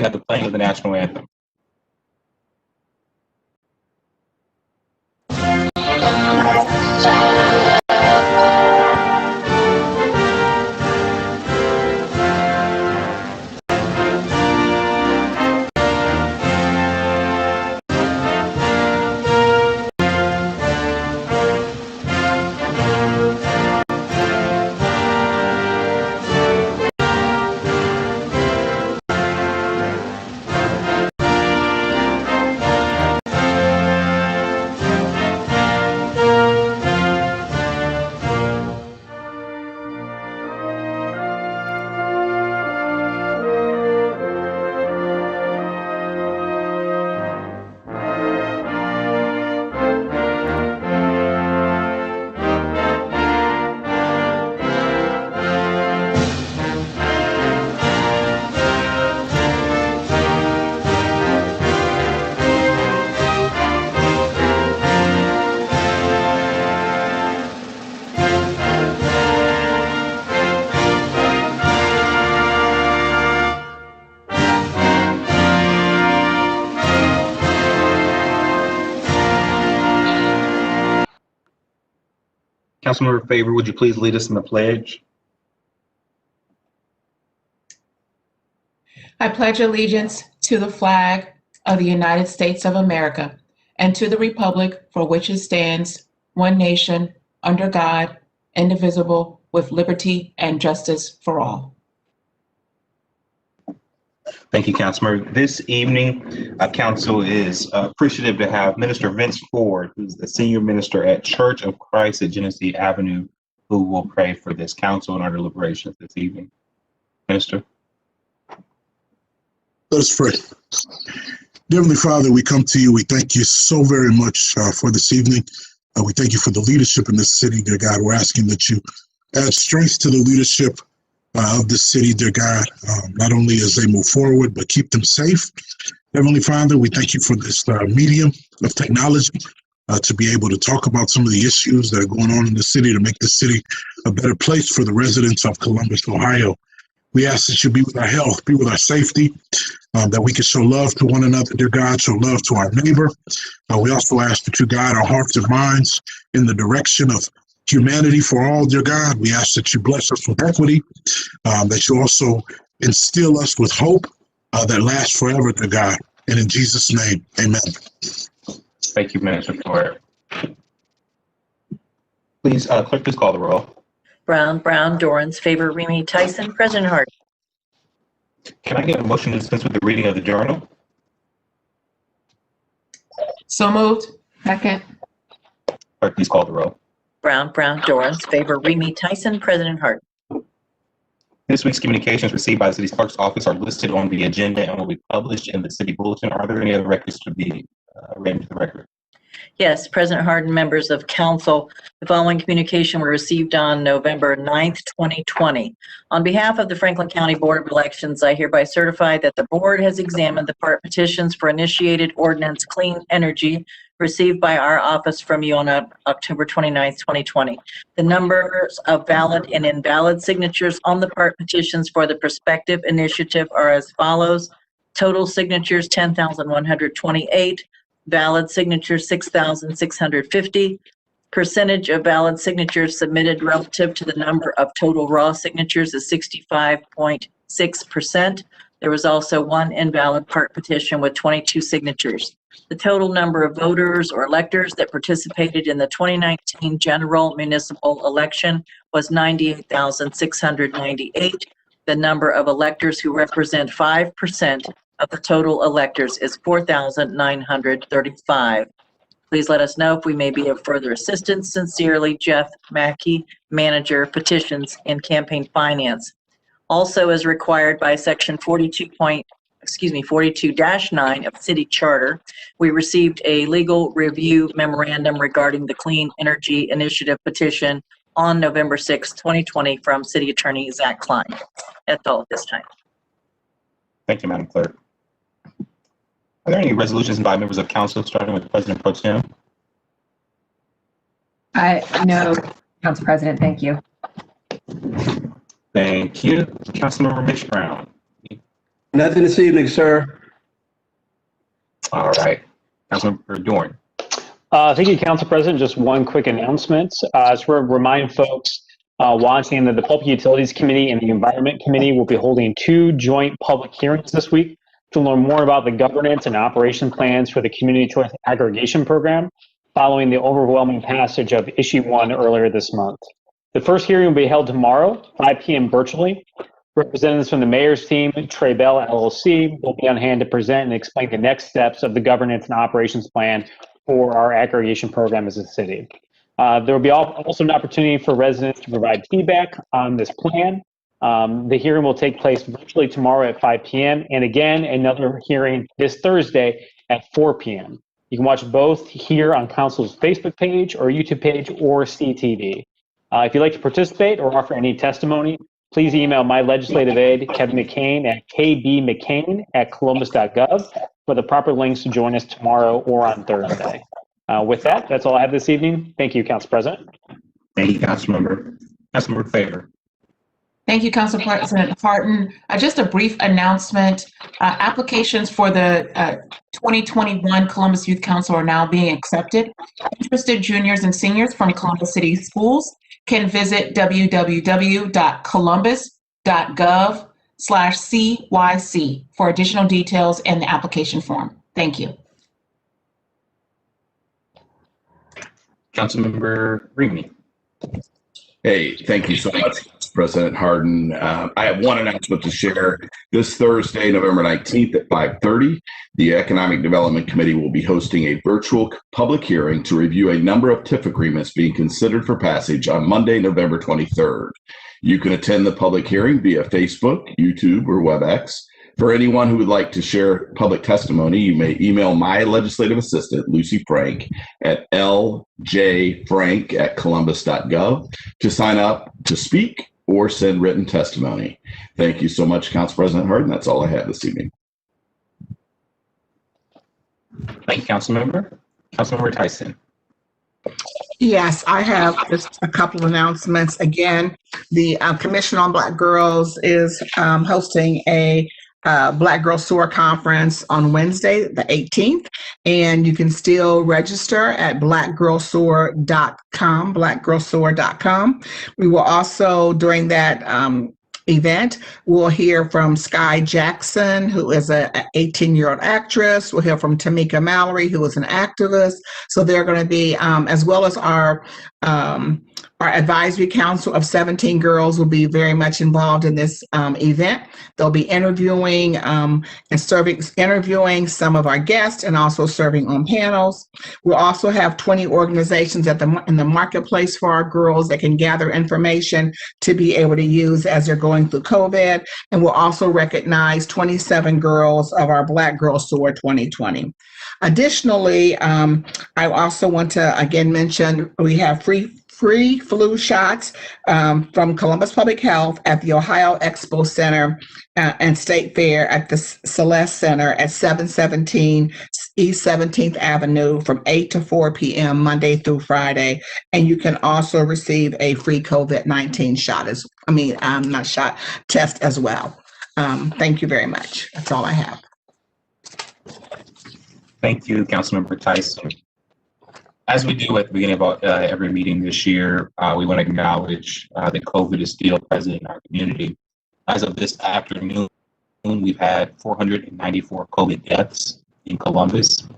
have the playing of the national anthem. Councilmember Favor, would you please lead us in the pledge? I pledge allegiance to the flag of the United States of America and to the republic for which it stands, one nation, under God, indivisible, with liberty and justice for all. Thank you, Councilmember. This evening, Council is appreciative to have Minister Vince Ford, who's the senior minister at Church of Christ at Genesee Avenue, who will pray for this council and our deliberations this evening. Minister. Let us pray. Dear Heavenly Father, we come to you. We thank you so very much for this evening. We thank you for the leadership in this city, dear God. We're asking that you add strength to the leadership of this city, dear God, not only as they move forward, but keep them safe. Heavenly Father, we thank you for this medium of technology to be able to talk about some of the issues that are going on in the city to make the city a better place for the residents of Columbus, Ohio. We ask that you be with our health, be with our safety, that we can show love to one another, dear God, show love to our neighbor. We also ask that you guide our hearts and minds in the direction of humanity for all, dear God. We ask that you bless us with equity, that you also instill us with hope that lasts forever, dear God. And in Jesus' name, amen. Thank you, Minister Ford. Please, clerk, please call the roll. Brown, Dorans, Favor, Remy, Tyson, President Hart. Can I get a motion to dispense with the reading of the journal? So moved. Second. Clerk, please call the roll. Brown, Dorans, Favor, Remy, Tyson, President Hart. This week's communications received by the city's clerk's office are listed on the agenda and will be published in the city bulletin. Are there any other records to be read into the record? Yes, President Hart and members of council, the following communication were received on November 9th, 2020. On behalf of the Franklin County Board of Elections, I hereby certify that the board has examined the part petitions for initiated ordinance clean energy received by our office from you on October 29th, 2020. The numbers of valid and invalid signatures on the part petitions for the prospective initiative are as follows. Total signatures, 10,128. Valid signatures, 6,650. Percentage of valid signatures submitted relative to the number of total raw signatures is 65.6%. There was also one invalid part petition with 22 signatures. The total number of voters or electors that participated in the 2019 general municipal election was 98,698. The number of electors who represent 5% of the total electors is 4,935. Please let us know if we may be of further assistance. Sincerely, Jeff Mackey, Manager, Petitions and Campaign Finance. Also, as required by Section 42-9 of City Charter, we received a legal review memorandum regarding the Clean Energy Initiative petition on November 6, 2020 from City Attorney Zach Klein. That's all at this time. Thank you, Madam Clerk. Are there any resolutions by members of council, starting with President Pro Tem? No, Council President, thank you. Thank you. Councilmember Mitch Brown. Nothing this evening, sir. All right. Councilmember Dorn. Thank you, Council President. Just one quick announcement. Just to remind folks watching that the Public Utilities Committee and the Environment Committee will be holding 2 joint public hearings this week to learn more about the governance and operation plans for the Community Choice Aggregation Program following the overwhelming passage of Issue 1 earlier this month. The first hearing will be held tomorrow, 5 p.m. virtually. Representatives from the mayor's team, Trey Bell LLC, will be on hand to present and explain the next steps of the governance and operations plan for our aggregation program as a city. There will be also an opportunity for residents to provide feedback on this plan. The hearing will take place virtually tomorrow at 5 p.m. and again, another hearing this Thursday at 4 p.m. You can watch both here on Council's Facebook page or YouTube page or CTV. If you'd like to participate or offer any testimony, please email my legislative aide, Kevin McCain, at kbmccain@columbus.gov for the proper links to join us tomorrow or on Thursday. With that, that's all I have this evening. Thank you, Council President. Thank you, Councilmember Favor. Thank you, Council President Harden. Just a brief announcement. Applications for the 2021 Columbus Youth Council are now being accepted. Interested juniors and seniors from Columbus City Schools can visit www.columbus.gov/CYC for additional details and the application form. Thank you. Councilmember Remy. Hey, thank you so much, President Harden. I have one announcement to share. This Thursday, November 19th at 5:30, the Economic Development Committee will be hosting a virtual public hearing to review a number of TIF agreements being considered for passage on Monday, November 23rd. You can attend the public hearing via Facebook, YouTube, or WebEx. For anyone who would like to share public testimony, you may email my legislative assistant, Lucy Frank, at ljfrank@columbus.gov to sign up to speak or send written testimony. Thank you so much, Council President Harden. That's all I have this evening. Thank you, Councilmember. Councilmember Tyson. Yes, I have just a couple of announcements. Again, the Commission on Black Girls is hosting a Black Girl SOAR conference on Wednesday, the 18th, and you can still register at blackgirlsoar.com, blackgirlsoar.com. We will also, during that event, we'll hear from Sky Jackson, who is an 18-year-old actress. We'll hear from Tamika Mallory, who is an activist. So they're going to be, as well as our advisory council of 17 girls will be very much involved in this event. They'll be interviewing interviewing some of our guests and also serving on panels. We'll also have 20 organizations in the marketplace for our girls that can gather information to be able to use as they're going through COVID. And we'll also recognize 27 girls of our Black Girl SOAR 2020. Additionally, I also want to again mention we have free flu shots from Columbus Public Health at the Ohio Expo Center and State Fair at the Celeste Center at 717 East 17th Avenue from 8 to 4 p.m. Monday through Friday. And you can also receive a free COVID-19 test as well. Thank you very much. That's all I have. Thank you, Councilmember Tyson. As we do at the beginning of every meeting this year, we want to acknowledge that COVID is still present in our community. As of this afternoon, we've had 494 COVID deaths in Columbus.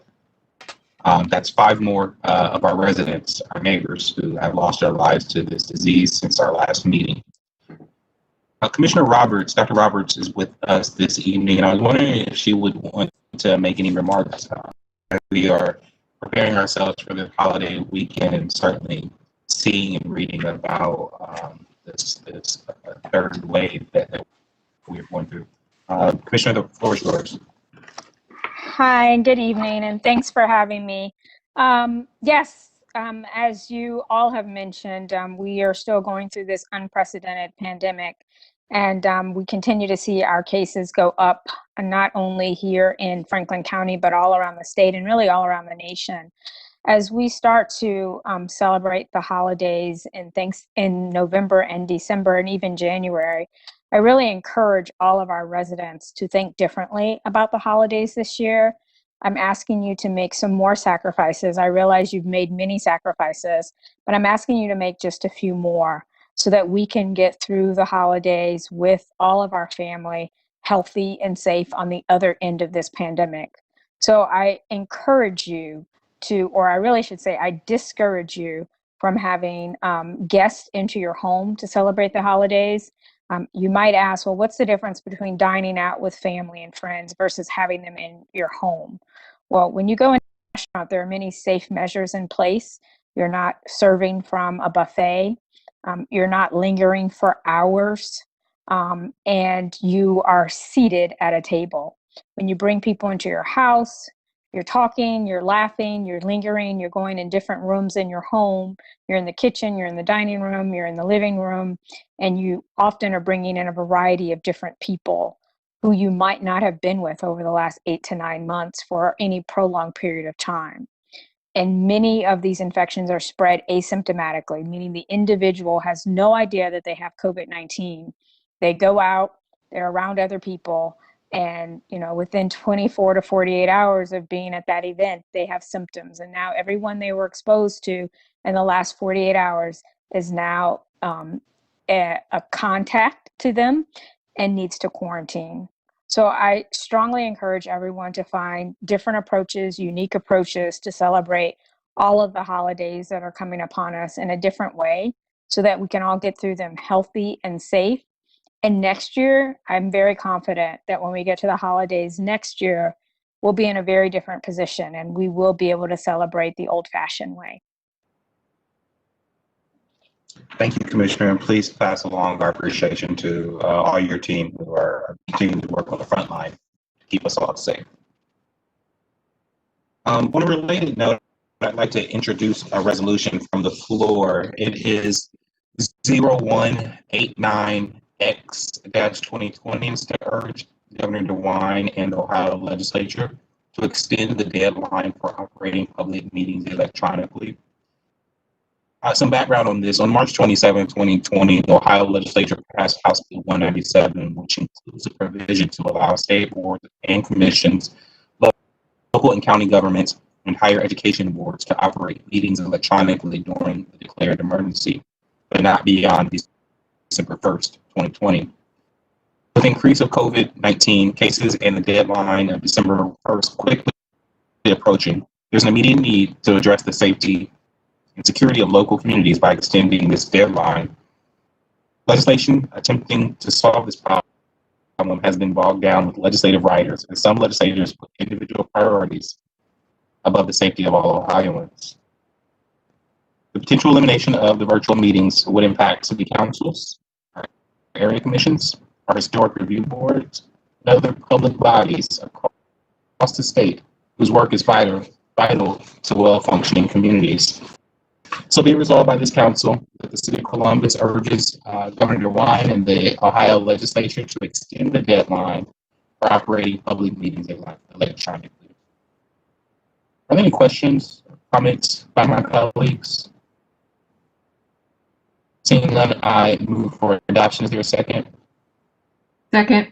That's 5 more of our residents, our neighbors, who have lost their lives to this disease since our last meeting. Commissioner Roberts, Dr. Roberts is with us this evening, and I was wondering if she would want to make any remarks. We are preparing ourselves for the holiday weekend and certainly seeing and reading about this third wave that we're going through. Commissioner, the floor is yours. Hi, good evening, and thanks for having me. Yes, as you all have mentioned, we are still going through this unprecedented pandemic, and we continue to see our cases go up, not only here in Franklin County, but all around the state and really all around the nation. As we start to celebrate the holidays in November and December and even January, I really encourage all of our residents to think differently about the holidays this year. I'm asking you to make some more sacrifices. I realize you've made many sacrifices, but I'm asking you to make just a few more so that we can get through the holidays with all of our family healthy and safe on the other end of this pandemic. So I encourage you to, or I really should say, I discourage you from having guests into your home to celebrate the holidays. You might ask, well, what's the difference between dining out with family and friends versus having them in your home? Well, when you go in a restaurant, there are many safe measures in place. You're not serving from a buffet. You're not lingering for hours. And you are seated at a table. When you bring people into your house, you're talking, you're laughing, you're lingering, you're going in different rooms in your home. You're in the kitchen, you're in the dining room, you're in the living room, and you often are bringing in a variety of different people who you might not have been with over the last 8 to 9 months for any prolonged period of time. And many of these infections are spread asymptomatically, meaning the individual has no idea that they have COVID-19. They go out, they're around other people, and within 24 to 48 hours of being at that event, they have symptoms. And now everyone they were exposed to in the last 48 hours is now a contact to them and needs to quarantine. So I strongly encourage everyone to find different approaches, unique approaches to celebrate all of the holidays that are coming upon us in a different way so that we can all get through them healthy and safe. And next year, I'm very confident that when we get to the holidays next year, we'll be in a very different position and we will be able to celebrate the old-fashioned way. Thank you, Commissioner, and please pass along our appreciation to all your team who are continuing to work on the front line to keep us all safe. On a related note, I'd like to introduce a resolution from the floor. It is 0189X-2020. It's to urge Governor DeWine and the Ohio Legislature to extend the deadline for operating public meetings electronically. Some background on this. On March 27, 2020, the Ohio Legislature passed House Bill 197, which includes a provision to allow state boards and commissions, local and county governments, and higher education boards to operate meetings electronically during the declared emergency, but not beyond December 1st, 2020. With the increase of COVID-19 cases and the deadline of December 1st quickly approaching, there's an immediate need to address the safety and security of local communities by extending this deadline. Legislation attempting to solve this problem has been bogged down with legislative writers, and some legislators put individual priorities above the safety of all Ohioans. The potential elimination of the virtual meetings would impact city councils, our area commissions, our historic review boards, and other public bodies across the state whose work is vital to well-functioning communities. So be it resolved by this council that the city of Columbus urges Governor DeWine and the Ohio Legislature to extend the deadline for operating public meetings electronically. Are there any questions, comments by my colleagues? Seeing none, I move for adoption. Is there a second? Second.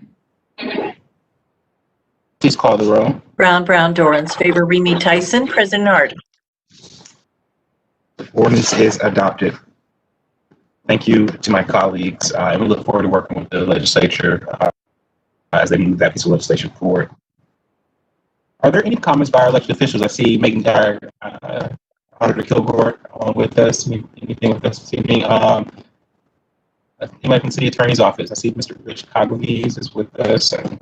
Please call the roll. Brown, Dorans, Favor, Remy, Tyson, President Harden. The ordinance is adopted. Thank you to my colleagues, and we look forward to working with the legislature as they move that piece of legislation forward. Are there any comments by our elected officials? I see Megan Dyer, Auditor Kilgore on with us. Anything with us this evening? Anybody from the city attorney's office? I see Mr. Rich Cogleese is with us, and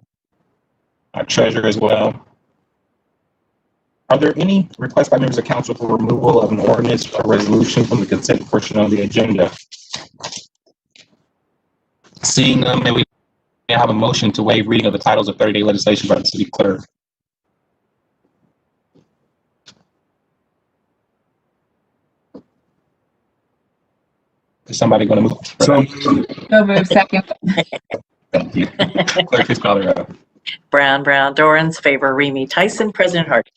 our treasurer as well. Are there any requests by members of council for removal of an ordinance or resolution from the consent portion of the agenda? Seeing none, may we have a motion to waive reading of the titles of 30-day legislation by the city clerk? Is somebody going to move? So move. Second. Thank you. Clerk, please call the roll. Brown, Dorans, Favor, Remy, Tyson, President Harden.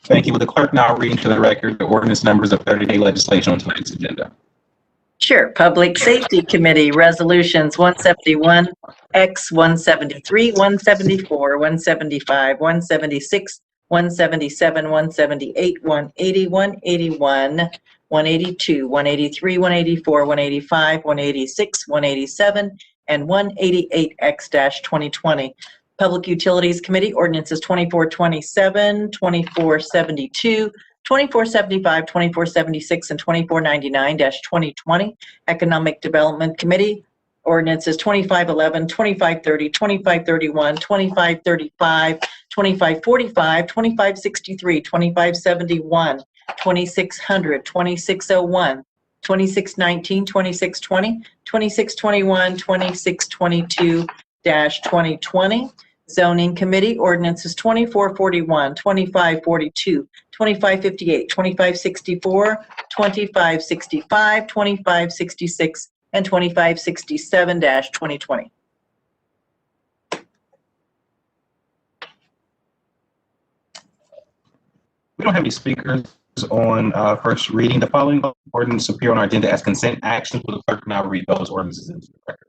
Thank you. Will the clerk now read into the record the ordinance numbers of 30-day legislation on tonight's agenda? Sure. Public Safety Committee, Resolutions 171, X, 173, 174, 175, 176, 177, 178, 180, 181, 182, 183, 184, 185, 186, 187, and 188X-2020. Public Utilities Committee, ordinances 2427, 2472, 2475, 2476, and 2499-2020. Economic Development Committee, ordinances 2511, 2530, 2531, 2535, 2545, 2563, 2571, 2600, 2601, 2619, 2620, 2621, 2622-2020. Zoning Committee, ordinances 2441, 2542, 2558, 2564, 2565, 2566, and 2567-2020. We don't have any speakers on first reading. The following ordinances appear on our agenda as consent actions. Will the clerk now read those ordinances into the record?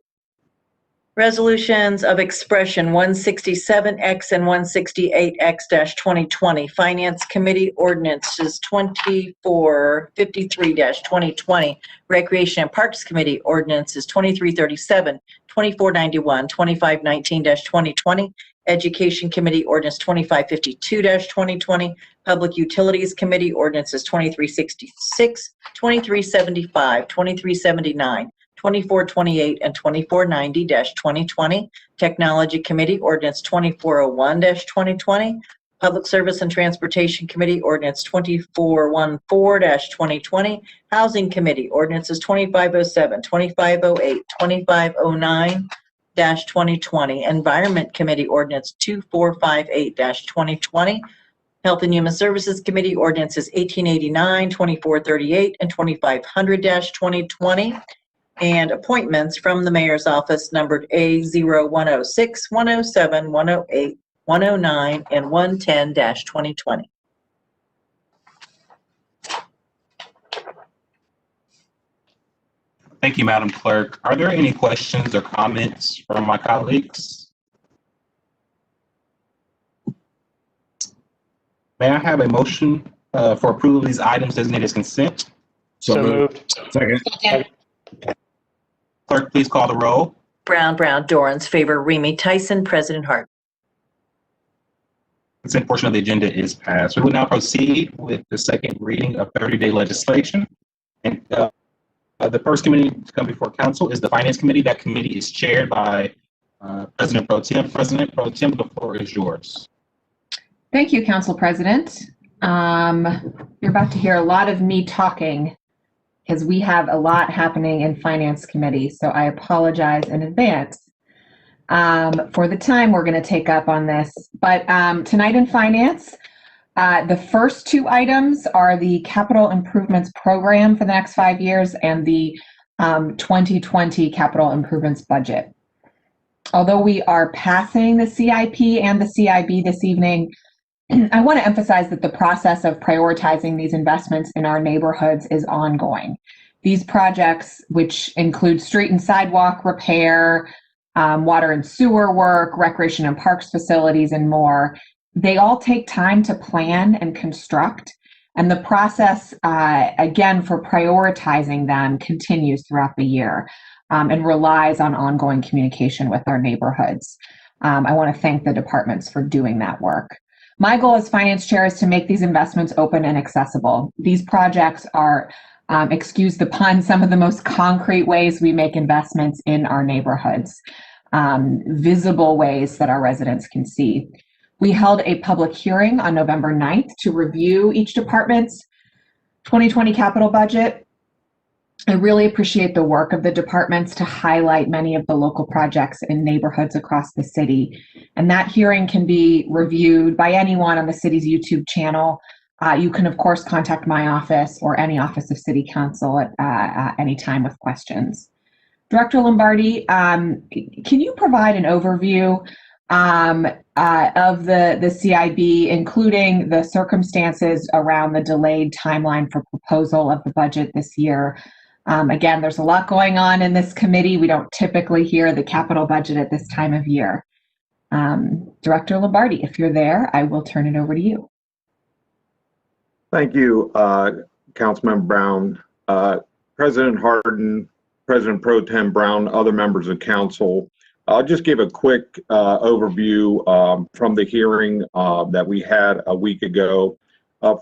Resolutions of expression 167X and 168X-2020. Finance Committee, ordinances 2453-2020. Recreation and Parks Committee, ordinances 2337, 2491, 2519-2020. Education Committee, ordinance 2552-2020. Public Utilities Committee, ordinances 2366, 2375, 2379, 2428, and 2490-2020. Technology Committee, ordinance 2401-2020. Public Service and Transportation Committee, ordinance 2414-2020. Housing Committee, ordinances 2507, 2508, 2509-2020. Environment Committee, ordinance 2458-2020. Health and Human Services Committee, ordinances 1889, 2438, and 2500-2020. And appointments from the Mayor's Office numbered A0106, 107, 108, 109, and 110-2020. Thank you, Madam Clerk. Are there any questions or comments from my colleagues? May I have a motion for approval of these items designated as consent? So moved. Second. Clerk, please call the roll. Brown, Dorans, Favor, Remy, Tyson, President Hart. Consent portion of the agenda is passed. We will now proceed with the second reading of 30-day legislation. And the first committee to come before council is the Finance Committee. That committee is chaired by President Pro Tem. President Pro Tem, the floor is yours. Thank you, Council President. You're about to hear a lot of me talking because we have a lot happening in Finance Committee, so I apologize in advance for the time we're going to take up on this. But tonight in Finance, the first two items are the Capital Improvements Program for the next 5 years and the 2020 Capital Improvements Budget. Although we are passing the CIP and the CIB this evening, I want to emphasize that the process of prioritizing these investments in our neighborhoods is ongoing. These projects, which include street and sidewalk repair, water and sewer work, recreation and parks facilities, and more, they all take time to plan and construct. And the process, again, for prioritizing them continues throughout the year and relies on ongoing communication with our neighborhoods. I want to thank the departments for doing that work. My goal as finance chair is to make these investments open and accessible. These projects are, excuse the pun, some of the most concrete ways we make investments in our neighborhoods, visible ways that our residents can see. We held a public hearing on November 9th to review each department's 2020 capital budget. I really appreciate the work of the departments to highlight many of the local projects in neighborhoods across the city. And that hearing can be reviewed by anyone on the city's YouTube channel. You can, of course, contact my office or any office of City Council at any time with questions. Director Lombardi, can you provide an overview of the CIB, including the circumstances around the delayed timeline for proposal of the budget this year? Again, there's a lot going on in this committee. We don't typically hear the capital budget at this time of year. Director Lombardi, if you're there, I will turn it over to you. Thank you, Councilmember Brown. President Hardin, President Pro Tem Brown, other members of council. I'll just give a quick overview from the hearing that we had a week ago.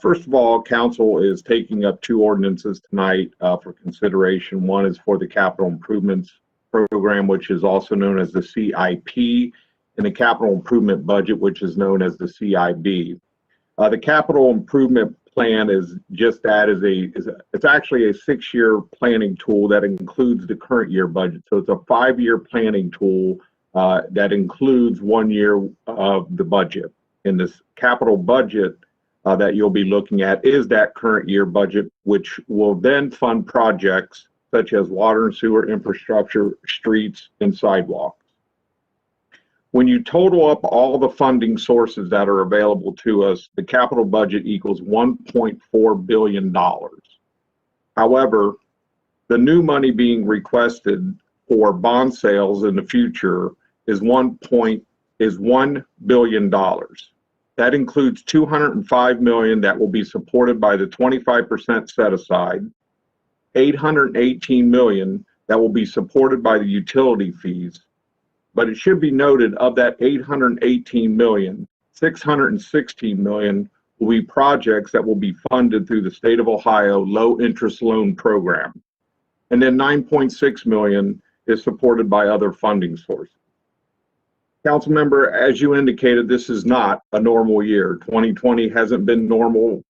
First of all, council is taking up two ordinances tonight for consideration. One is for the Capital Improvements Program, which is also known as the CIP, and the Capital Improvement Budget, which is known as the CIB. The Capital Improvement Plan is just that, it's actually a 6-year planning tool that includes the current year budget. So it's a 5-year planning tool that includes 1 year of the budget. And this capital budget that you'll be looking at is that current year budget, which will then fund projects such as water and sewer infrastructure, streets, and sidewalks. When you total up all the funding sources that are available to us, the capital budget equals $1.4 billion. However, the new money being requested for bond sales in the future is $1 billion. That includes $205 million that will be supported by the 25% set aside, $818 million that will be supported by the utility fees. But it should be noted, of that $818 million, $616 million will be projects that will be funded through the State of Ohio Low Interest Loan Program. And then $9.6 million is supported by other funding sources. Councilmember, as you indicated, this is not a normal year. 2020 hasn't been normal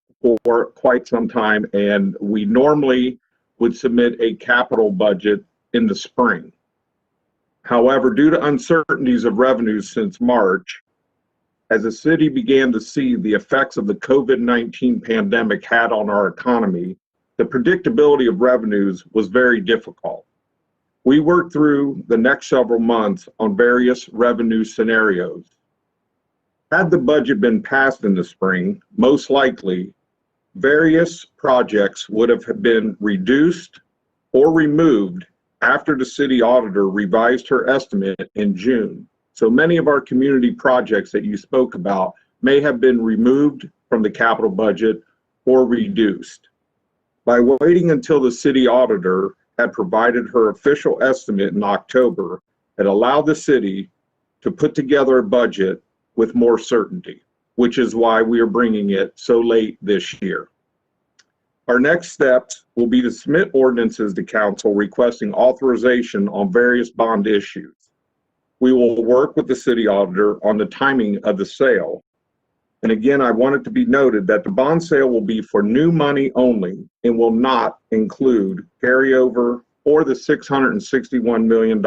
for quite some time, and we normally would submit a capital budget in the spring. However, due to uncertainties of revenues since March, as the city began to see the effects of the COVID-19 pandemic had on our economy, the predictability of revenues was very difficult. We worked through the next several months on various revenue scenarios. Had the budget been passed in the spring, most likely, various projects would have been reduced or removed after the city auditor revised her estimate in June. So many of our community projects that you spoke about may have been removed from the capital budget or reduced. By waiting until the city auditor had provided her official estimate in October, it allowed the city to put together a budget with more certainty, which is why we are bringing it so late this year. Our next steps will be to submit ordinances to council requesting authorization on various bond issues. We will work with the city auditor on the timing of the sale. And again, I want it to be noted that the bond sale will be for new money only and will not include carryover or the $661 million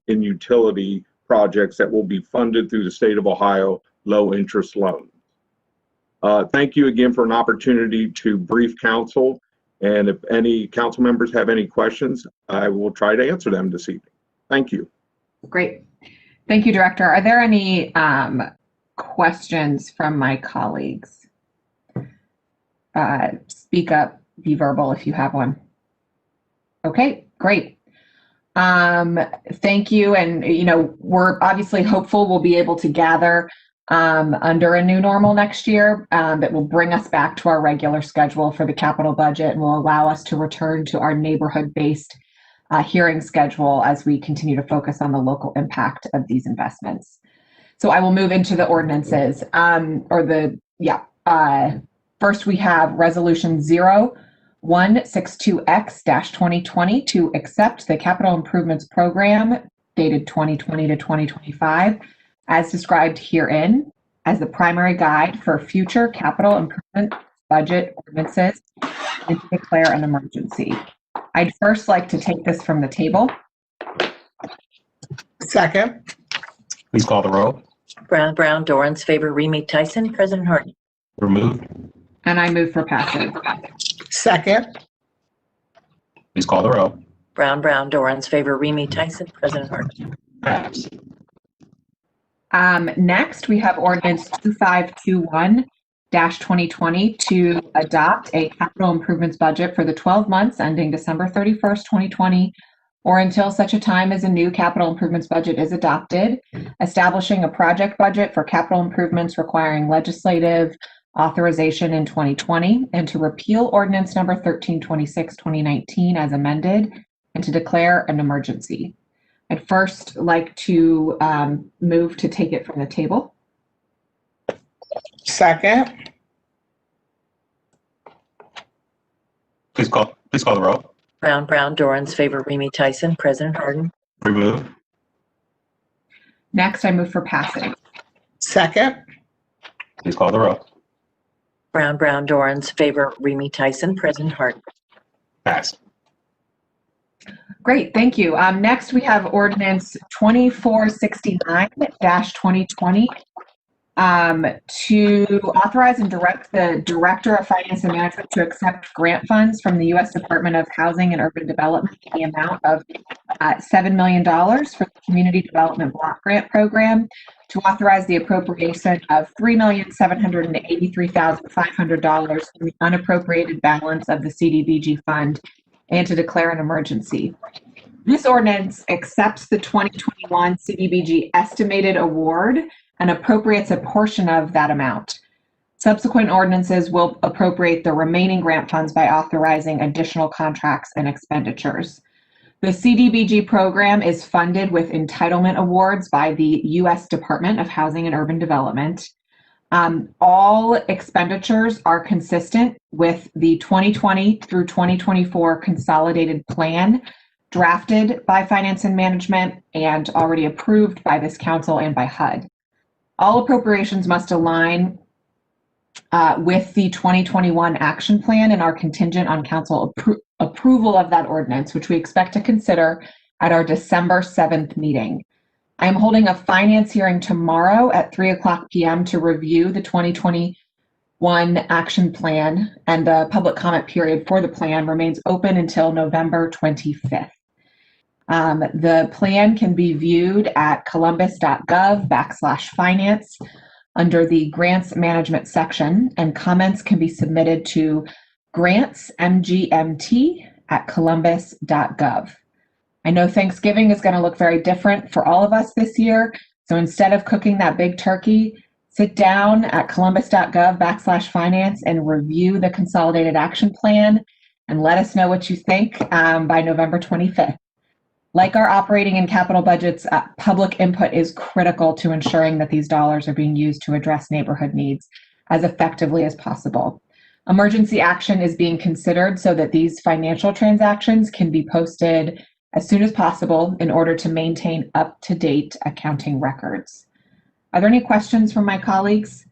in utility projects that will be funded through the State of Ohio low interest loans. Thank you again for an opportunity to brief council. And if any council members have any questions, I will try to answer them this evening. Thank you. Great. Thank you, Director. Are there any questions from my colleagues? Speak up, be verbal if you have one. Okay, great. Thank you. And, you know, we're obviously hopeful we'll be able to gather under a new normal next year that will bring us back to our regular schedule for the capital budget and will allow us to return to our neighborhood-based hearing schedule as we continue to focus on the local impact of these investments. So I will move into the ordinances first we have Resolution 0162X-2020 to accept the Capital Improvements Program dated 2020 to 2025 as described herein as the primary guide for future capital improvement budget ordinances and to declare an emergency. I'd first like to take this from the table. Second. Please call the roll. Brown, Dorans, Favor, Remy, Tyson, President Hardin. Removed. And I move for passage. Second. Please call the roll. Brown, Dorans, Favor, Remy, Tyson, President Hardin. Pass. Next, we have ordinance 2521 2020 to adopt a capital improvements budget for the 12 months ending December 31st, 2020, or until such a time as a new capital improvements budget is adopted, establishing a project budget for capital improvements requiring legislative authorization in 2020, and to repeal ordinance number 1326, 2019 as amended, and to declare an emergency. I'd first like to move to take it from the table. Second. Please call the roll. Brown, Dorans, Favor, Remy, Tyson, President Harden. Remove. Next, I move for passage. Second. Please call the roll. Brown, Dorans, Favor, Remy, Tyson, President Harden. Pass. Great, thank you. Next, we have ordinance 2469-2020 to authorize and direct the Director of Finance and Management to accept grant funds from the U.S. Department of Housing and Urban Development in the amount of $7 million for the Community Development Block Grant Program, to authorize the appropriation of $3,783,500 from the unappropriated balance of the CDBG fund, and to declare an emergency. This ordinance accepts the 2021 CDBG estimated award and appropriates a portion of that amount. Subsequent ordinances will appropriate the remaining grant funds by authorizing additional contracts and expenditures. The CDBG program is funded with entitlement awards by the U.S. Department of Housing and Urban Development. All expenditures are consistent with the 2020 through 2024 consolidated plan drafted by Finance and Management and already approved by this council and by HUD. All appropriations must align with the 2021 action plan and are contingent on council approval of that ordinance, which we expect to consider at our December 7th meeting. I am holding a finance hearing tomorrow at 3:00 p.m. to review the 2021 action plan, and the public comment period for the plan remains open until November 25th. The plan can be viewed at columbus.gov/finance under the grants management section, and comments can be submitted to grantsmgmt@columbus.gov. I know Thanksgiving is going to look very different for all of us this year. So instead of cooking that big turkey, sit down at columbus.gov/finance and review the consolidated action plan and let us know what you think by November 25th. Like our operating and capital budgets, public input is critical to ensuring that these dollars are being used to address neighborhood needs as effectively as possible. Emergency action is being considered so that these financial transactions can be posted as soon as possible in order to maintain up-to-date accounting records. Are there any questions from my colleagues?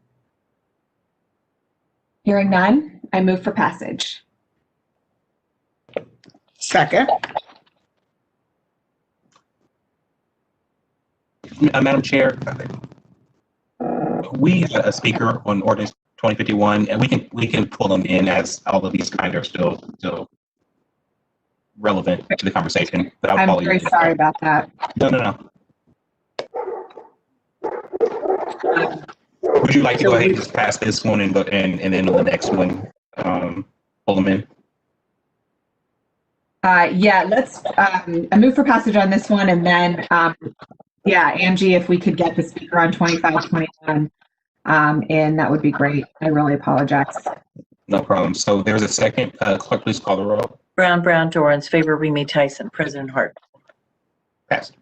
Hearing none, I move for passage. Second. Madam Chair, we have a speaker on ordinance 2051, and we can pull them in as all of these kind of still relevant to the conversation. But I'll I'm very sorry about that. No. Would you like to go ahead and just pass this one and then on the next one, pull them in? Yeah, let's I move for passage on this one, and then Angie, if we could get the speaker on 2521 in, that would be great. I really apologize. No problem. So there's a second. Clerk, please call the roll. Brown, Dorans, Favor, Remy, Tyson, President Harden. Pass.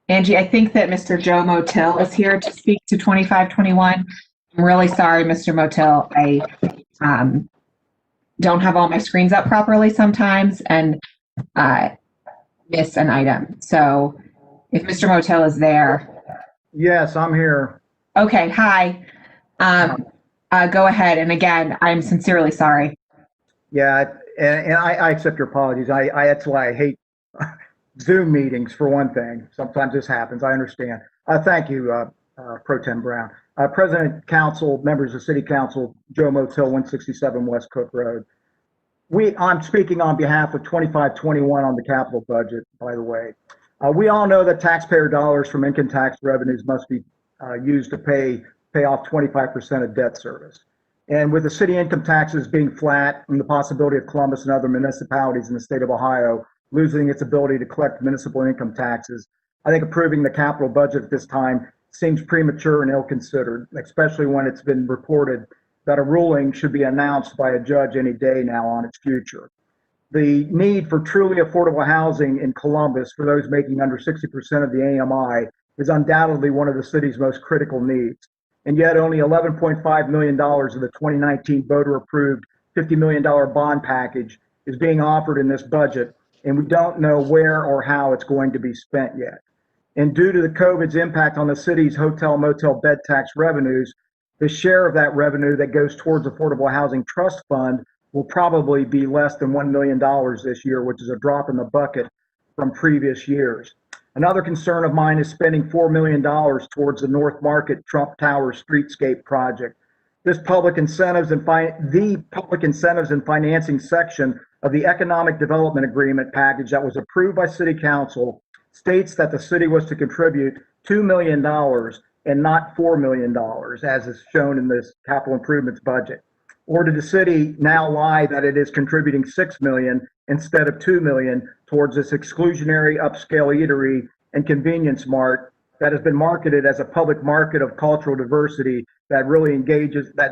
Angie, I think that Mr. Joe Motil is here to speak to 2521. I'm really sorry, Mr. Motil. I don't have all my screens up properly sometimes and miss an item. So if Mr. Motil is there. Yes, I'm here. Okay, hi. Go ahead. And again, I'm sincerely sorry. Yeah, and I accept your apologies. That's why I hate Zoom meetings, for one thing. Sometimes this happens. I understand. Thank you, Pro Tem Brown. President, Council, members of City Council, Joe Motil, 167 West Cook Road. I'm speaking on behalf of 2521 on the capital budget, by the way. We all know that taxpayer dollars from income tax revenues must be used to pay off 25% of debt service. And with the city income taxes being flat and the possibility of Columbus and other municipalities in the state of Ohio losing its ability to collect municipal income taxes, I think approving the capital budget at this time seems premature and ill-considered, especially when it's been reported that a ruling should be announced by a judge any day now on its future. The need for truly affordable housing in Columbus for those making under 60% of the AMI is undoubtedly one of the city's most critical needs. And yet only $11.5 million of the 2019 voter-approved $50 million bond package is being offered in this budget, and we don't know where or how it's going to be spent yet. And due to the COVID's impact on the city's hotel motel bed tax revenues, the share of that revenue that goes towards Affordable Housing Trust Fund will probably be less than $1 million this year, which is a drop in the bucket from previous years. Another concern of mine is spending $4 million towards the North Market Trump Tower streetscape project. This public incentives and financing section of the Economic Development Agreement package that was approved by City Council states that the city was to contribute $2 million and not $4 million, as is shown in this capital improvements budget. Or did the city now lie that it is contributing $6 million instead of $2 million towards this exclusionary upscale eatery and convenience mart that has been marketed as a public market of cultural diversity that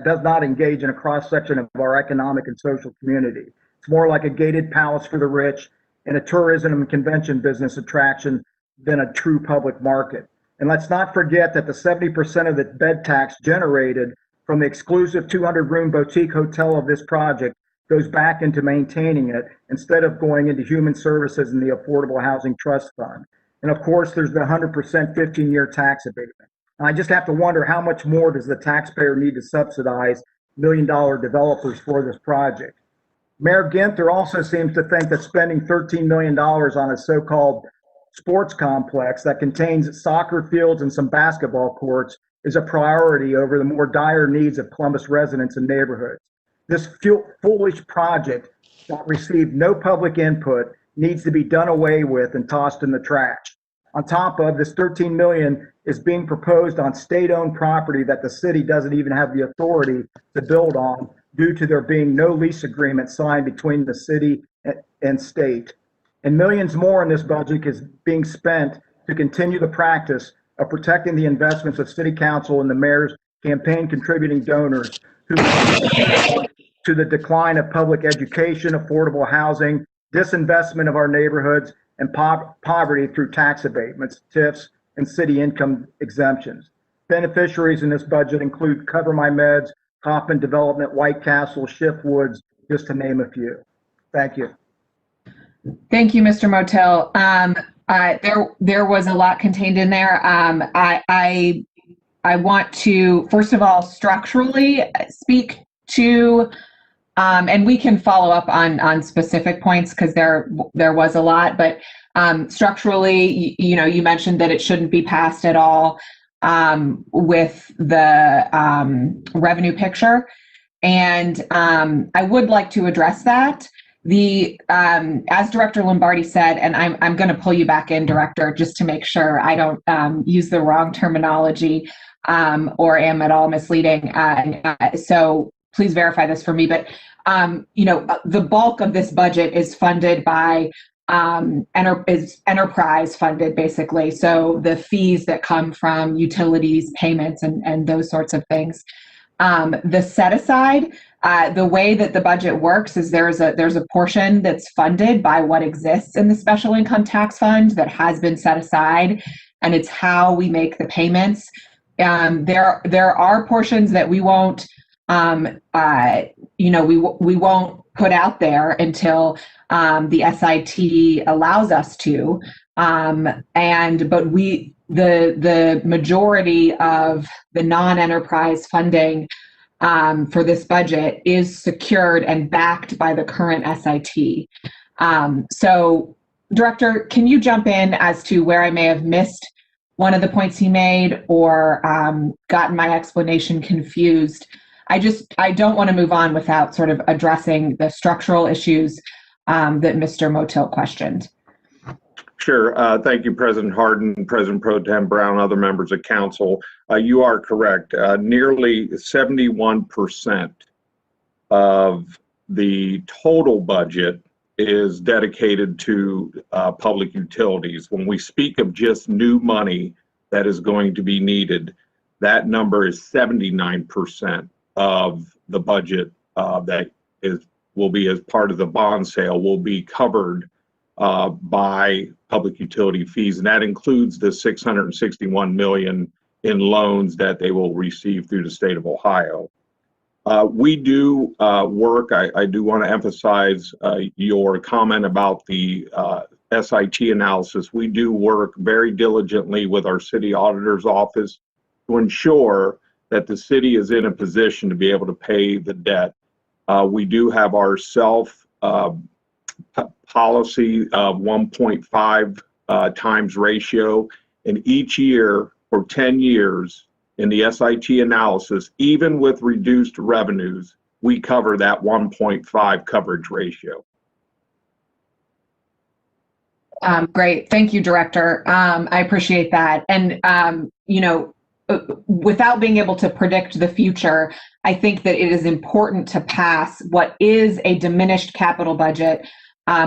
does not engage in a cross-section of our economic and social community? It's more like a gated palace for the rich and a tourism and convention business attraction than a true public market. And let's not forget that the 70% of the bed tax generated from the exclusive 200-room boutique hotel of this project goes back into maintaining it instead of going into human services and the Affordable Housing Trust Fund. And of course, there's the 100% 15-year tax abatement. And I just have to wonder, how much more does the taxpayer need to subsidize million-dollar developers for this project? Mayor Ginther also seems to think that spending $13 million on a so-called sports complex that contains soccer fields and some basketball courts is a priority over the more dire needs of Columbus residents and neighborhoods. This foolish project that received no public input needs to be done away with and tossed in the trash. On top of this, $13 million is being proposed on state-owned property that the city doesn't even have the authority to build on due to there being no lease agreement signed between the city and state. And millions more in this budget is being spent to continue the practice of protecting the investments of city council and the mayor's campaign contributing donors to the decline of public education, affordable housing, disinvestment of our neighborhoods, and poverty through tax abatements, TIFs, and city income exemptions. Beneficiaries in this budget include Cover My Meds, Kaufman Development, White Castle, Schiff Woods, just to name a few. Thank you. Thank you, Mr. Motel. There was a lot contained in there. I want to, first of all, structurally speak to, and we can follow up on specific points because there was a lot, but structurally, you mentioned that it shouldn't be passed at all with the revenue picture. And I would like to address that. As Director Lombardi said, and I'm going to pull you back in, Director, just to make sure I don't use the wrong terminology or am at all misleading. So please verify this for me. But the bulk of this budget is funded by enterprise funded, basically. So the fees that come from utilities, payments, and those sorts of things. The set aside, the way that the budget works is there's a portion that's funded by what exists in the special income tax fund that has been set aside, and it's how we make the payments. There are portions that we won't, we won't put out there until the SIT allows us to, but the majority of the non-enterprise funding for this budget is secured and backed by the current SIT. So, Director, can you jump in as to where I may have missed one of the points he made or gotten my explanation confused? I don't want to move on without sort of addressing the structural issues that Mr. Motil questioned. Sure. Thank you, President Harden, President Pro Tem Brown, other members of council. You are correct. Nearly 71% of the total budget is dedicated to public utilities. When we speak of just new money that is going to be needed, that number is 79% of the budget that will be as part of the bond sale will be covered by public utility fees, and that includes the $661 million in loans that they will receive through the state of Ohio. We do work. I do want to emphasize your comment about the SIT analysis. We do work very diligently with our city auditor's office to ensure that the city is in a position to be able to pay the debt. We do have our policy of 1.5 times ratio, and each year for 10 years in the SIT analysis, even with reduced revenues, we cover that 1.5 coverage ratio. Great. Thank you, Director. I appreciate that. And, without being able to predict the future, I think that it is important to pass what is a diminished capital budget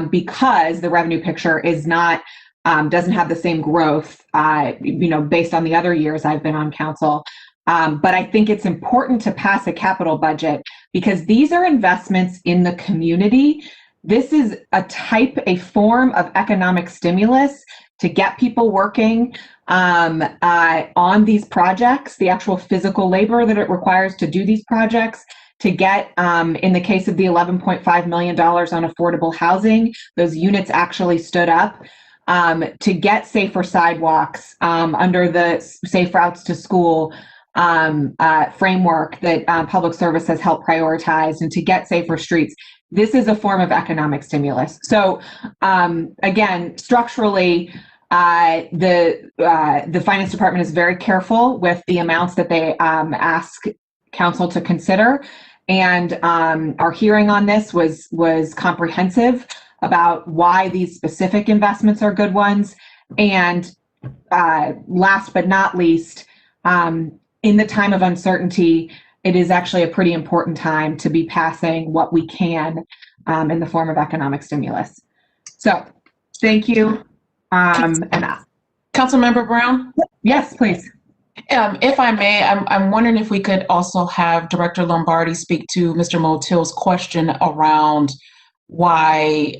because the revenue picture is not, doesn't have the same growth, based on the other years I've been on council. But I think it's important to pass a capital budget because these are investments in the community. This is a form of economic stimulus to get people working on these projects, the actual physical labor that it requires to do these projects, to get, in the case of the $11.5 million on affordable housing, those units actually stood up, to get safer sidewalks under the Safe Routes to School framework that Public Service has helped prioritize, and to get safer streets. This is a form of economic stimulus. So again, structurally, the Finance Department is very careful with the amounts that they ask council to consider. And our hearing on this was comprehensive about why these specific investments are good ones. And last but not least, in the time of uncertainty, it is actually a pretty important time to be passing what we can in the form of economic stimulus. So thank you. Councilmember Brown? Yes, please. If I may, I'm wondering if we could also have Director Lombardi speak to Mr. Motil's question around why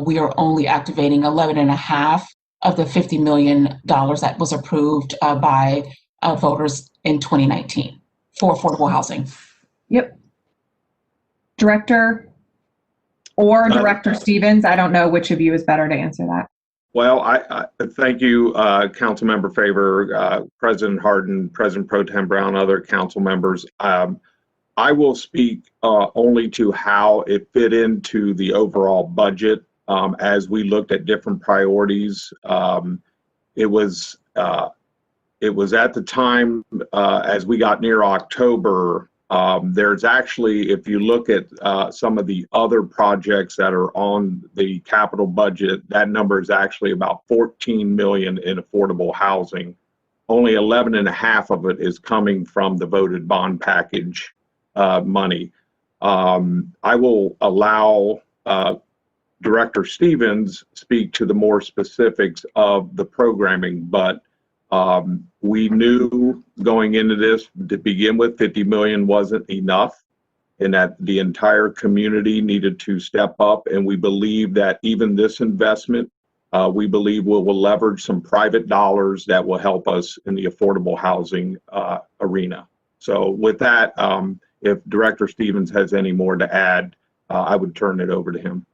we are only activating 11.5 of the $50 million that was approved by voters in 2019 for affordable housing. Yep. Director Stevens, I don't know which of you is better to answer that. Well, I thank you, Councilmember Favor, President Harden, President Pro Tem Brown, other council members. I will speak only to how it fit into the overall budget as we looked at different priorities. It was at the time as we got near October. There's actually, if you look at some of the other projects that are on the capital budget, that number is actually about 14 million in affordable housing. Only 11.5 of it is coming from the voted bond package money. I will allow Director Stevens speak to the more specifics of the programming, but we knew going into this to begin with 50 million wasn't enough and that the entire community needed to step up. And we believe that even this investment, we believe will leverage some private dollars that will help us in the affordable housing arena. So with that, if Director Stevens has any more to add, I would turn it over to him.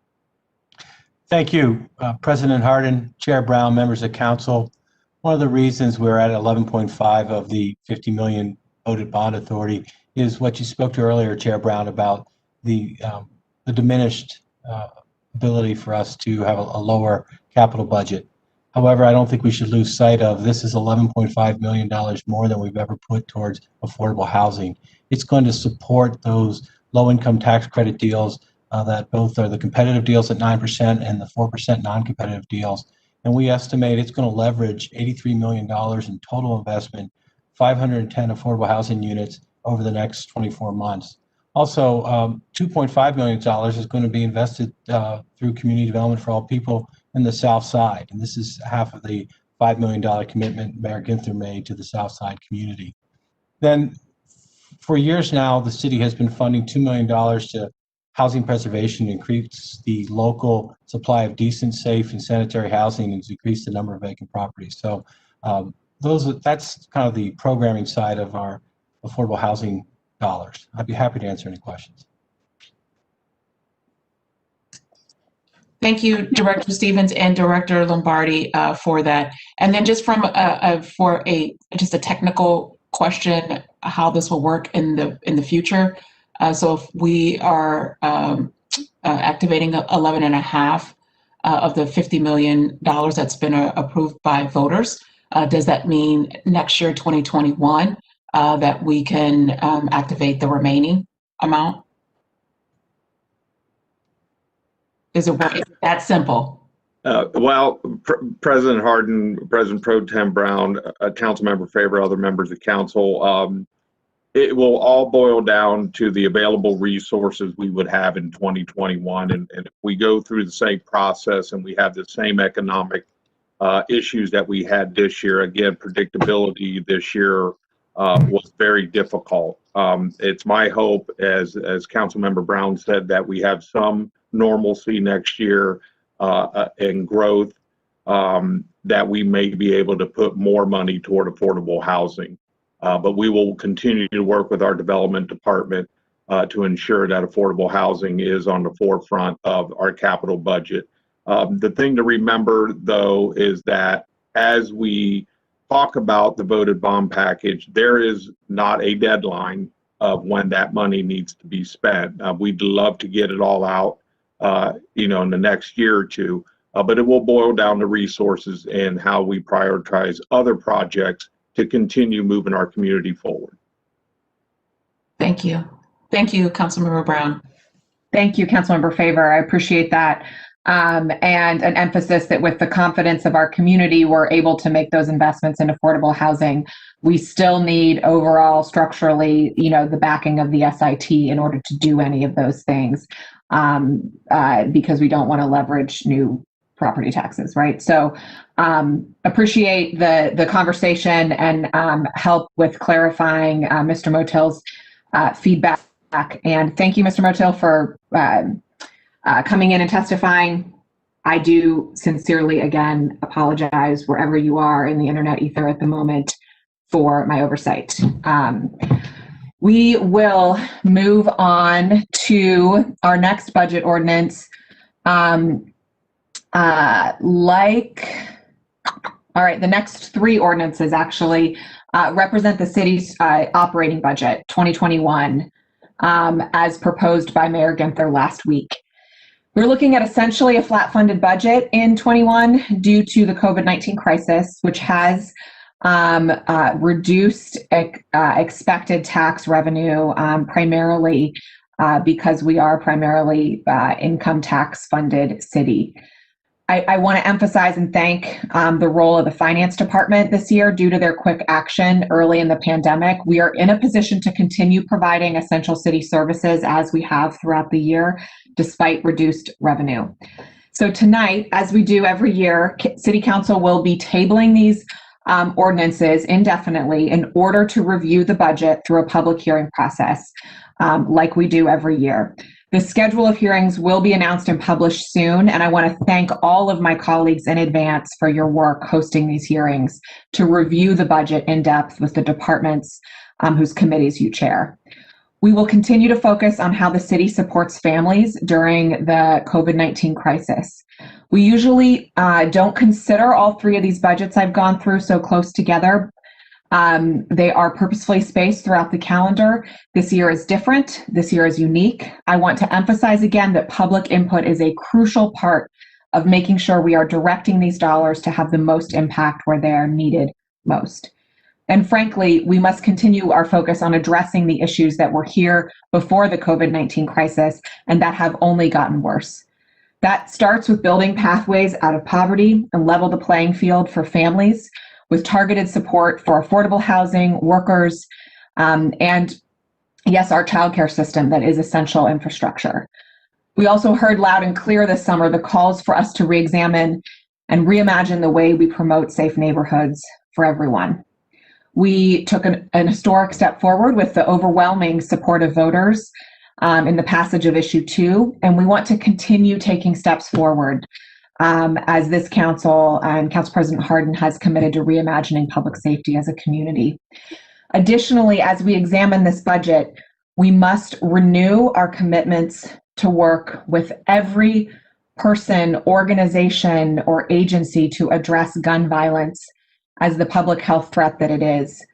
Thank you, President Harden, Chair Brown, members of council. One of the reasons we're at 11.5 of the 50 million voted bond authority is what you spoke to earlier, Chair Brown, about the diminished ability for us to have a lower capital budget. However, I don't think we should lose sight of this is $11.5 million more than we've ever put towards affordable housing. It's going to support those low-income tax credit deals that both are the competitive deals at 9% and the 4% non-competitive deals. and we estimate it's going to leverage $83 million in total investment, 510 affordable housing units over the next 24 months. Also, $2.5 million is going to be invested through community development for all people in the South Side. And this is half of the $5 million commitment Mayor Ginther made to the South Side community. Then for years now, the city has been funding $2 million to housing preservation to increase the local supply of decent, safe, and sanitary housing and decrease the number of vacant properties. So that's kind of the programming side of our affordable housing dollars. I'd be happy to answer any questions. Thank you, Director Stevens and Director Lombardi, for that. And then just from just a technical question, how this will work in the future. So if we are activating 11.5 of the $50 million that's been approved by voters, does that mean next year, 2021, that we can activate the remaining amount? Is it that simple? President Harden, President Pro Tem Brown, Councilmember Favor, other members of council, it will all boil down to the available resources we would have in 2021. And if we go through the same process and we have the same economic issues that we had this year, again, predictability this year was very difficult. It's my hope, as Councilmember Brown said, that we have some normalcy next year and growth, that we may be able to put more money toward affordable housing. But we will continue to work with our development department to ensure that affordable housing is on the forefront of our capital budget. The thing to remember, though, is that as we talk about the voted bond package, there is not a deadline of when that money needs to be spent. We'd love to get it all out, in the next year or two, but it will boil down to resources and how we prioritize other projects to continue moving our community forward. Thank you. Thank you, Councilmember Brown. Thank you, Councilmember Favor. I appreciate that. And an emphasis that with the confidence of our community, we're able to make those investments in affordable housing. We still need overall structurally, the backing of the SIT in order to do any of those things, because we don't want to leverage new property taxes, right? So appreciate the conversation and help with clarifying Mr. Motil's feedback. And thank you, Mr. Motil, for coming in and testifying. I do sincerely, again, apologize wherever you are in the internet ether at the moment for my oversight. We will move on to our next budget ordinance. All right, the next three ordinances actually represent the city's operating budget 2021 as proposed by Mayor Ginther last week. We're looking at essentially a flat funded budget in 21 due to the COVID-19 crisis, which has reduced expected tax revenue primarily because we are primarily income tax funded city. I want to emphasize and thank the role of the finance department this year. Due to their quick action early in the pandemic, we are in a position to continue providing essential city services as we have throughout the year, despite reduced revenue. So tonight, as we do every year, City Council will be tabling these ordinances indefinitely in order to review the budget through a public hearing process, like we do every year. The schedule of hearings will be announced and published soon, and I want to thank all of my colleagues in advance for your work hosting these hearings to review the budget in depth with the departments whose committees you chair. We will continue to focus on how the city supports families during the COVID-19 crisis. We usually don't consider all three of these budgets I've gone through so close together. They are purposefully spaced throughout the calendar. This year is different. This year is unique. I want to emphasize again that public input is a crucial part of making sure we are directing these dollars to have the most impact where they are needed most. And frankly, we must continue our focus on addressing the issues that were here before the COVID-19 crisis and that have only gotten worse. That starts with building pathways out of poverty and level the playing field for families with targeted support for affordable housing, workers, and yes, our childcare system that is essential infrastructure. We also heard loud and clear this summer the calls for us to reexamine and reimagine the way we promote safe neighborhoods for everyone. We took an historic step forward with the overwhelming support of voters in the passage of Issue 2, and we want to continue taking steps forward as this council and Council President Hardin has committed to reimagining public safety as a community. Additionally, as we examine this budget, we must renew our commitments to work with every person, organization, or agency to address gun violence as the public health threat that it is.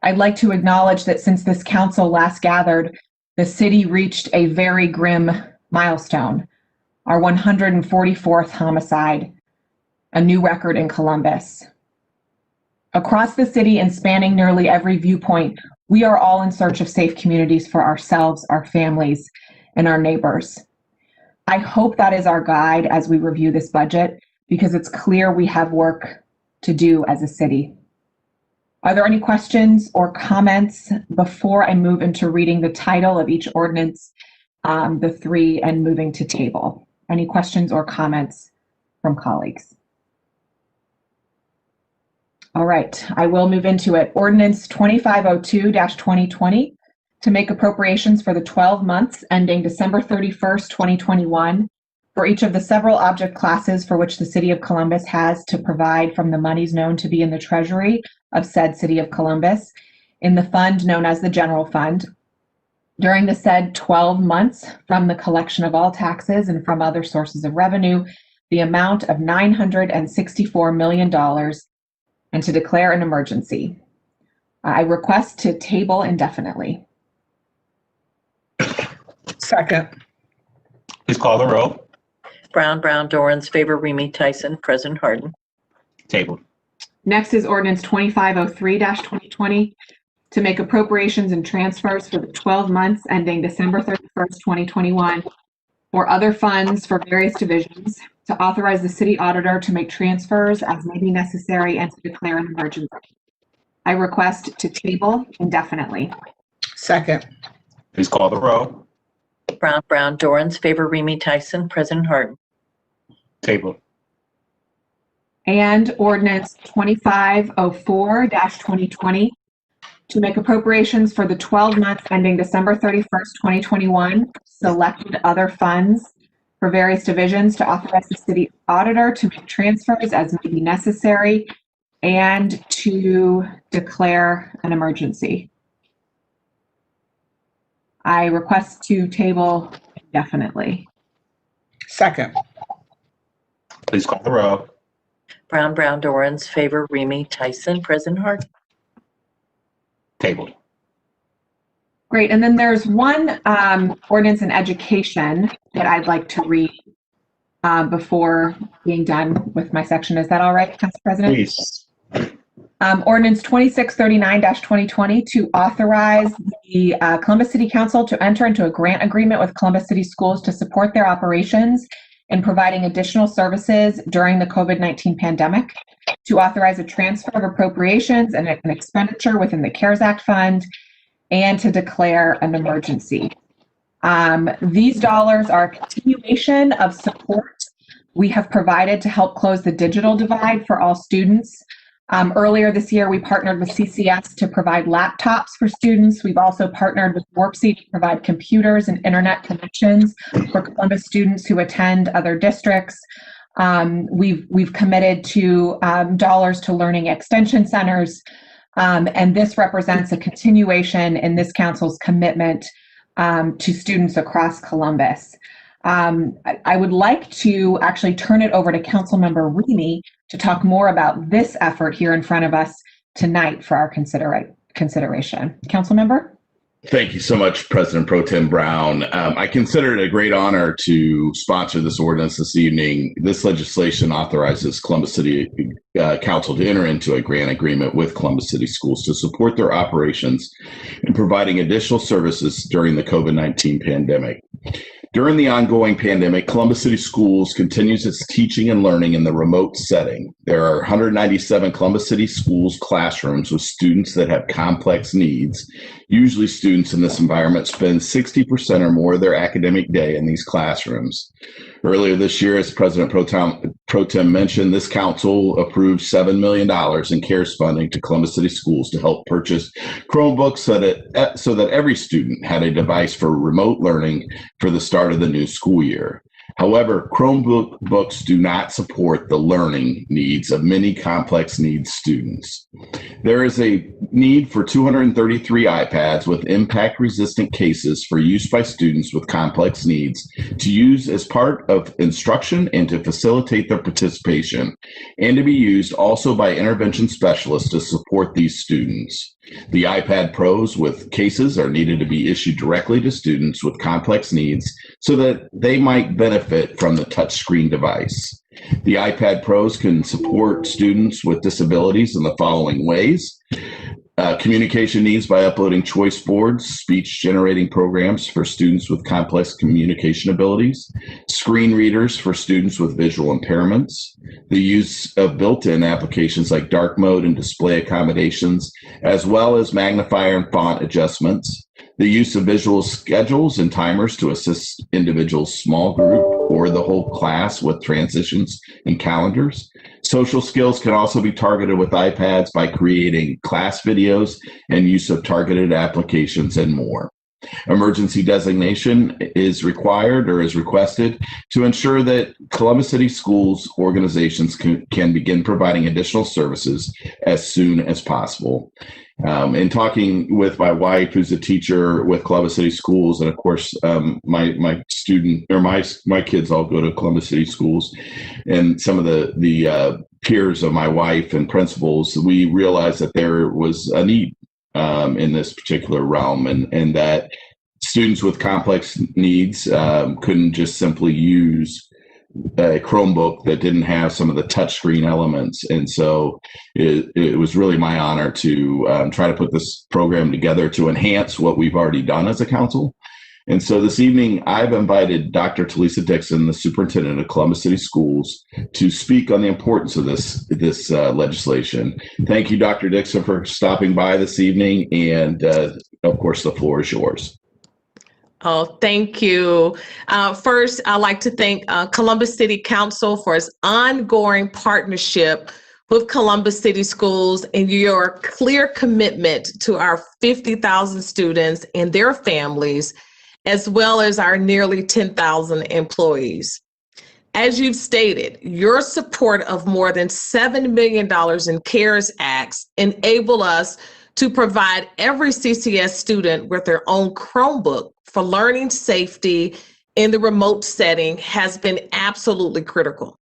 I'd like to acknowledge that since this council last gathered, the city reached a very grim milestone, our 144th homicide, a new record in Columbus. Across the city and spanning nearly every viewpoint, we are all in search of safe communities for ourselves, our families, and our neighbors. I hope that is our guide as we review this budget, because it's clear we have work to do as a city. Are there any questions or comments before I move into reading the title of each ordinance, the three, and moving to table? Any questions or comments from colleagues? All right, I will move into it. Ordinance 2502-2020 to make appropriations for the 12 months ending December 31st, 2021 for each of the several object classes for which the City of Columbus has to provide from the monies known to be in the treasury of said City of Columbus in the fund known as the General Fund during the said 12 months from the collection of all taxes and from other sources of revenue, the amount of $964 million, and to declare an emergency. I request to table indefinitely. Second. Please call the roll. Brown, Dorans, Favor, Remy, Tyson, President Hardin. Tabled. Next is ordinance 2503-2020 to make appropriations and transfers for the 12 months ending December 31st, 2021 for other funds for various divisions, to authorize the city auditor to make transfers as may be necessary and to declare an emergency. I request to table indefinitely. Second. Please call the roll. Brown, Dorans, Favor, Remy, Tyson, President Hardin. Tabled. And ordinance 2504-2020 to make appropriations for the 12 months ending December 31st, 2021, selected other funds for various divisions, to authorize the city auditor to make transfers as may be necessary and to declare an emergency. I request to table indefinitely. Second. Please call the roll. Brown, Dorans, Favor, Remy, Tyson, President Hardin. Tabled. Great. And then there's one ordinance in education that I'd like to read before being done with my section. Is that all right, Council President? Please. Ordinance 2639-2020 to authorize the Columbus City Council to enter into a grant agreement with Columbus City Schools to support their operations in providing additional services during the COVID-19 pandemic, to authorize a transfer of appropriations and an expenditure within the CARES Act fund, and to declare an emergency. These dollars are a continuation of support we have provided to help close the digital divide for all students. Earlier this year, we partnered with CCS to provide laptops for students. We've also partnered with WarpC to provide computers and internet connections for Columbus students who attend other districts. We've committed to dollars to learning extension centers, and this represents a continuation in this council's commitment to students across Columbus. I would like to actually turn it over to Councilmember Remy to talk more about this effort here in front of us tonight for our consideration. Councilmember? Thank you so much, President Pro Tem Brown. I consider it a great honor to sponsor this ordinance this evening. This legislation authorizes Columbus City Council to enter into a grant agreement with Columbus City Schools to support their operations in providing additional services during the COVID-19 pandemic. During the ongoing pandemic, Columbus City Schools continues its teaching and learning in the remote setting. There are 197 Columbus City Schools classrooms with students that have complex needs. Usually students in this environment spend 60% or more of their academic day in these classrooms. Earlier this year, as President Pro Tem mentioned, this council approved $7 million in CARES funding to Columbus City Schools to help purchase Chromebooks so that every student had a device for remote learning for the start of the new school year. However, Chromebooks do not support the learning needs of many complex needs students. There is a need for 233 iPads with impact-resistant cases for use by students with complex needs to use as part of instruction and to facilitate their participation, and to be used also by intervention specialists to support these students. The iPad Pros with cases are needed to be issued directly to students with complex needs so that they might benefit from the touchscreen device. The iPad Pros can support students with disabilities in the following ways. Communication needs by uploading choice boards, speech generating programs for students with complex communication abilities, screen readers for students with visual impairments, the use of built-in applications like dark mode and display accommodations, as well as magnifier and font adjustments, the use of visual schedules and timers to assist individuals' small group or the whole class with transitions and calendars. Social skills can also be targeted with iPads by creating class videos and use of targeted applications and more. Emergency designation is required or is requested to ensure that Columbus City Schools organizations can begin providing additional services as soon as possible. In talking with my wife, who's a teacher with Columbus City Schools, and of course, my kids all go to Columbus City Schools, and some of the peers of my wife and principals, we realized that there was a need in this particular realm, and that students with complex needs couldn't just simply use a Chromebook that didn't have some of the touchscreen elements. And so it was really my honor to try to put this program together to enhance what we've already done as a council. And so this evening, I've invited Dr. Talisa Dixon, the superintendent of Columbus City Schools, to speak on the importance of this legislation. Thank you, Dr. Dixon, for stopping by this evening. And of course, the floor is yours. Oh, thank you. First, I'd like to thank Columbus City Council for its ongoing partnership with Columbus City Schools and your clear commitment to our 50,000 students and their families, as well as our nearly 10,000 employees. As you've stated, your support of more than $7 million in CARES Acts enable us to provide every CCS student with their own Chromebook for learning safety in the remote setting has been absolutely critical.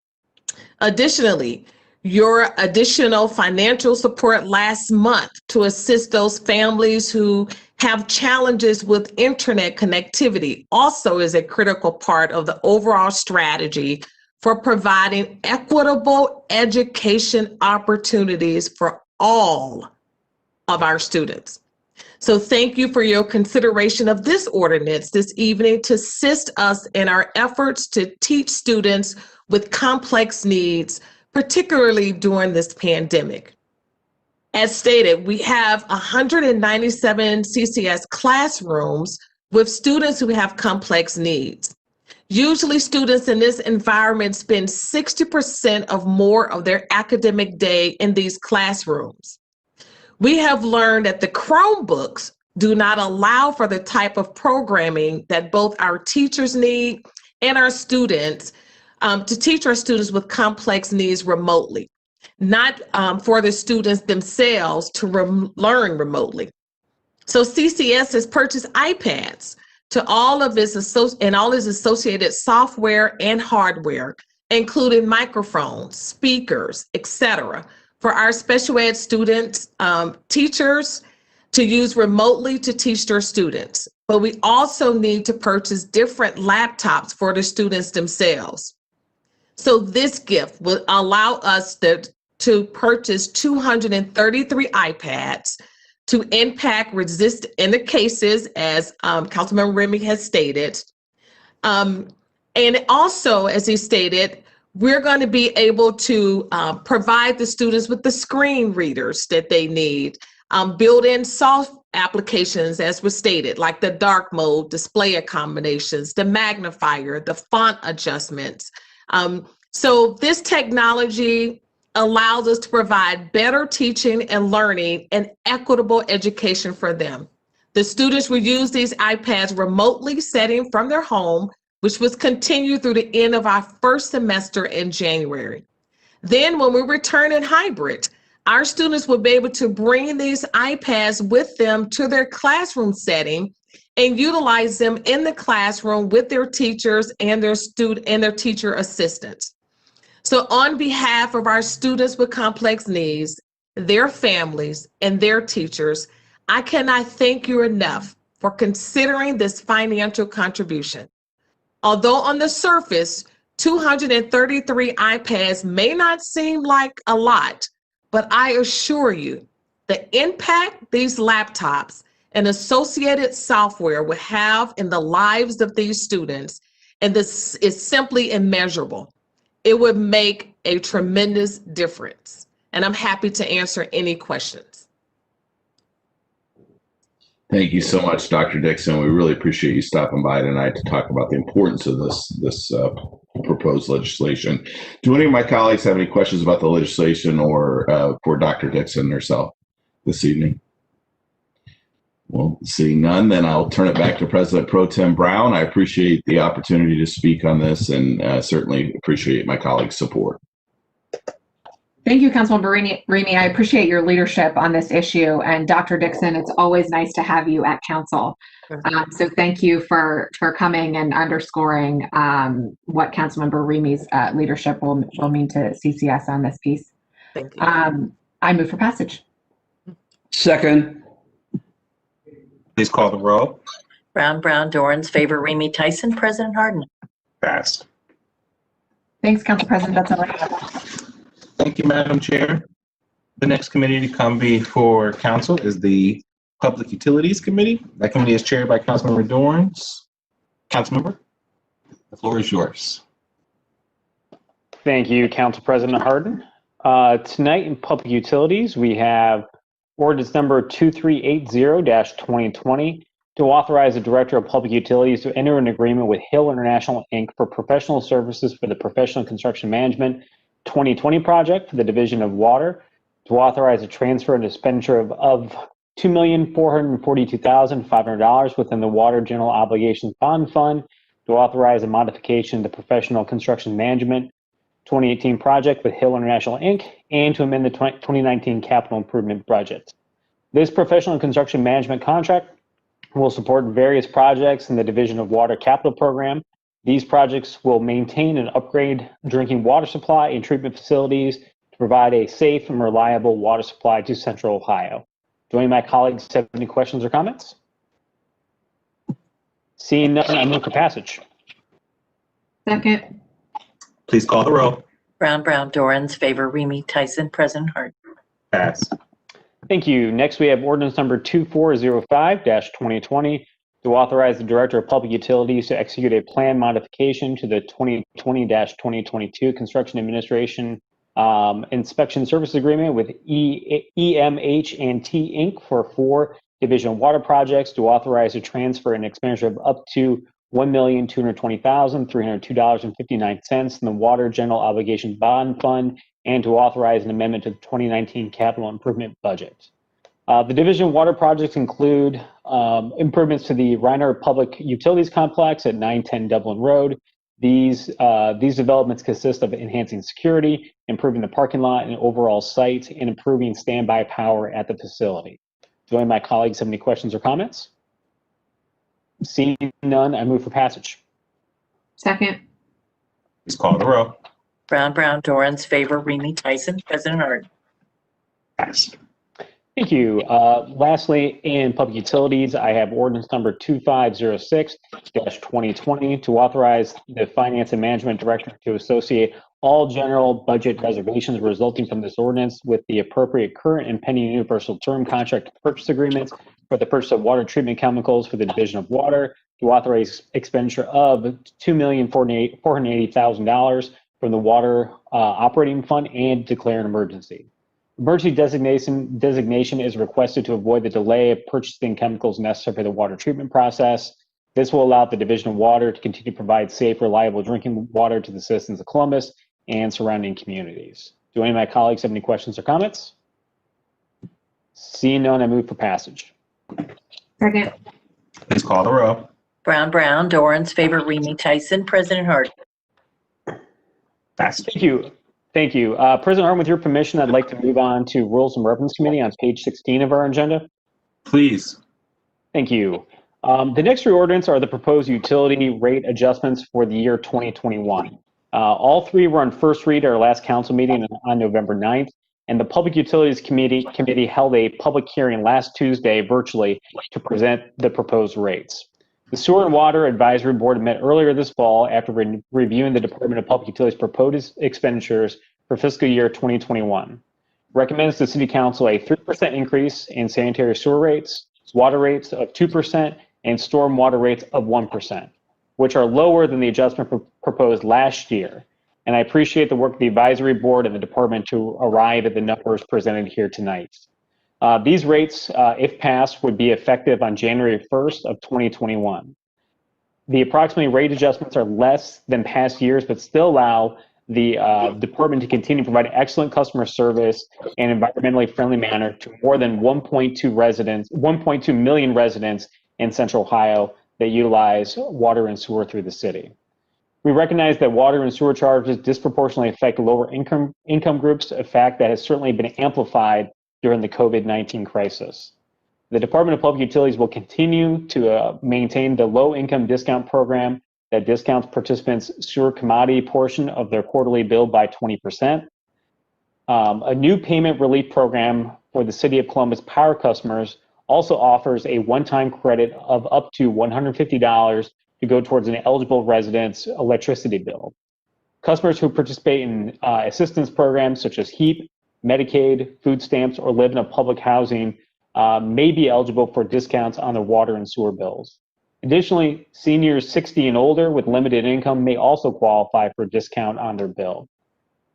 Additionally, your additional financial support last month to assist those families who have challenges with internet connectivity also is a critical part of the overall strategy for providing equitable education opportunities for all of our students. So thank you for your consideration of this ordinance this evening to assist us in our efforts to teach students with complex needs, particularly during this pandemic. As stated, we have 197 CCS classrooms with students who have complex needs. Usually students in this environment spend 60% or more of their academic day in these classrooms. We have learned that the Chromebooks do not allow for the type of programming that both our teachers need and our students to teach our students with complex needs remotely, not for the students themselves to learn remotely. So CCS has purchased iPads to all of its associated software and hardware, including microphones, speakers, etc., for our special ed students, teachers to use remotely to teach their students. But we also need to purchase different laptops for the students themselves. So this gift will allow us to purchase 233 iPads to impact resist in the cases, as Councilmember Remy has stated, And also, as he stated, we're going to be able to provide the students with the screen readers that they need, built-in soft applications, as was stated, like the dark mode, display accommodations, the magnifier, the font adjustments. So this technology allows us to provide better teaching and learning and equitable education for them. The students will use these iPads remotely, setting from their home, which was continued through the end of our first semester in January. Then when we return in hybrid, our students will be able to bring these iPads with them to their classroom setting and utilize them in the classroom with their teachers and their teacher assistants. So on behalf of our students with complex needs, their families, and their teachers, I cannot thank you enough for considering this financial contribution. Although on the surface, 233 iPads may not seem like a lot, but I assure you, the impact these laptops and associated software will have in the lives of these students, and this is simply immeasurable. It would make a tremendous difference. And I'm happy to answer any questions. Thank you so much, Dr. Dixon. We really appreciate you stopping by tonight to talk about the importance of this proposed legislation. Do any of my colleagues have any questions about the legislation or for Dr. Dixon herself this evening? Well, seeing none, then I'll turn it back to President Pro Tem Brown. I appreciate the opportunity to speak on this and certainly appreciate my colleagues' support. Thank you, Councilmember Remy. I appreciate your leadership on this issue. And Dr. Dixon, it's always nice to have you at council. So thank you for coming and underscoring what Councilmember Remy's leadership will mean to CCS on this piece. Thank you. I move for passage. Second. Please call the roll. Brown, Dorans, Favor, Remy, Tyson, President Harden. Passed. Thanks, Council President. That's all I have. Thank you, Madam Chair. The next committee to come before council is the Public Utilities Committee. That committee is chaired by Councilmember Dorans. Councilmember, the floor is yours. Thank you, Council President Harden. Tonight in Public Utilities, we have ordinance number 2380-2020 to authorize the Director of Public Utilities to enter an agreement with Hill International, Inc. for professional services for the Professional Construction Management 2020 project for the Division of Water, to authorize a transfer and expenditure of $2,442,500 within the Water General Obligations Bond Fund, to authorize a modification to Professional Construction Management 2018 project with Hill International, Inc., and to amend the 2019 capital improvement budget. This professional construction management contract will support various projects in the Division of Water capital program. These projects will maintain and upgrade drinking water supply and treatment facilities to provide a safe and reliable water supply to Central Ohio. Do any of my colleagues have any questions or comments? Seeing none, I move for passage. Second. Please call the roll. Brown, Dorans, Favor, Remy, Tyson, President Harden. Passed. Thank you. Next, we have ordinance number 2405-2020 to authorize the Director of Public Utilities to execute a plan modification to the 2020-2022 Construction Administration Inspection Service Agreement with EMH&T Inc. for 4 Division Water projects, to authorize a transfer and expenditure of up to $1,220,302.59 in the Water General Obligation Bond Fund, and to authorize an amendment to the 2019 capital improvement budget. The Division Water projects include improvements to the Reiner Public Utilities Complex at 910 Dublin Road. These developments consist of enhancing security, improving the parking lot and overall site, and improving standby power at the facility. Do any of my colleagues have any questions or comments? Seeing none, I move for passage. Second. Please call the roll. Brown, Dorans, Favor, Remy, Tyson, President Harden. Passed. Thank you. Lastly, in Public Utilities, I have ordinance number 2506-2020 to authorize the Finance and Management Director to associate all general budget reservations resulting from this ordinance with the appropriate current and pending universal term contract purchase agreements for the purchase of water treatment chemicals for the Division of Water, to authorize expenditure of $2,480,000 from the Water Operating Fund and declare an emergency. Emergency designation is requested to avoid the delay of purchasing chemicals necessary for the water treatment process. This will allow the Division of Water to continue to provide safe, reliable drinking water to the citizens of Columbus and surrounding communities. Do any of my colleagues have any questions or comments? Seeing none, I move for passage. Second. Please call the row. Brown, Dorans, Favor, Remy, Tyson, President Harden. Passed. Thank you. Thank you. President Harden, with your permission, I'd like to move on to Rules and Reference Committee on page 16 of our agenda. Please. Thank you. The next three ordinances are the proposed utility rate adjustments for the year 2021. All three were on first read at our last council meeting on November 9th, and the Public Utilities Committee held a public hearing last Tuesday virtually to present the proposed rates. The Sewer and Water Advisory Board met earlier this fall after reviewing the Department of Public Utilities proposed expenditures for fiscal year 2021. Recommends the City Council a 3% increase in sanitary sewer rates, water rates of 2%, and storm water rates of 1%, which are lower than the adjustment proposed last year. And I appreciate the work of the Advisory Board and the Department to arrive at the numbers presented here tonight. These rates, if passed, would be effective on January 1st of 2021. The approximately rate adjustments are less than past years, but still allow the department to continue to provide excellent customer service and environmentally friendly manner to more than 1.2 million residents in Central Ohio that utilize water and sewer through the city. We recognize that water and sewer charges disproportionately affect lower income groups, a fact that has certainly been amplified during the COVID-19 crisis. The Department of Public Utilities will continue to maintain the low income discount program that discounts participants' sewer commodity portion of their quarterly bill by 20%. A new payment relief program for the City of Columbus power customers also offers a one-time credit of up to $150 to go towards an eligible resident's electricity bill. Customers who participate in assistance programs such as HEAP, Medicaid, food stamps, or live in a public housing may be eligible for discounts on their water and sewer bills. Additionally, seniors 60 and older with limited income may also qualify for a discount on their bill.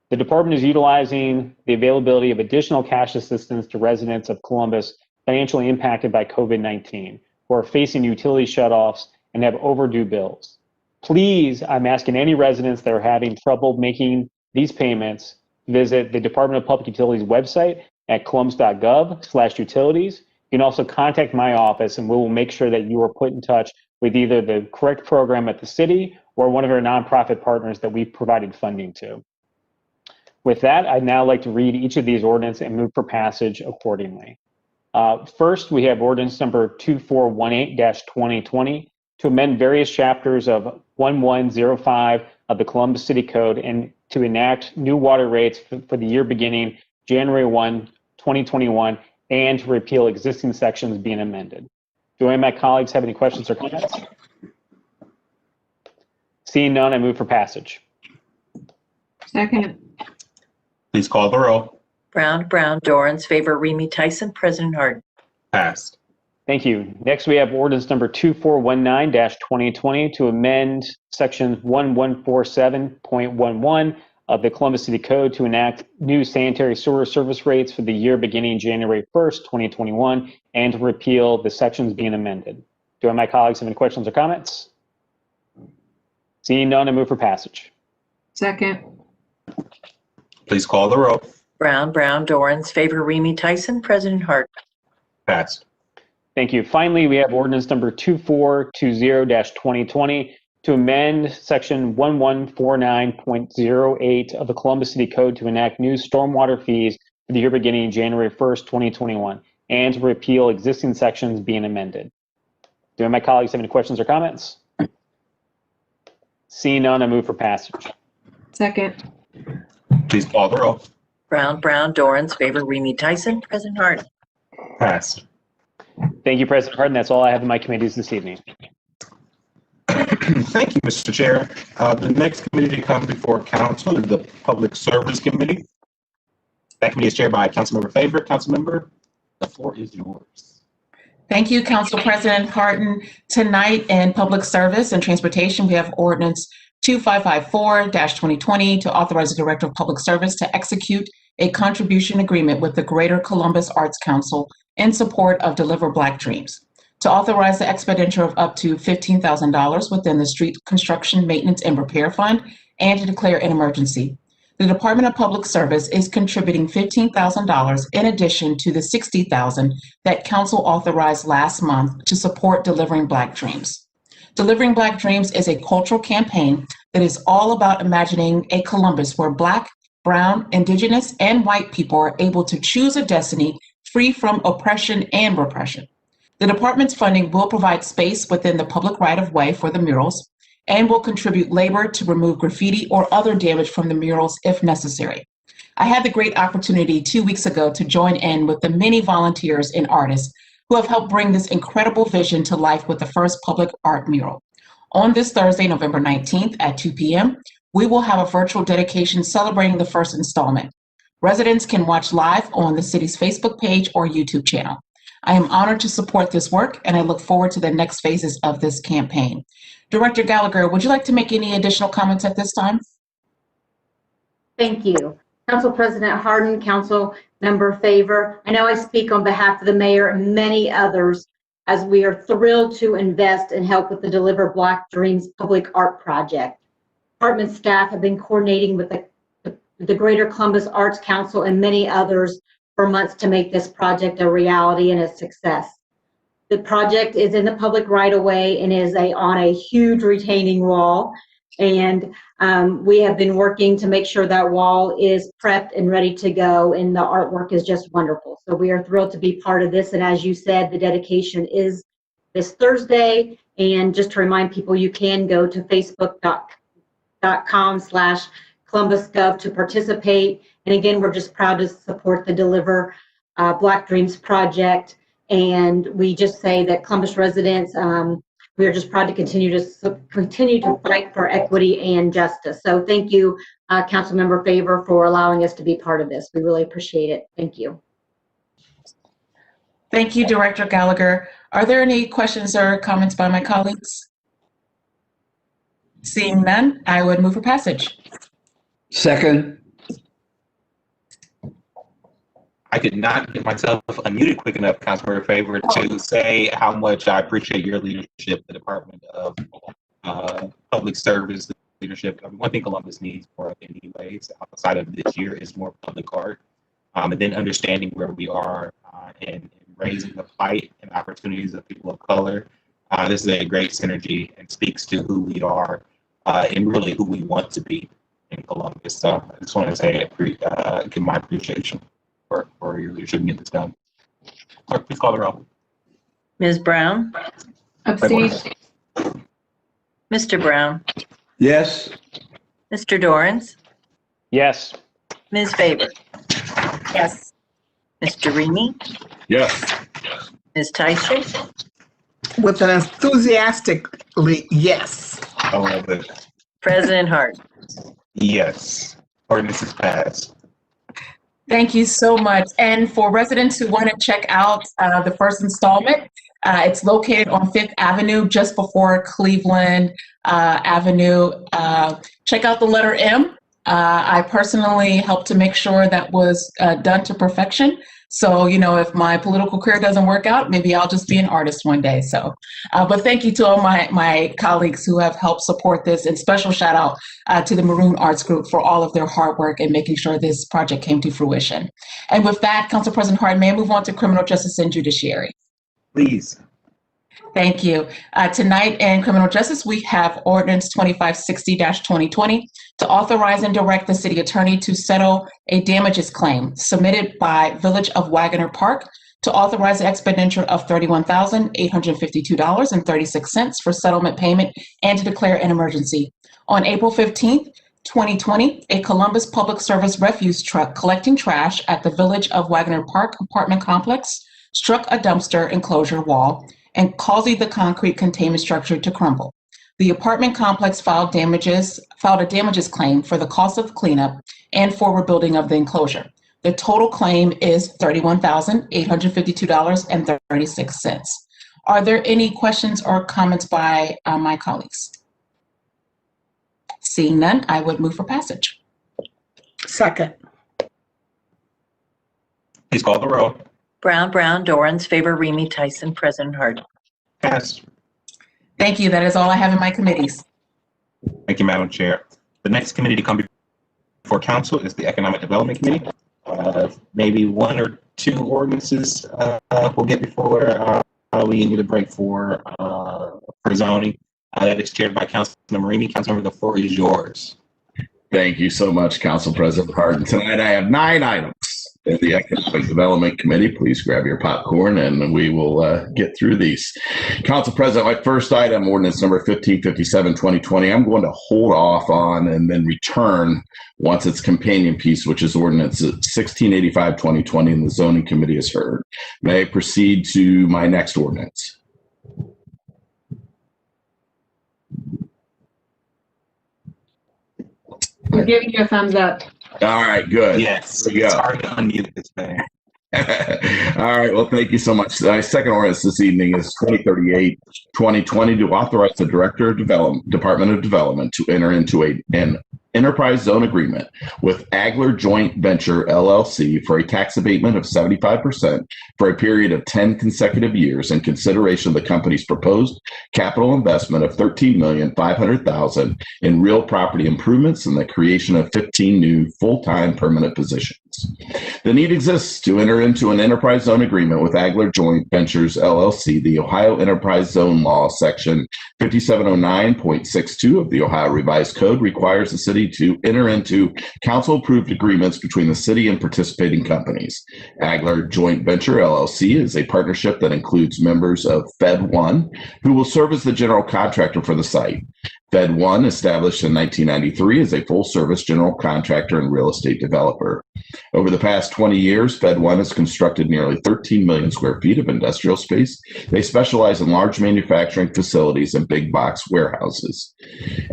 The department is utilizing the availability of additional cash assistance to residents of Columbus financially impacted by COVID-19 who are facing utility shutoffs and have overdue bills. Please, I'm asking any residents that are having trouble making these payments, visit the Department of Public Utilities website at columbus.gov/utilities. You can also contact my office and we will make sure that you are put in touch with either the correct program at the city or one of our nonprofit partners that we provided funding to. With that, I'd now like to read each of these ordinances and move for passage accordingly. First, we have ordinance number 2418-2020 to amend various chapters of 1105 of the Columbus City Code and to enact new water rates for the year beginning January 1, 2021, and to repeal existing sections being amended. Do any of my colleagues have any questions or comments? Seeing none, I move for passage. Second. Please call the row. Brown, Dorans, Favor, Remy, Tyson, President Harden. Passed. Thank you. Next, we have ordinance number 2419-2020 to amend section 1147.11 of the Columbus City Code to enact new sanitary sewer service rates for the year beginning January 1st, 2021, and to repeal the sections being amended. Do any of my colleagues have any questions or comments? Seeing none, I move for passage. Second. Please call the row. Brown, Dorans, Favor, Remy, Tyson, President Harden. Passed. Thank you. Finally, we have ordinance number 2420-2020 to amend section 1149.08 of the Columbus City Code to enact new stormwater fees for the year beginning January 1st, 2021, and to repeal existing sections being amended. Do any of my colleagues have any questions or comments? Seeing none, I move for passage. Second. Please call the row. Brown, Dorans, Favor, Remy, Tyson, President Harden. Passed. Thank you, President Harden. That's all I have in my committees this evening. Thank you, Mr. Chair. The next committee to come before council is the Public Service Committee. That committee is chaired by Councilmember Favor. Councilmember, the floor is yours. Thank you, Council President Harden. Tonight in Public Service and Transportation, we have Ordinance 2554-2020 to authorize the Director of Public Service to execute a contribution agreement with the Greater Columbus Arts Council in support of Deliver Black Dreams, to authorize the expenditure of up to $15,000 within the Street Construction Maintenance and Repair Fund, and to declare an emergency. The Department of Public Service is contributing $15,000 in addition to the $60,000 that Council authorized last month to support Delivering Black Dreams. Delivering Black Dreams is a cultural campaign that is all about imagining a Columbus where Black, Brown, Indigenous, and white people are able to choose a destiny free from oppression and repression. The department's funding will provide space within the public right-of-way for the murals and will contribute labor to remove graffiti or other damage from the murals if necessary. I had the great opportunity 2 weeks ago to join in with the many volunteers and artists who have helped bring this incredible vision to life with the first public art mural. On this Thursday, November 19th at 2 p.m., we will have a virtual dedication celebrating the first installment. Residents can watch live on the city's Facebook page or YouTube channel. I am honored to support this work, and I look forward to the next phases of this campaign. Director Gallagher, would you like to make any additional comments at this time? Thank you. Council President Harden, Council Member Favor, I know I speak on behalf of the mayor and many others as we are thrilled to invest and help with the Deliver Black Dreams public art project. Department staff have been coordinating with the Greater Columbus Arts Council and many others for months to make this project a reality and a success. The project is in the public right-of-way and is on a huge retaining wall. And we have been working to make sure that wall is prepped and ready to go, and the artwork is just wonderful. So we are thrilled to be part of this. And as you said, the dedication is this Thursday. And just to remind people, you can go to facebook.com/ColumbusGov to participate. And again, we're just proud to support the Deliver Black Dreams project. And we just say that Columbus residents, we are just proud to continue to fight for equity and justice. So thank you, Councilmember Favor, for allowing us to be part of this. We really appreciate it. Thank you. Thank you, Director Gallagher. Are there any questions or comments by my colleagues? Seeing none, I would move for passage. Second. I could not get myself unmuted quick enough, Councilmember Favor, to say how much I appreciate your leadership, the Department of Public Service leadership. One thing Columbus needs more of anyways, outside of this year, is more public art. And then understanding where we are and raising the plight and opportunities of people of color. This is a great synergy and speaks to who we are and really who we want to be in Columbus. So I just want to say, give my appreciation for your leadership in getting this done. Clerk, please call the roll. Ms. Brown? Abstain. Mr. Brown? Yes. Mr. Dorans? Yes. Ms. Favor? Yes. Mr. Remy? Yes. Ms. Tyson? With an enthusiastically yes. I love it. President Hart? Yes. Ordinance is passed. Thank you so much. And for residents who want to check out the first installment, it's located on 5th Avenue, just before Cleveland Avenue. Check out the letter M. I personally helped to make sure that was done to perfection. So, you know, if my political career doesn't work out, maybe I'll just be an artist one day. So, but thank you to all my colleagues who have helped support this, and special shout out to the Maroon Arts Group for all of their hard work in making sure this project came to fruition. And with that, Council President Hart, may I move on to criminal justice and judiciary? Please. Thank you. Tonight in criminal justice, we have Ordinance 2560-2020 to authorize and direct the city attorney to settle a damages claim submitted by Village of Wagner Park to authorize the expenditure of $31,852.36 for settlement payment and to declare an emergency. On April 15th, 2020, a Columbus Public Service refuse truck collecting trash at the Village of Wagner Park apartment complex struck a dumpster enclosure wall and causing the concrete containment structure to crumble. The apartment complex filed a damages claim for the cost of cleanup and for rebuilding of the enclosure. The total claim is $31,852.36. Are there any questions or comments by my colleagues? Seeing none, I would move for passage. Second. Please call the roll. Brown, Dorans, Favor, Remy, Tyson, President Harden. Pass. Thank you. That is all I have in my committees. Thank you, Madam Chair. The next committee to come before council is the Economic Development Committee. Maybe one or two ordinances we'll get before we need a break for zoning. That is chaired by Councilmember Remy. Councilmember, the floor is yours. Thank you so much, Council President Harden. Tonight I have 9 items in the Economic Development Committee. Please grab your popcorn and we will get through these. Council President, my first item, ordinance number 1557-2020, I'm going to hold off on and then return once its companion piece, which is ordinance 1685-2020, and the Zoning Committee has heard. May I proceed to my next ordinance? We're giving you a thumbs up. All right, good. Yes, Here we go. it's hard to unmute this thing. All right, well, thank you so much. My second ordinance this evening is 2038-2020 to authorize the Director of Department of Development to enter into an enterprise zone agreement with Agler Joint Venture LLC for a tax abatement of 75% for a period of 10 consecutive years in consideration of the company's proposed capital investment of $13,500,000 in real property improvements and the creation of 15 new full-time permanent positions. The need exists to enter into an enterprise zone agreement with Agler Joint Ventures LLC. The Ohio Enterprise Zone Law, Section 5709.62 of the Ohio Revised Code requires the city to enter into council-approved agreements between the city and participating companies. Agler Joint Venture LLC is a partnership that includes members of Fed One, who will serve as the general contractor for the site. Fed One, established in 1993, is a full-service general contractor and real estate developer. Over the past 20 years, Fed One has constructed nearly 13 million square feet of industrial space. They specialize in large manufacturing facilities and big box warehouses.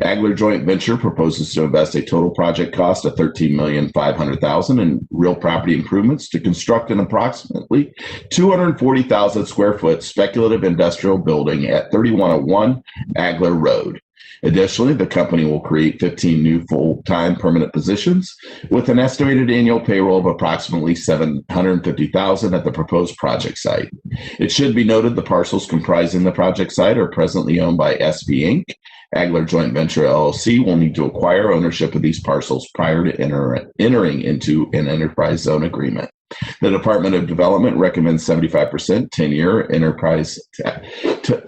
Agler Joint Venture proposes to invest a total project cost of $13,500,000 in real property improvements to construct an approximately 240,000 square foot speculative industrial building at 3101 Agler Road. Additionally, the company will create 15 new full-time permanent positions with an estimated annual payroll of approximately $750,000 at the proposed project site. It should be noted the parcels comprising the project site are presently owned by SV Inc. Agler Joint Venture LLC will need to acquire ownership of these parcels prior to entering into an enterprise zone agreement. The Department of Development recommends 75% 10-year enterprise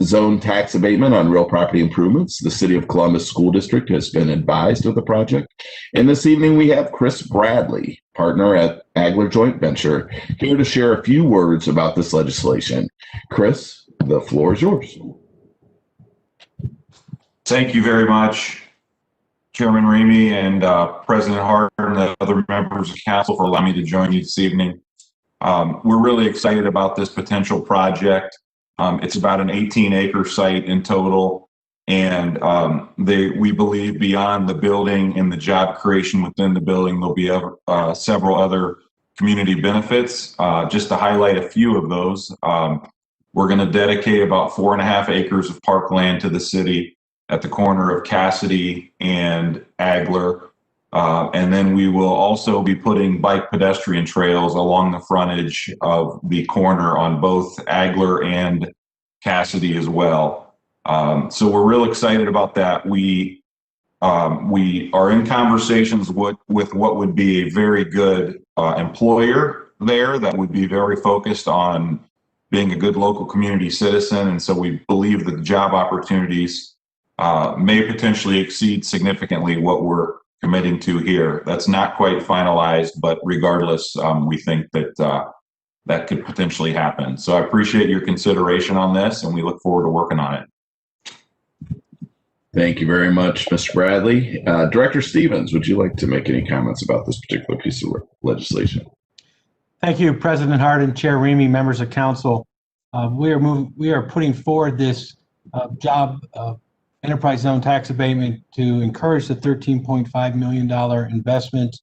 zone tax abatement on real property improvements. The City of Columbus School District has been advised of the project. And this evening we have Chris Bradley, partner at Agler Joint Venture, here to share a few words about this legislation. Chris, the floor is yours. Thank you very much, Chairman Remy and President Harden and other members of council for allowing me to join you this evening. We're really excited about this potential project. It's about an 18-acre site in total, and we believe beyond the building and the job creation within the building, there'll be several other community benefits. Just to highlight a few of those, we're going to dedicate about 4.5 acres of parkland to the city at the corner of Cassidy and Agler. And then we will also be putting bike pedestrian trails along the frontage of the corner on both Agler and Cassidy as well. So we're real excited about that. We are in conversations with what would be a very good employer there that would be very focused on being a good local community citizen. And so we believe that the job opportunities may potentially exceed significantly what we're committing to here. That's not quite finalized, but regardless, we think that that could potentially happen. So I appreciate your consideration on this, and we look forward to working on it. Thank you very much, Mr. Bradley. Director Stevens, would you like to make any comments about this particular piece of legislation? Thank you, President Harden, Chair Remy, members of council. We are putting forward this enterprise zone tax abatement to encourage the $13.5 million investment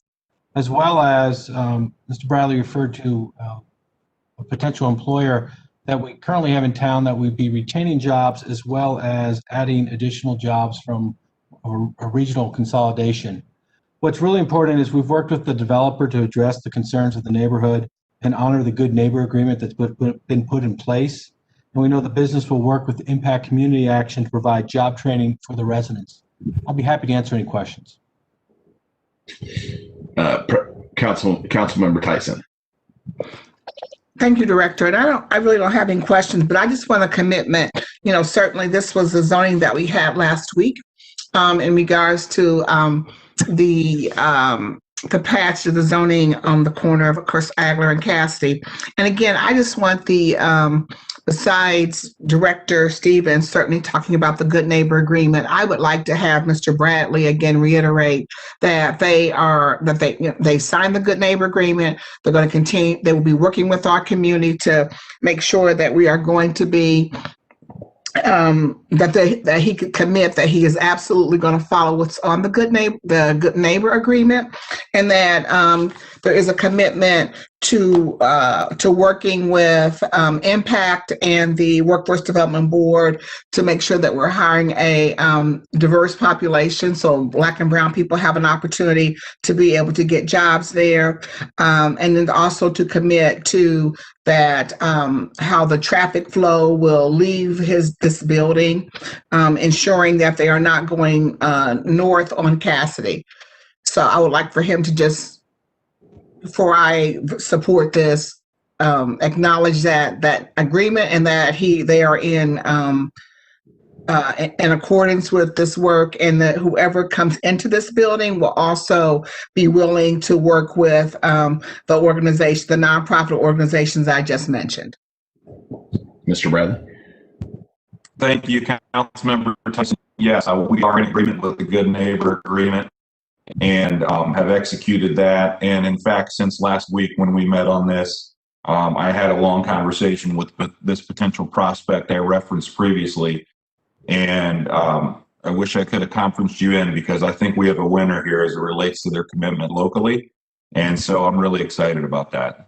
as well as Mr. Bradley referred to a potential employer that we currently have in town that would be retaining jobs as well as adding additional jobs from a regional consolidation. What's really important is we've worked with the developer to address the concerns of the neighborhood and honor the good neighbor agreement that's been put in place. And we know the business will work with Impact Community Action to provide job training for the residents. I'll be happy to answer any questions. Councilmember Tyson. Thank you, Director. And I really don't have any questions, but I just want a commitment. You know, certainly this was the zoning that we had last week in regards to the patch of the zoning on the corner of course, Agler and Cassidy. And again, I just want besides Director Stevens certainly talking about the good neighbor agreement, I would like to have Mr. Bradley again reiterate that they signed the good neighbor agreement. They're going to continue, they will be working with our community to make sure that we are going to be that he could commit that he is absolutely going to follow what's on the good neighbor agreement, and that there is a commitment to working with Impact and the Workforce Development Board to make sure that we're hiring a diverse population, so Black and brown people have an opportunity to be able to get jobs there, and then also to commit to that how the traffic flow will leave this building, ensuring that they are not going north on Cassidy. So I would like for him to just, before I support this, acknowledge that agreement and that they are in accordance with this work, and that whoever comes into this building will also be willing to work with the nonprofit organizations I just mentioned. Mr. Bradley. Thank you, Councilmember Tyson. Yes, we are in agreement with the Good Neighbor Agreement and have executed that. And in fact, since last week when we met on this, I had a long conversation with this potential prospect I referenced previously. And I wish I could have conferenced you in, because I think we have a winner here as it relates to their commitment locally. And so I'm really excited about that.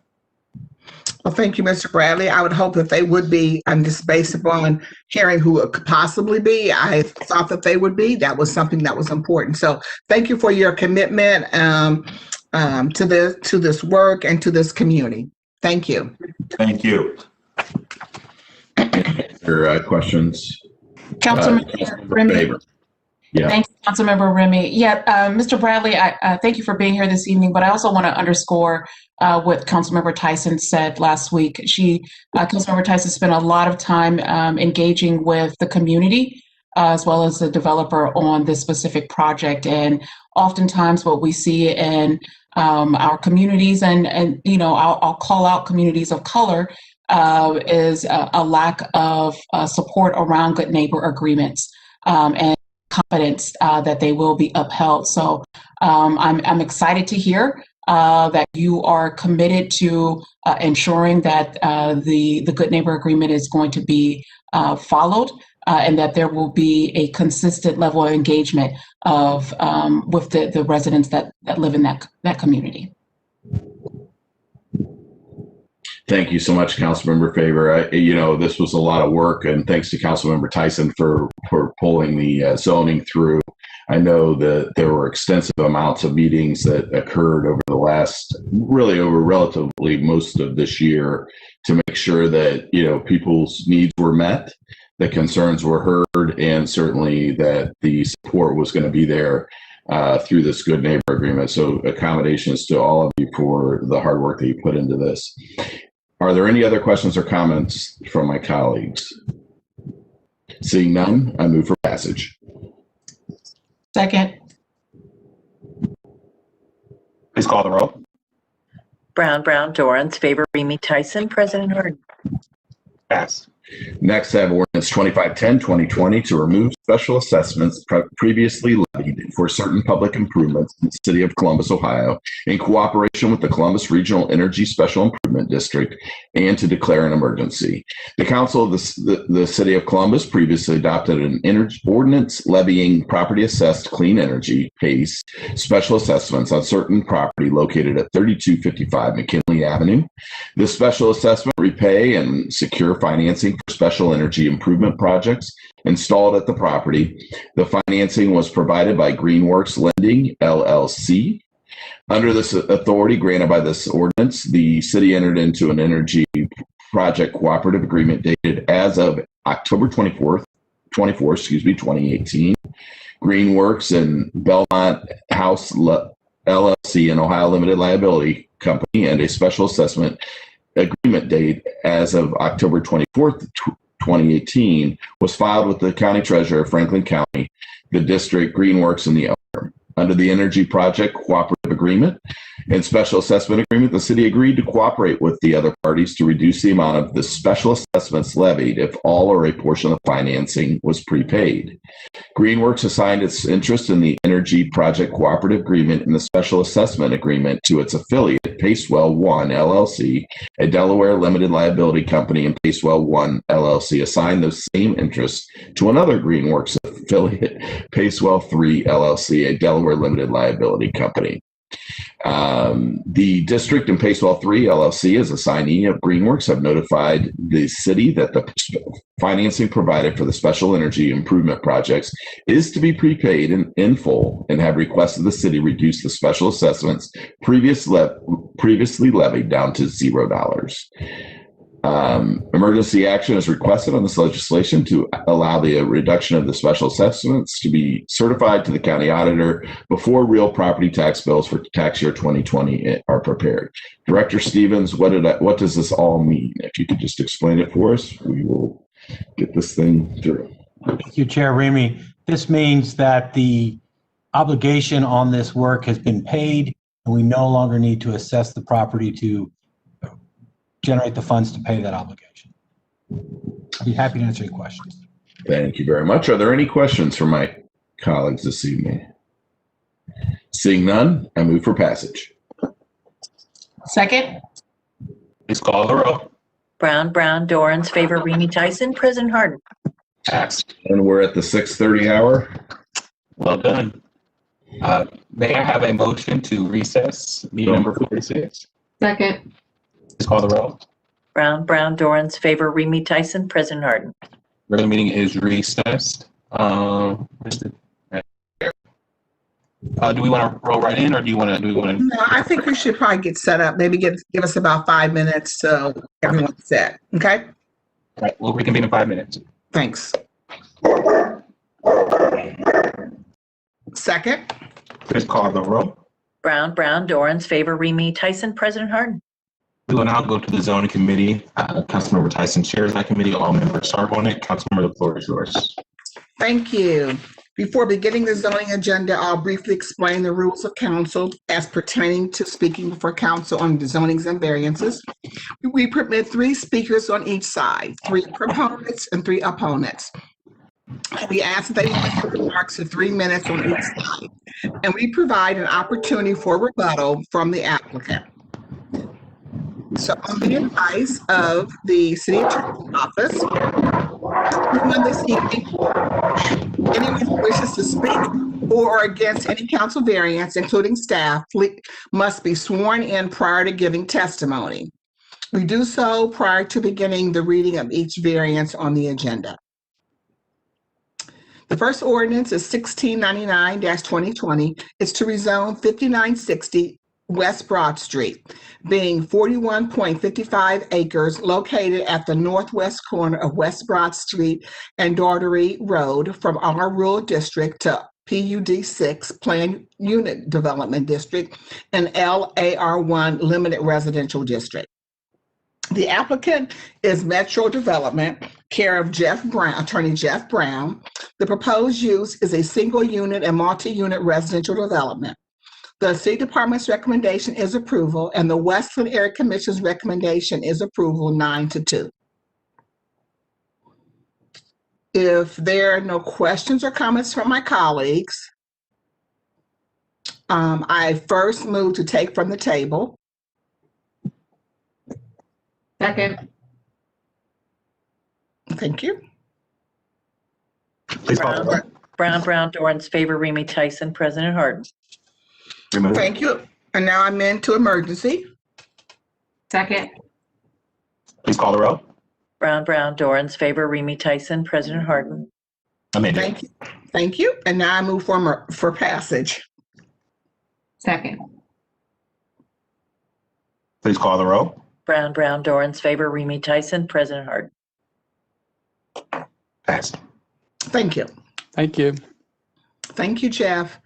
Well, thank you, Mr. Bradley. I would hope that they would be, and just based upon hearing who it could possibly be, I thought that they would be. That was something that was important. So thank you for your commitment to this work and to this community. Thank you. Thank you. Your questions? Councilmember Remy. Favor. Yeah. Thanks, Councilmember Remy. Yeah, Mr. Bradley, I thank you for being here this evening, but I also want to underscore what Councilmember Tyson said last week. Councilmember Tyson spent a lot of time engaging with the community as well as the developer on this specific project. And oftentimes what we see in our communities and you know, I'll call out communities of color is a lack of support around good neighbor agreements and confidence that they will be upheld. So I'm excited to hear that you are committed to ensuring that the good neighbor agreement is going to be followed, and that there will be a consistent level of engagement with the residents that live in that community. Thank you so much, Councilmember Favor. This was a lot of work, and thanks to Councilmember Tyson for pulling the zoning through. I know that there were extensive amounts of meetings that occurred over relatively most of this year to make sure that, people's needs were met, the concerns were heard, and certainly that the support was going to be there through this good neighbor agreement. So accommodations to all of you for the hard work that you put into this. Are there any other questions or comments from my colleagues? Seeing none, I move for passage. Second. Please call the roll. Brown, Dorans, Favor, Remy, Tyson, President Harden. Pass. Next, I have ordinance Ordinance 2510-2020 to remove special assessments previously levied for certain public improvements in the city of Columbus, Ohio, in cooperation with the Columbus Regional Energy Special Improvement District, and to declare an emergency. The Council of the City of Columbus previously adopted an ordinance levying property assessed clean energy PACE special assessments on certain property located at 3255 McKinley Avenue. This special assessment repay and secure financing for special energy improvement projects installed at the property. The financing was provided by Greenworks Lending, LLC. Under this authority granted by this ordinance, the city entered into an energy project cooperative agreement dated as of October 24, 2018. Greenworks and Belmont House LLC, an Ohio limited liability company, and a special assessment agreement date as of October 24th, 2018 was filed with the County Treasurer of Franklin County, the district, Greenworks, and the owner. Under the Energy Project Cooperative Agreement and Special Assessment Agreement, the city agreed to cooperate with the other parties to reduce the amount of the special assessments levied if all or a portion of the financing was prepaid. Greenworks assigned its interest in the Energy Project Cooperative Agreement and the Special Assessment Agreement to its affiliate, Pacewell One LLC, a Delaware limited liability company, and Pacewell One LLC assigned those same interests to another Greenworks affiliate, Pacewell 3 LLC, a Delaware limited liability company. The district and Pacewell 3 LLC, as assignee of Greenworks, have notified the city that the financing provided for the special energy improvement projects is to be prepaid in full, and have requested the city reduce the special assessments previously levied down to $0. Emergency action is requested on this legislation to allow the reduction of the special assessments to be certified to the county auditor before real property tax bills for tax year 2020 are prepared. Director Stevens, what does this all mean? If you could just explain it for us, we will get this thing through. Thank you, Chair Remy. This means that the obligation on this work has been paid, and we no longer need to assess the property to generate the funds to pay that obligation. I'll be happy to answer your questions. Thank you very much. Are there any questions from my colleagues this evening? Seeing none, I move for passage. Second. Please call the roll. Brown, Dorans, Favor, Remy, Tyson, President Harden. Passed. And we're at the 6:30 hour. Well done. May I have a motion to recess meeting number 46? Second. Please call the roll. Brown, Dorans, Favor, Remy, Tyson, President Harden. Regular meeting is recessed. Do we want to roll right in, or do we want to? No, I think we should probably get set up. Maybe give us about 5 minutes so everyone's set. Okay. All right, we'll reconvene in 5 minutes. Thanks. Second. Please call the roll. Brown, Dorans, Favor, Remy, Tyson, President Harden. We will now go to the zoning committee. Councilmember Tyson chairs that committee. All members serve on it. Councilmember, the floor is yours. Thank you. Before beginning the zoning agenda, I'll briefly explain the rules of council as pertaining to speaking before council on the zonings and variances. We permit 3 speakers on each side, 3 proponents and 3 opponents. We ask that they limit their remarks to 3 minutes on each side, and we provide an opportunity for rebuttal from the applicant. So on the advice of the city attorney's office, everyone this evening, anyone who wishes to speak or against any council variance, including staff, must be sworn in prior to giving testimony. We do so prior to beginning the reading of each variance on the agenda. The first ordinance is 1699-2020. It's to rezone 5960 West Broad Street, being 41.55 acres located at the northwest corner of West Broad Street and Daughtery Road from R Rural District to PUD 6 Planned Unit Development District and LAR1 Limited Residential District. The applicant is Metro Development, care of Attorney Jeff Brown. The proposed use is a single unit and multi-unit residential development. The City Department's recommendation is approval, and the Westland Area Commission's recommendation is approval 9-2. If there are no questions or comments from my colleagues, I first move to take from the table. Second. Thank you. Please call the roll. Brown, Dorans, Favor, Remy, Tyson, President Harden. Thank you. And now I'm into emergency. Second. Please call the roll. Brown, Dorans, Favor, Remy, Tyson, President Harden. Thank you. Thank you. And now I move for passage. Second. Please call the roll. Brown, Dorans, Favor, Remy, Tyson, President Harden. Pass. Thank you. Thank you. Thank you, Jeff.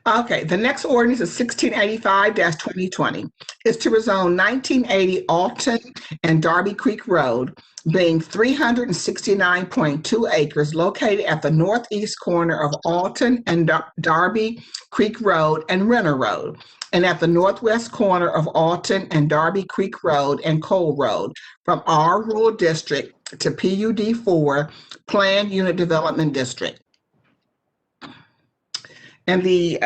Okay, the next ordinance is 1685-2020. It's to rezone 1980 Alton and Darby Creek Road, being 369.2 acres located at the northeast corner of Alton and Darby Creek Road and Renner Road, and at the northwest corner of Alton and Darby Creek Road and Cole Road, from R Rural District to PUD 4 Planned Unit Development District. And the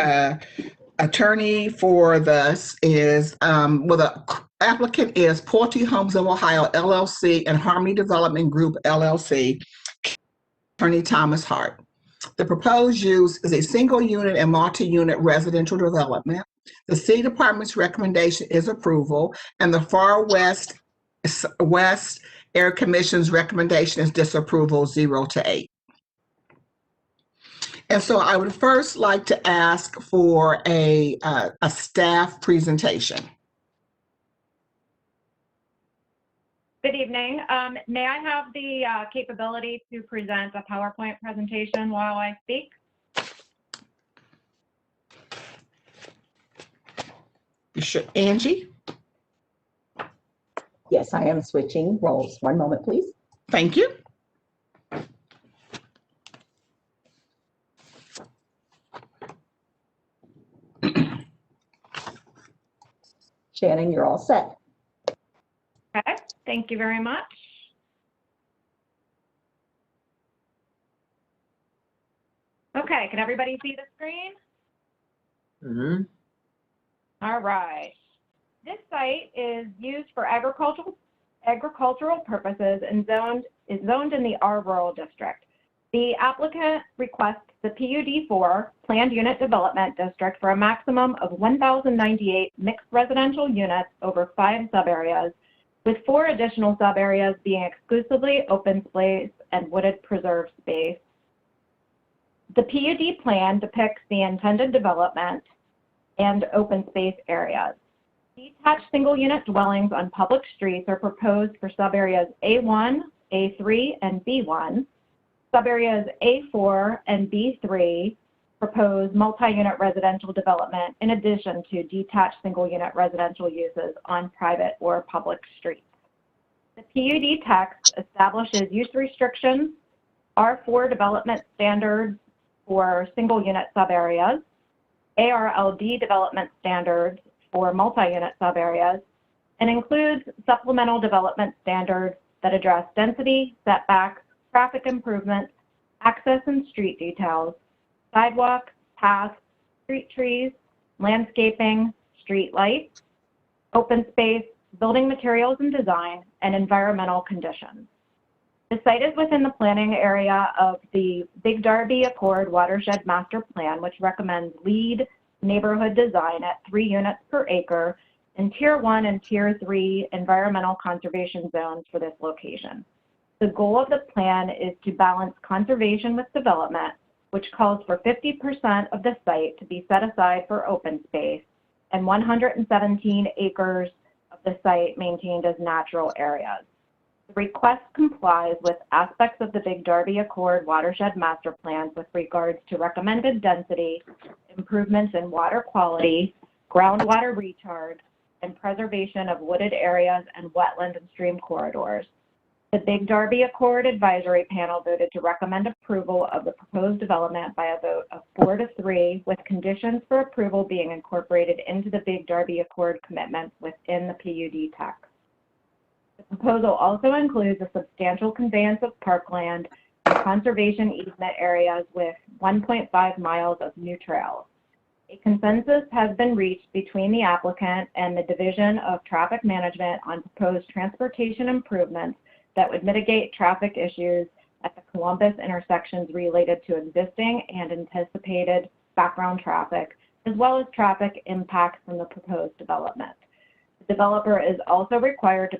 attorney for this is, the applicant is Pulte Homes of Ohio, LLC, and Harmony Development Group, LLC, Attorney Thomas Hart. The proposed use is a single unit and multi-unit residential development. The city department's recommendation is approval, and the Far West Area Commission's recommendation is disapproval, 0 to 8. And so I would first like to ask for a staff presentation. Good evening. May I have the capability to present a PowerPoint presentation while I speak? Sure. Angie? Yes, I am switching roles. One moment, please. Thank you. Shannon, you're all set. Okay, thank you very much. Okay, can everybody see the screen? Mm-hmm. All right. This site is used for agricultural purposes and is zoned in the R Rural District. The applicant requests the PUD 4 Planned Unit Development District for a maximum of 1,098 mixed residential units over 5 subareas, with 4 additional subareas being exclusively open space and wooded preserve space. The PUD plan depicts the intended development and open space areas. Detached single unit dwellings on public streets are proposed for subareas A1, A3, and B1. Subareas A4 and B3 propose multi-unit residential development in addition to detached single-unit residential uses on private or public streets. The PUD text establishes use restrictions, R4 development standards for single-unit subareas, ARLD development standards for multi-unit subareas, and includes supplemental development standards that address density, setbacks, traffic improvements, access and street details, sidewalks, paths, street trees, landscaping, street lights, open space, building materials and design, and environmental conditions. The site is within the planning area of the Big Darby Accord Watershed Master Plan, which recommends LEED neighborhood design at 3 units per acre in Tier 1 and Tier 3 environmental conservation zones for this location. The goal of the plan is to balance conservation with development, which calls for 50% of the site to be set aside for open space and 117 acres of the site maintained as natural areas. The request complies with aspects of the Big Darby Accord Watershed Master Plans with regards to recommended density, improvements in water quality, groundwater recharge, and preservation of wooded areas and wetland and stream corridors. The Big Darby Accord Advisory Panel voted to recommend approval of the proposed development by a vote of 4 to 3, with conditions for approval being incorporated into the Big Darby Accord commitments within the PUD text. The proposal also includes a substantial conveyance of parkland and conservation easement areas with 1.5 miles of new trails. A consensus has been reached between the applicant and the Division of Traffic Management on proposed transportation improvements that would mitigate traffic issues at the Columbus intersections related to existing and anticipated background traffic, as well as traffic impacts from the proposed development. The developer is also required to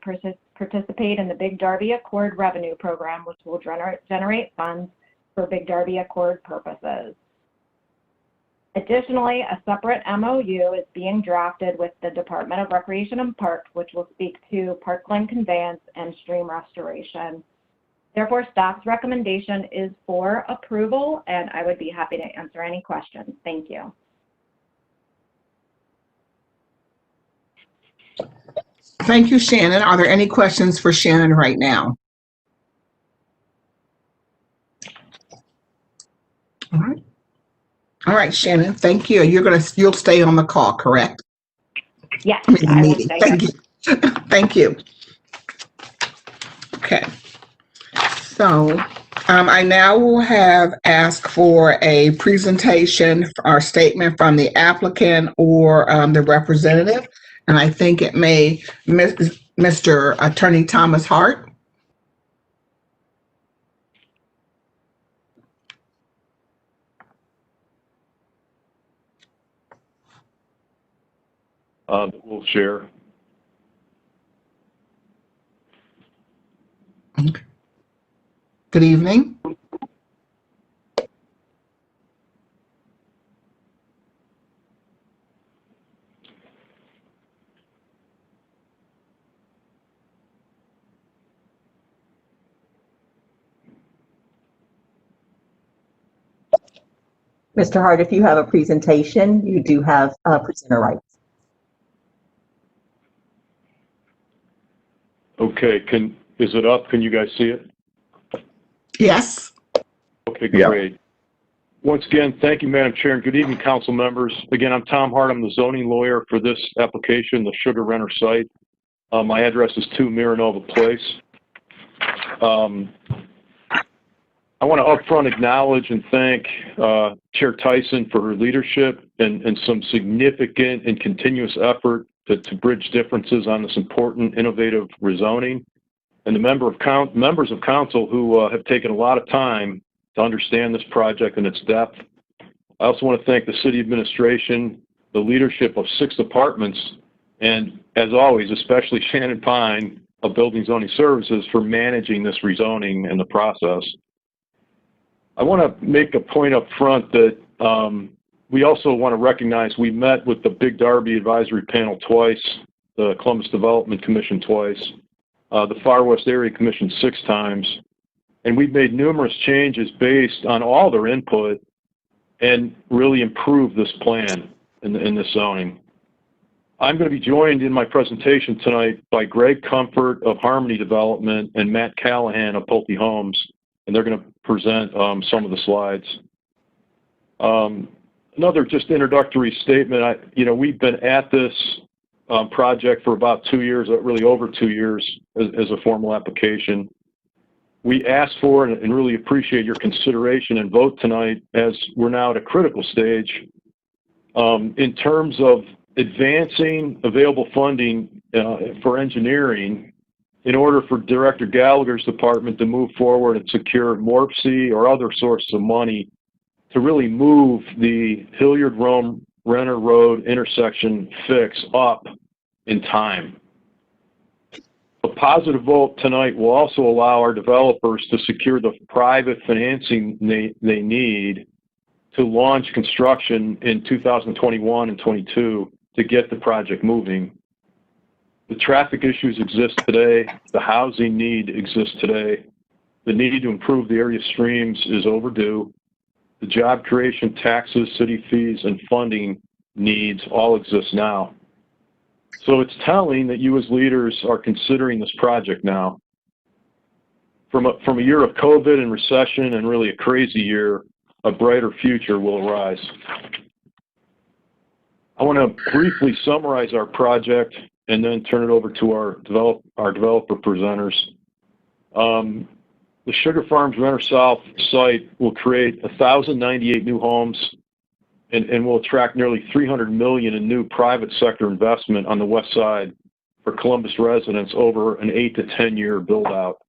participate in the Big Darby Accord revenue program, which will generate funds for Big Darby Accord purposes. Additionally, a separate MOU is being drafted with the Department of Recreation and Parks, which will speak to parkland conveyance and stream restoration. Therefore, staff's recommendation is for approval, and I would be happy to answer any questions. Thank you. Thank you, Shannon. Are there any questions for Shannon right now? All right. All right, Shannon, thank you. You'll stay on the call, correct? Yes, I mean, the I will meeting. stay Thank here. you. Thank you. Okay. So I now will have asked for a presentation or statement from the applicant or the representative. And I think it may, Mr. Attorney Thomas Hart. We'll share. Good evening. Mr. Hart, if you have a presentation, you do have presenter rights. Okay, is it up? Can you guys see it? Yes. Okay, great. Once again, thank you, Madam Chair, and good evening, council members. Again, I'm Tom Hart. I'm the zoning lawyer for this application, the Sugar Renter site. My address is 2 Miranova Place. I want to upfront acknowledge and thank Chair Tyson for her leadership and some significant and continuous effort to bridge differences on this important, innovative rezoning, and the members of council who have taken a lot of time to understand this project and its depth. I also want to thank the city administration, the leadership of 6 departments, and as always, especially Shannon Pine of Building Zoning Services for managing this rezoning and the process. I want to make a point up front that we also want to recognize we met with the Big Darby Advisory Panel twice, the Columbus Development Commission twice, the Far West Area Commission 6 times, and we've made numerous changes based on all their input and really improved this plan in this zoning. I'm going to be joined in my presentation tonight by Greg Comfort of Harmony Development and Matt Callahan of Pulte Homes, and they're going to present some of the slides. Another just introductory statement, we've been at this project for about 2 years, really over 2 years as a formal application. We ask for and really appreciate your consideration and vote tonight as we're now at a critical stage in terms of advancing available funding for engineering in order for Director Gallagher's department to move forward and secure MORPC or other sources of money to really move the Hilliard-Renner Road intersection fix up in time. A positive vote tonight will also allow our developers to secure the private financing they need to launch construction in 2021 and 22 to get the project moving. The traffic issues exist today. The housing need exists today. The need to improve the area streams is overdue. The job creation, taxes, city fees, and funding needs all exist now. So it's telling that you as leaders are considering this project now. From a year of COVID and recession and really a crazy year, a brighter future will arise. I want to briefly summarize our project and then turn it over to our developer presenters. The The Sugar Farms Renner South site will create 1,098 new homes and will attract nearly $300 million in new private sector investment on the west side for Columbus residents over an 8 to 10 year build out.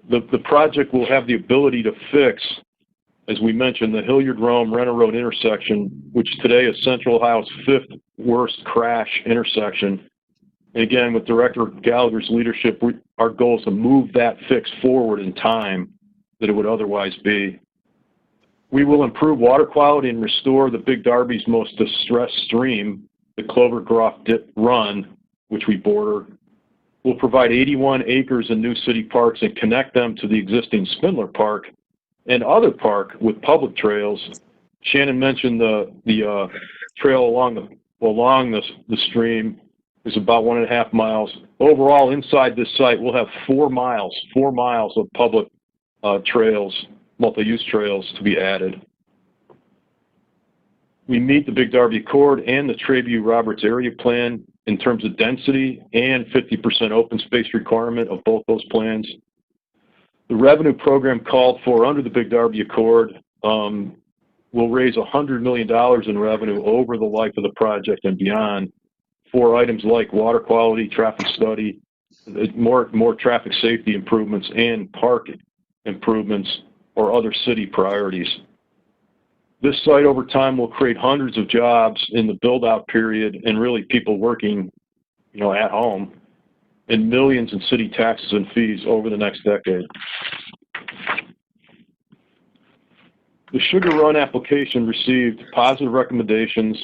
The project will have the ability to fix, as we mentioned, the Hilliard-Rome Renner Road intersection, which today is Central Ohio's 5th worst crash intersection. And again, with Director Gallagher's leadership, our goal is to move that fix forward in time that it would otherwise be. We will improve water quality and restore the Big Darby's most distressed stream, the Clover Groff Dip Run, which we border. We'll provide 81 acres in new city parks and connect them to the existing Spindler Park and other park with public trails. Shannon mentioned the trail along the stream is about 1.5 miles. Overall, inside this site, we'll have 4 miles of public trails, multi-use trails to be added. We meet the Big Darby Accord and the Trayview Roberts Area Plan in terms of density and 50% open space requirement of both those plans. The revenue program called for under the Big Darby Accord will raise $100 million in revenue over the life of the project and beyond for items like water quality, traffic study, more traffic safety improvements, and park improvements or other city priorities. This site over time will create hundreds of jobs in the build-out period and really people working, at home, and millions in city taxes and fees over the next decade. The Sugar Run application received positive recommendations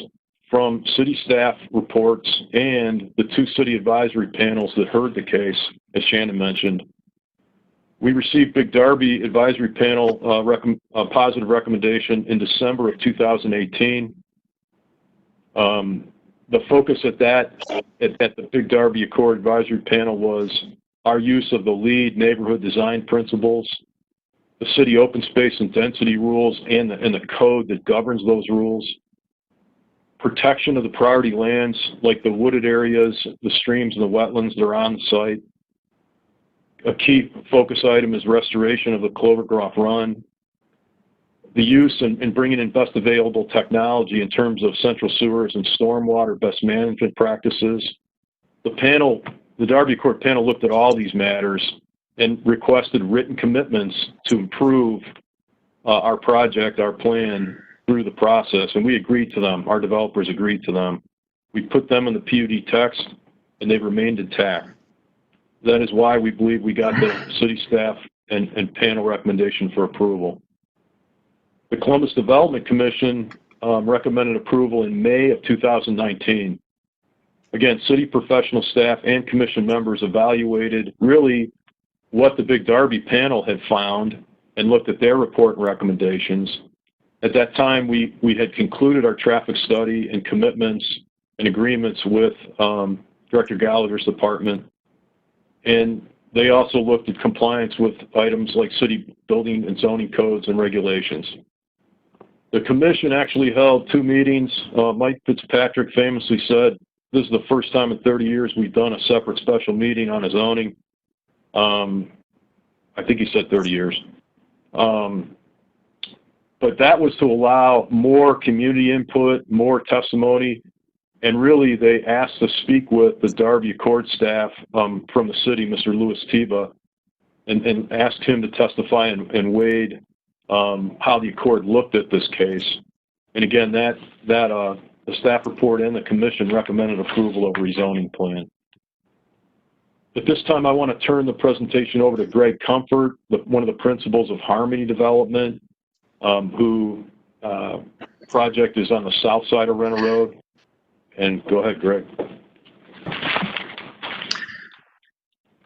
from city staff reports and the 2 city advisory panels that heard the case, as Shannon mentioned. We received Big Darby Advisory Panel positive recommendation in December of 2018. The focus at the Big Darby Accord Advisory Panel was our use of the LEED neighborhood design principles, the city open space and density rules, and the code that governs those rules, protection of the priority lands like the wooded areas, the streams, and the wetlands that are on the site. A key focus item is restoration of the Clover Groff Run. The use and bringing in best available technology in terms of central sewers and stormwater best management practices. The Darby Accord panel looked at all these matters and requested written commitments to improve our project, our plan through the process, and we agreed to them. Our developers agreed to them. We put them in the PUD text, and they've remained intact. That is why we believe we got the city staff and panel recommendation for approval. The Columbus Development Commission recommended approval in May of 2019. Again, city professional staff and commission members evaluated really what the Big Darby panel had found and looked at their report and recommendations. At that time, we had concluded our traffic study and commitments and agreements with Director Gallagher's department. And they also looked at compliance with items like city building and zoning codes and regulations. The commission actually held 2 meetings. Mike Fitzpatrick famously said, this is the first time in 30 years we've done a separate special meeting on a zoning. I think he said 30 years. But that was to allow more community input, more testimony, and really they asked to speak with the Darby Accord staff from the city, Mr. Louis Tiva, and asked him to testify and weighed how the Accord looked at this case. And again, the staff report and the commission recommended approval of rezoning plan. At this time, I want to turn the presentation over to Greg Comfort, one of the principals of Harmony Development, who project is on the south side of Renner Road. And go ahead, Greg.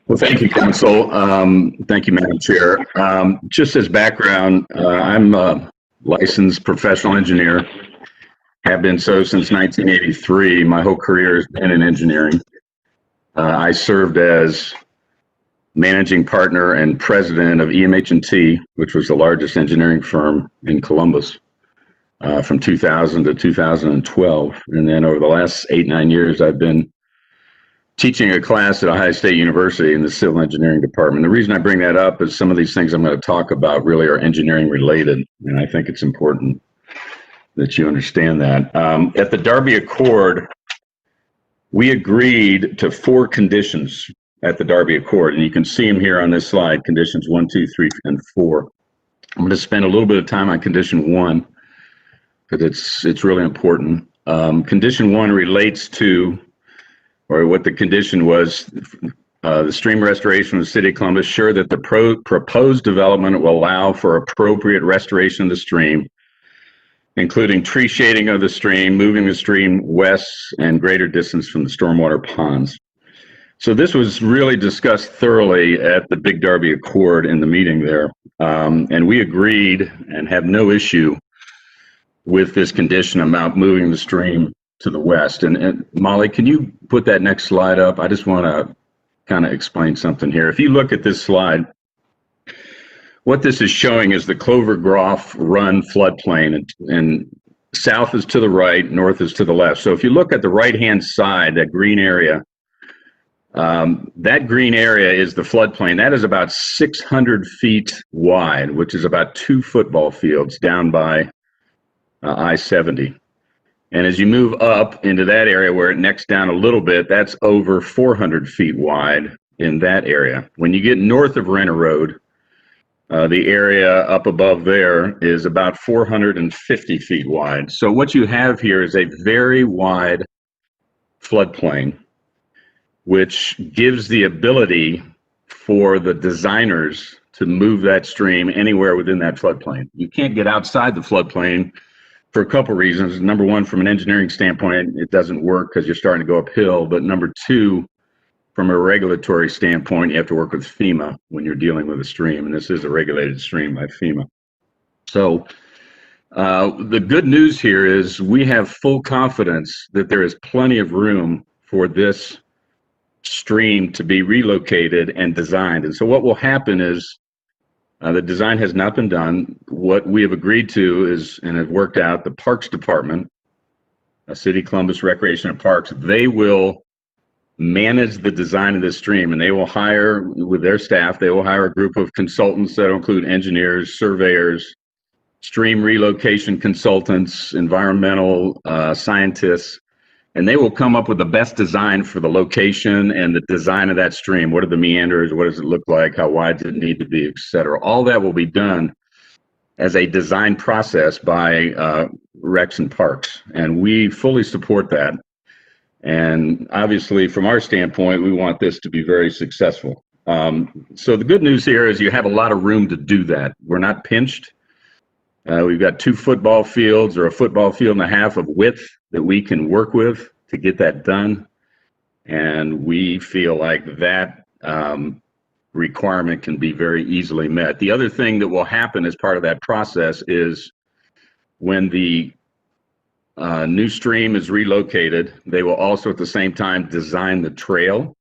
Well, thank you, Council. Thank you, Madam Chair. Just as background, I'm a licensed professional engineer, have been so since 1983. My whole career has been in engineering. I served as managing partner and president of EMH&T, which was the largest engineering firm in Columbus, from 2000 to 2012. And then over the last 8-9 years, I've been teaching a class at Ohio State University in the civil engineering department. The reason I bring that up is some of these things I'm going to talk about really are engineering related, and I think it's important that you understand that. At the Darby Accord, we agreed to 4 conditions at the Darby Accord, and you can see them here on this slide, conditions 1, 2, 3, and 4. I'm going to spend a little bit of time on condition 1 because it's really important. Condition 1 relates to, or what the condition was, the stream restoration of the City of Columbus, sure that the proposed development will allow for appropriate restoration of the stream, including tree shading of the stream, moving the stream west and greater distance from the stormwater ponds. So this was really discussed thoroughly at the Big Darby Accord in the meeting there. And we agreed and have no issue with this condition about moving the stream to the west. And Molly, can you put that next slide up? I just want to kind of explain something here. If you look at this slide, what this is showing is the Clover Groff Run floodplain, and south is to the right, north is to the left. So if you look at the right-hand side, that green area, that green area is the floodplain. That is about 600 feet wide, which is about 2 football fields down by I-70. And as you move up into that area where it necks down a little bit, that's over 400 feet wide in that area. When you get north of Renner Road, the area up above there is about 450 feet wide. So what you have here is a very wide floodplain, which gives the ability for the designers to move that stream anywhere within that floodplain. You can't get outside the floodplain for a couple reasons. Number one, from an engineering standpoint, it doesn't work because you're starting to go uphill. But number two, from a regulatory standpoint, you have to work with FEMA when you're dealing with a stream, and this is a regulated stream by FEMA. So the good news here is we have full confidence that there is plenty of room for this stream to be relocated and designed. And so what will happen is the design has not been done. What we have agreed to is, and have worked out, the Parks Department, City of Columbus Recreation and Parks, they will manage the design of this stream, and they will hire, with their staff, they will hire a group of consultants that will include engineers, surveyors, stream relocation consultants, environmental scientists, and they will come up with the best design for the location and the design of that stream. What are the meanders? What does it look like? How wide does it need to be, et cetera? All that will be done as a design process by Recs and Parks, and we fully support that. And obviously, from our standpoint, we want this to be very successful. So the good news here is you have a lot of room to do that. We're not pinched. We've got 2 football fields or a football field and a half of width that we can work with to get that done. And we feel like that requirement can be very easily met. The other thing that will happen as part of that process is when the new stream is relocated, they will also at the same time design the trail.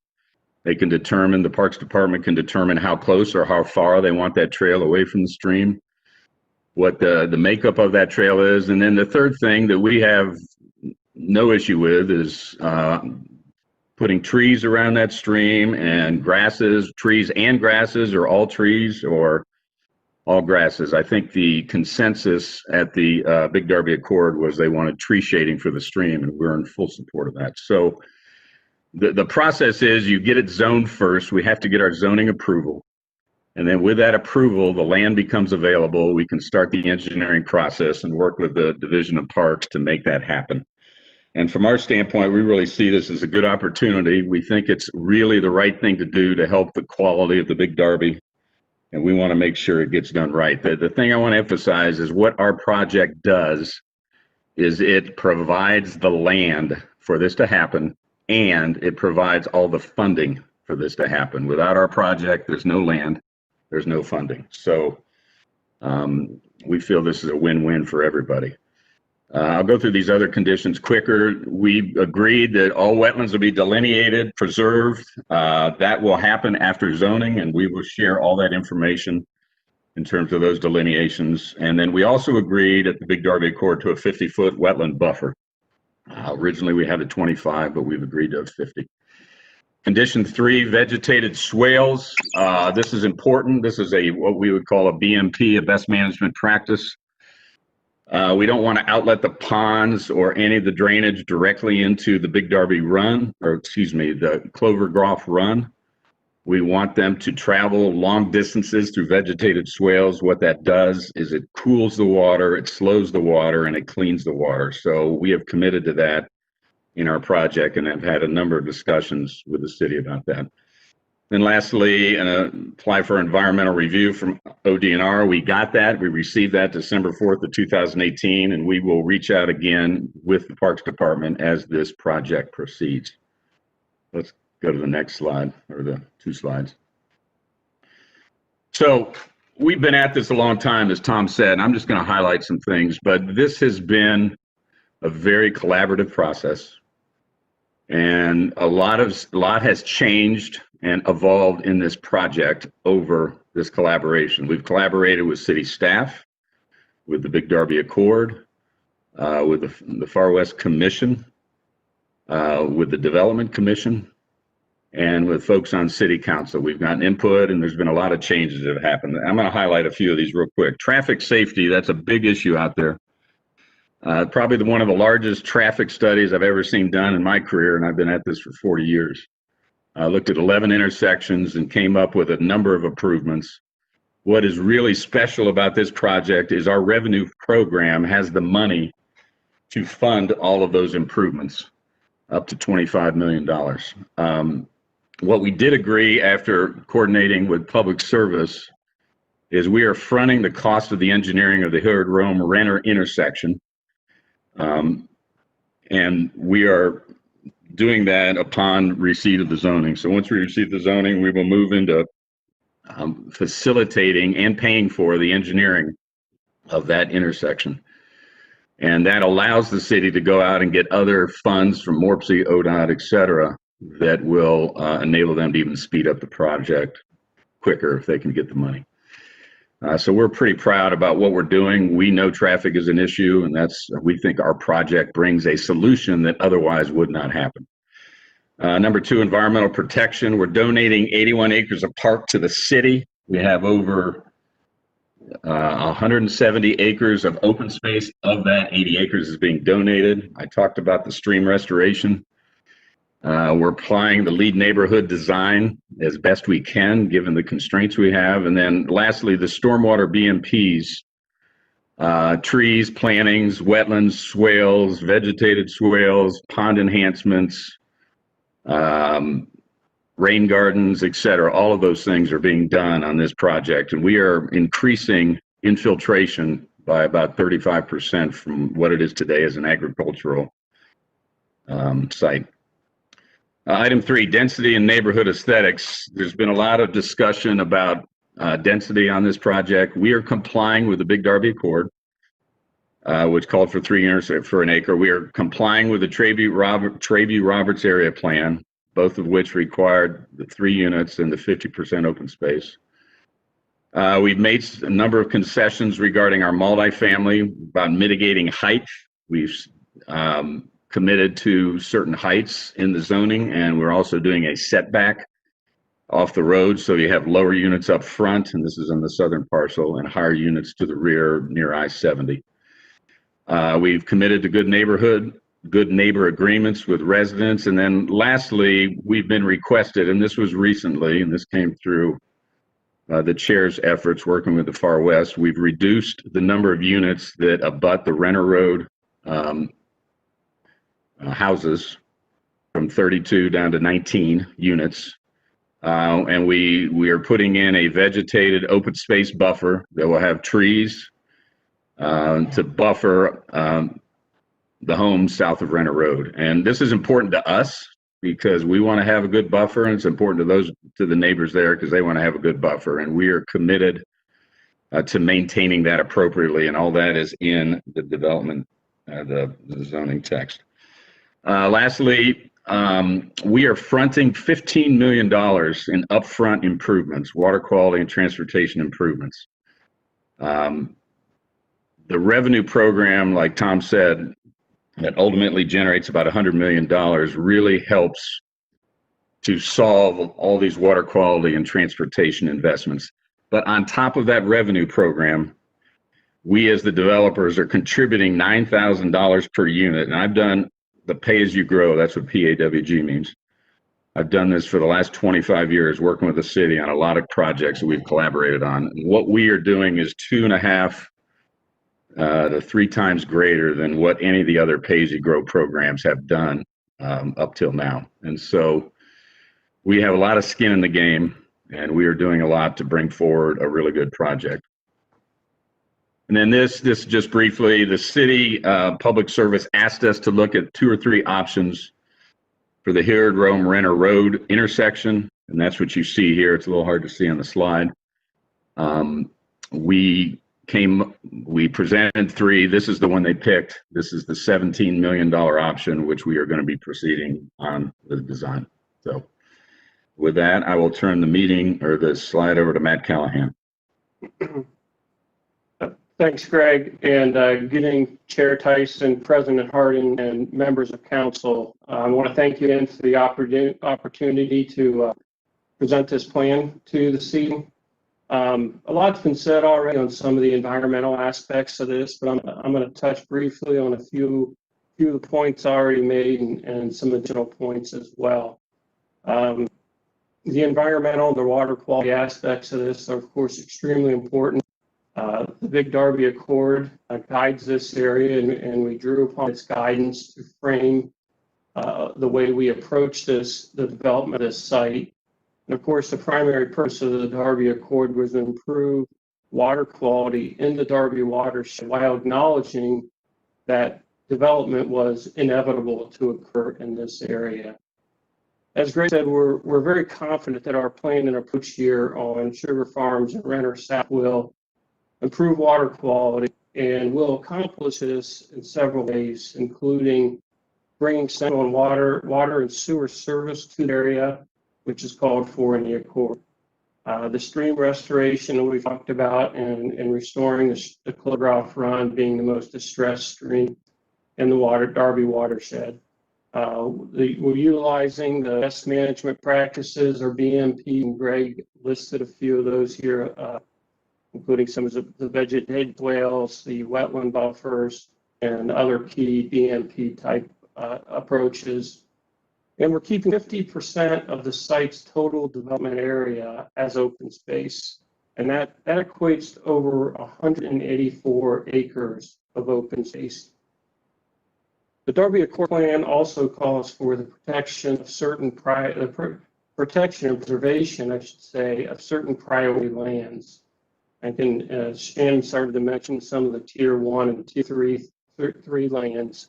They can determine, the Parks Department can determine how close or how far they want that trail away from the stream, what the makeup of that trail is. And then the third thing that we have no issue with is putting trees around that stream and grasses, trees and grasses, or all trees or all grasses. I think the consensus at the Big Darby Accord was they wanted tree shading for the stream, and we're in full support of that. So the process is you get it zoned first. We have to get our zoning approval. And then with that approval, the land becomes available. We can start the engineering process and work with the Division of Parks to make that happen. And from our standpoint, we really see this as a good opportunity. We think it's really the right thing to do to help the quality of the Big Darby, and we want to make sure it gets done right. The thing I want to emphasize is what our project does is it provides the land for this to happen, and it provides all the funding for this to happen. Without our project, there's no land, there's no funding. So we feel this is a win-win for everybody. I'll go through these other conditions quicker. We agreed that all wetlands will be delineated, preserved. That will happen after zoning, and we will share all that information in terms of those delineations. And then we also agreed at the Big Darby Accord to a 50-foot wetland buffer. Originally, we had a 25, but we've agreed to a 50. Condition 3, vegetated swales. This is important. This is what we would call a BMP, a best management practice. We don't want to outlet the ponds or any of the drainage directly into the Big Darby Run, or excuse me, the Clover Groff Run. We want them to travel long distances through vegetated swales. What that does is it cools the water, it slows the water, and it cleans the water. So we have committed to that in our project, and have had a number of discussions with the city about that. Then lastly, apply for environmental review from ODNR. We got that. We received that December 4th of 2018, and we will reach out again with the Parks Department as this project proceeds. Let's go to the next slide, or the 2 slides. So we've been at this a long time, as Tom said. I'm just going to highlight some things, but this has been a very collaborative process. And a lot has changed and evolved in this project over this collaboration. We've collaborated with city staff, with the Big Darby Accord, with the Far West Commission, with the Development Commission, and with folks on city council. We've gotten input, and there's been a lot of changes that have happened. I'm going to highlight a few of these real quick. Traffic safety, that's a big issue out there. Probably one of the largest traffic studies I've ever seen done in my career, and I've been at this for 40 years. I looked at 11 intersections and came up with a number of improvements. What is really special about this project is our revenue program has the money to fund all of those improvements, up to $25 million. What we did agree after coordinating with public service is we are fronting the cost of the engineering of the Hilliard-Rome-Renner intersection. And we are doing that upon receipt of the zoning. So once we receive the zoning, we will move into facilitating and paying for the engineering of that intersection. And that allows the city to go out and get other funds from MORPC, ODOT, et cetera, that will enable them to even speed up the project quicker if they can get the money. So we're pretty proud about what we're doing. We know traffic is an issue, and we think our project brings a solution that otherwise would not happen. Number 2, environmental protection. We're donating 81 acres of park to the city. We have over 170 acres of open space. Of that, 80 acres is being donated. I talked about the stream restoration. We're applying the lead neighborhood design as best we can, given the constraints we have. And then lastly, the stormwater BMPs, trees, plantings, wetlands, swales, vegetated swales, pond enhancements, rain gardens, et cetera. All of those things are being done on this project. And we are increasing infiltration by about 35% from what it is today as an agricultural site. Item 3, density and neighborhood aesthetics. There's been a lot of discussion about density on this project. We are complying with the Big Darby Accord, which called for 3 units for an acre. We are complying with the Trayview-Roberts area plan, both of which required the 3 units and the 50% open space. We've made a number of concessions regarding our multifamily about mitigating height. We've committed to certain heights in the zoning, and we're also doing a setback off the road, so you have lower units up front, and this is on the southern parcel, and higher units to the rear near I-70. We've committed to good neighbor agreements with residents, and then lastly, we've been requested, and this was recently, and this came through the chair's efforts working with the Far West. We've reduced the number of units that abut the Renner Road houses from 32 down to 19 units. And we are putting in a vegetated open space buffer that will have trees to buffer the homes south of Renner Road. And this is important to us because we want to have a good buffer, and it's important to the neighbors there because they want to have a good buffer. And we are committed to maintaining that appropriately, and all that is in the development, the zoning text. Lastly, we are fronting $15 million in upfront improvements, water quality and transportation improvements. The revenue program, like Tom said, that ultimately generates about $100 million really helps to solve all these water quality and transportation investments. But on top of that revenue program, we as the developers are contributing $9,000 per unit. And I've done the pay as you grow. That's what PAWG means. I've done this for the last 25 years, working with the city on a lot of projects that we've collaborated on. And what we are doing is 2.5 to 3 times greater than what any of the other pay as you grow programs have done up till now. And so we have a lot of skin in the game, and we are doing a lot to bring forward a really good project. And then this just briefly, the city public service asked us to look at 2 or 3 options for the Hilliard Rome-Renner Road intersection, and that's what you see here. It's a little hard to see on the slide. We presented 3. This is the one they picked. This is the $17 million option, which we are going to be proceeding on the design. So with that, I will turn the meeting or the slide over to Matt Callahan. Thanks, Greg, and good evening, Chair Tyson, President Hardin, and members of council. I want to thank you again for the opportunity to present this plan to the city. A lot's been said already on some of the environmental aspects of this, but I'm going to touch briefly on a few of the points already made and some additional points as well. The environmental, the water quality aspects of this are, of course, extremely important. The Big Darby Accord guides this area, and we drew upon its guidance to frame the way we approach the development of this site. And of course, the primary purpose of the Darby Accord was to improve water quality in the Darby watershed while acknowledging that development was inevitable to occur in this area. As Greg said, we're very confident that our plan and approach here on Sugar Farms and Renner South will improve water quality, and we'll accomplish this in several ways, including bringing central water and sewer service to the area, which is called for in the Accord. The stream restoration that we talked about and restoring the Clogroff Run being the most distressed stream in the Darby watershed. We're utilizing the best management practices or BMP, and Greg listed a few of those here, including some of the vegetated swales, the wetland buffers, and other key BMP type approaches. And we're keeping 50% of the site's total development area as open space. And that equates to over 184 acres of open space. The Darby Accord Plan also calls for the protection of certain protection and preservation, I should say, of certain priority lands. And Shannon started to mention some of the Tier 1 and Tier 3 lands.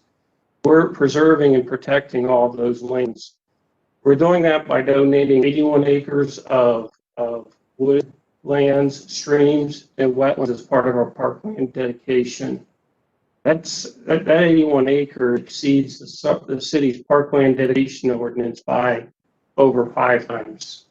We're preserving and protecting all of those lands. We're doing that by donating 81 acres of wood lands, streams, and wetlands as part of our parkland dedication. That 81 acres exceeds the city's parkland dedication ordinance by over 5 times.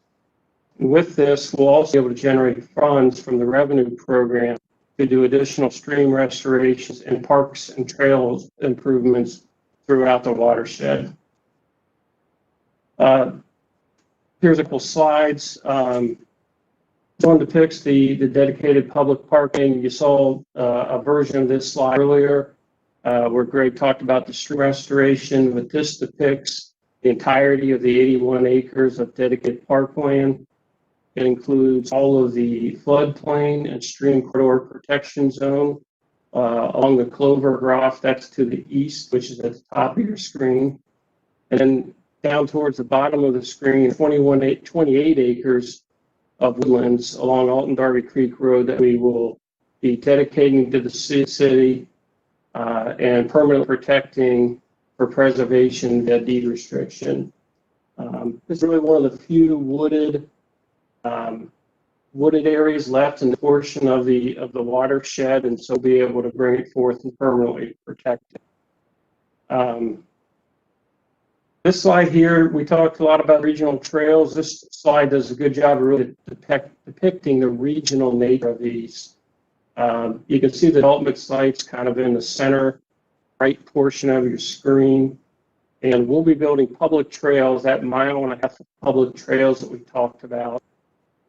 And with this, we'll also be able to generate funds from the revenue program to do additional stream restorations and parks and trails improvements throughout the watershed. Here's a couple slides. This one depicts the dedicated public parking. You saw a version of this slide earlier where Greg talked about the stream restoration, but this depicts the entirety of the 81 acres of dedicated parkland. It includes all of the floodplain and stream corridor protection zone along the Clover Graph, that's to the east, which is at the top of your screen. And then down towards the bottom of the screen, 28 acres of woodlands along Alton Darby Creek Road that we will be dedicating to the city and permanently protecting for preservation via deed restriction. This is really one of the few wooded areas left in the portion of the watershed, and so be able to bring it forth and permanently protect it. This slide here, we talked a lot about regional trails. This slide does a good job of really depicting the regional nature of these. You can see the development sites kind of in the center right portion of your screen. And we'll be building public trails, that mile and a half of public trails that we talked about,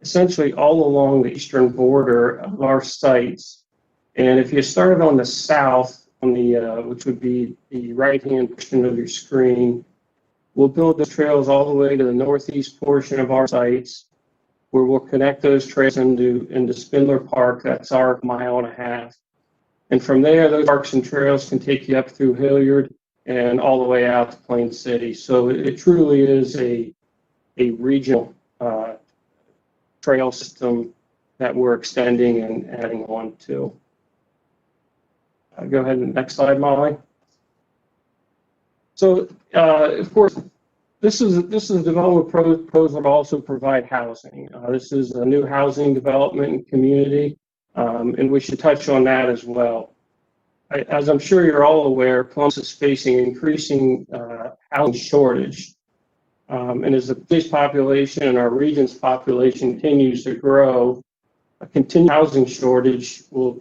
essentially all along the eastern border of our sites. And if you started on the south, on the which would be the right-hand portion of your screen, we'll build the trails all the way to the northeast portion of our sites, where we'll connect those trails into Spindler Park. That's our mile and a half. And from there, those parks and trails can take you up through Hilliard and all the way out to Plain City. So it truly is a regional trail system that we're extending and adding on to. Go ahead and next slide, Molly. So, of course, this is a development proposal to also provide housing. This is a new housing development and community, and we should touch on that as well. As I'm sure you're all aware, Columbus is facing increasing housing shortage. And as the city's population and our region's population continues to grow, a continued housing shortage will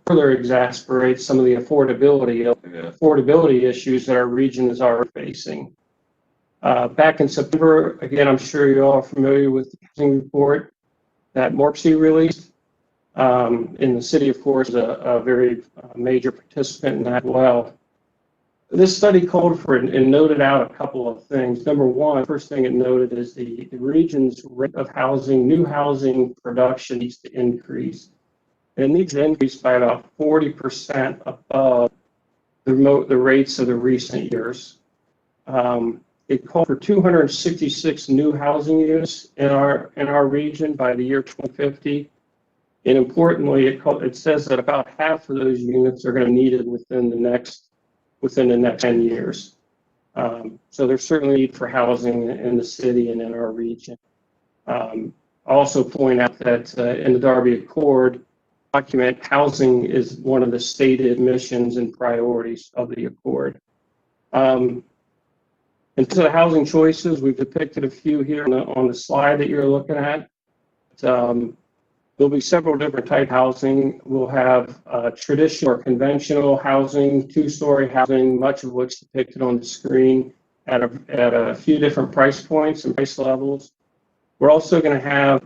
further exacerbate some of the affordability issues that our region is already facing. Back in September, again, I'm sure you're all familiar with the housing report that MORPC released. In the city, of course, is a very major participant in that as well. This study called for and noted out a couple of things. Number one, first thing it noted is the region's rate of new housing production needs to increase. And it needs to increase by about 40% above the rates of the recent years. It called for 266 new housing units in our region by the year 2050. And importantly, it says that about half of those units are going to be needed within the next 10 years. So there's certainly need for housing in the city and in our region. Also point out that in the Darby Accord document, housing is one of the stated missions and priorities of the Accord. In terms of the housing choices, we've depicted a few here on the slide that you're looking at. There'll be several different type of housing. We'll have traditional or conventional housing, two-story housing, much of which depicted on the screen at a few different price points and price levels. We're also going to have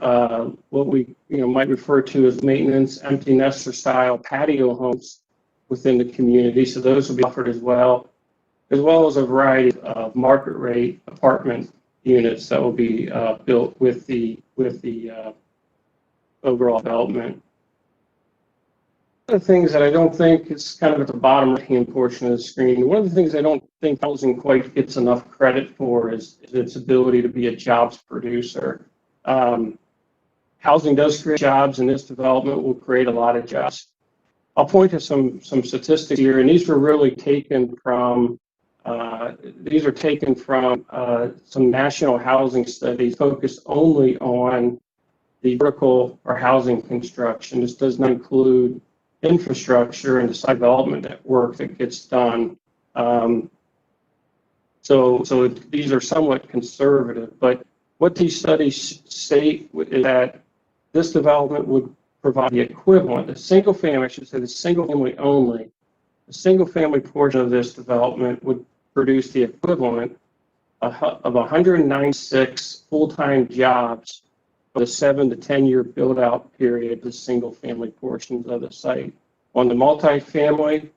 what we might refer to as maintenance, empty nester style patio homes within the community. So those will be offered as well as a variety of market rate apartment units that will be built with the overall development. One of the things that I don't think is kind of at the bottom right-hand portion of the screen, one of the things I don't think housing quite gets enough credit for is its ability to be a jobs producer. Housing does create jobs, and this development will create a lot of jobs. I'll point to some statistics here, and these were really taken from some national housing studies focused only on the vertical or housing construction. This does not include infrastructure and the site development work that gets done. So these are somewhat conservative, but what these studies state is that this development would provide the equivalent, the single family only, the single family portion of this development would produce the equivalent of 196 full-time jobs for the 7 to 10 year build out period of the single family portions of the site. On the multifamily,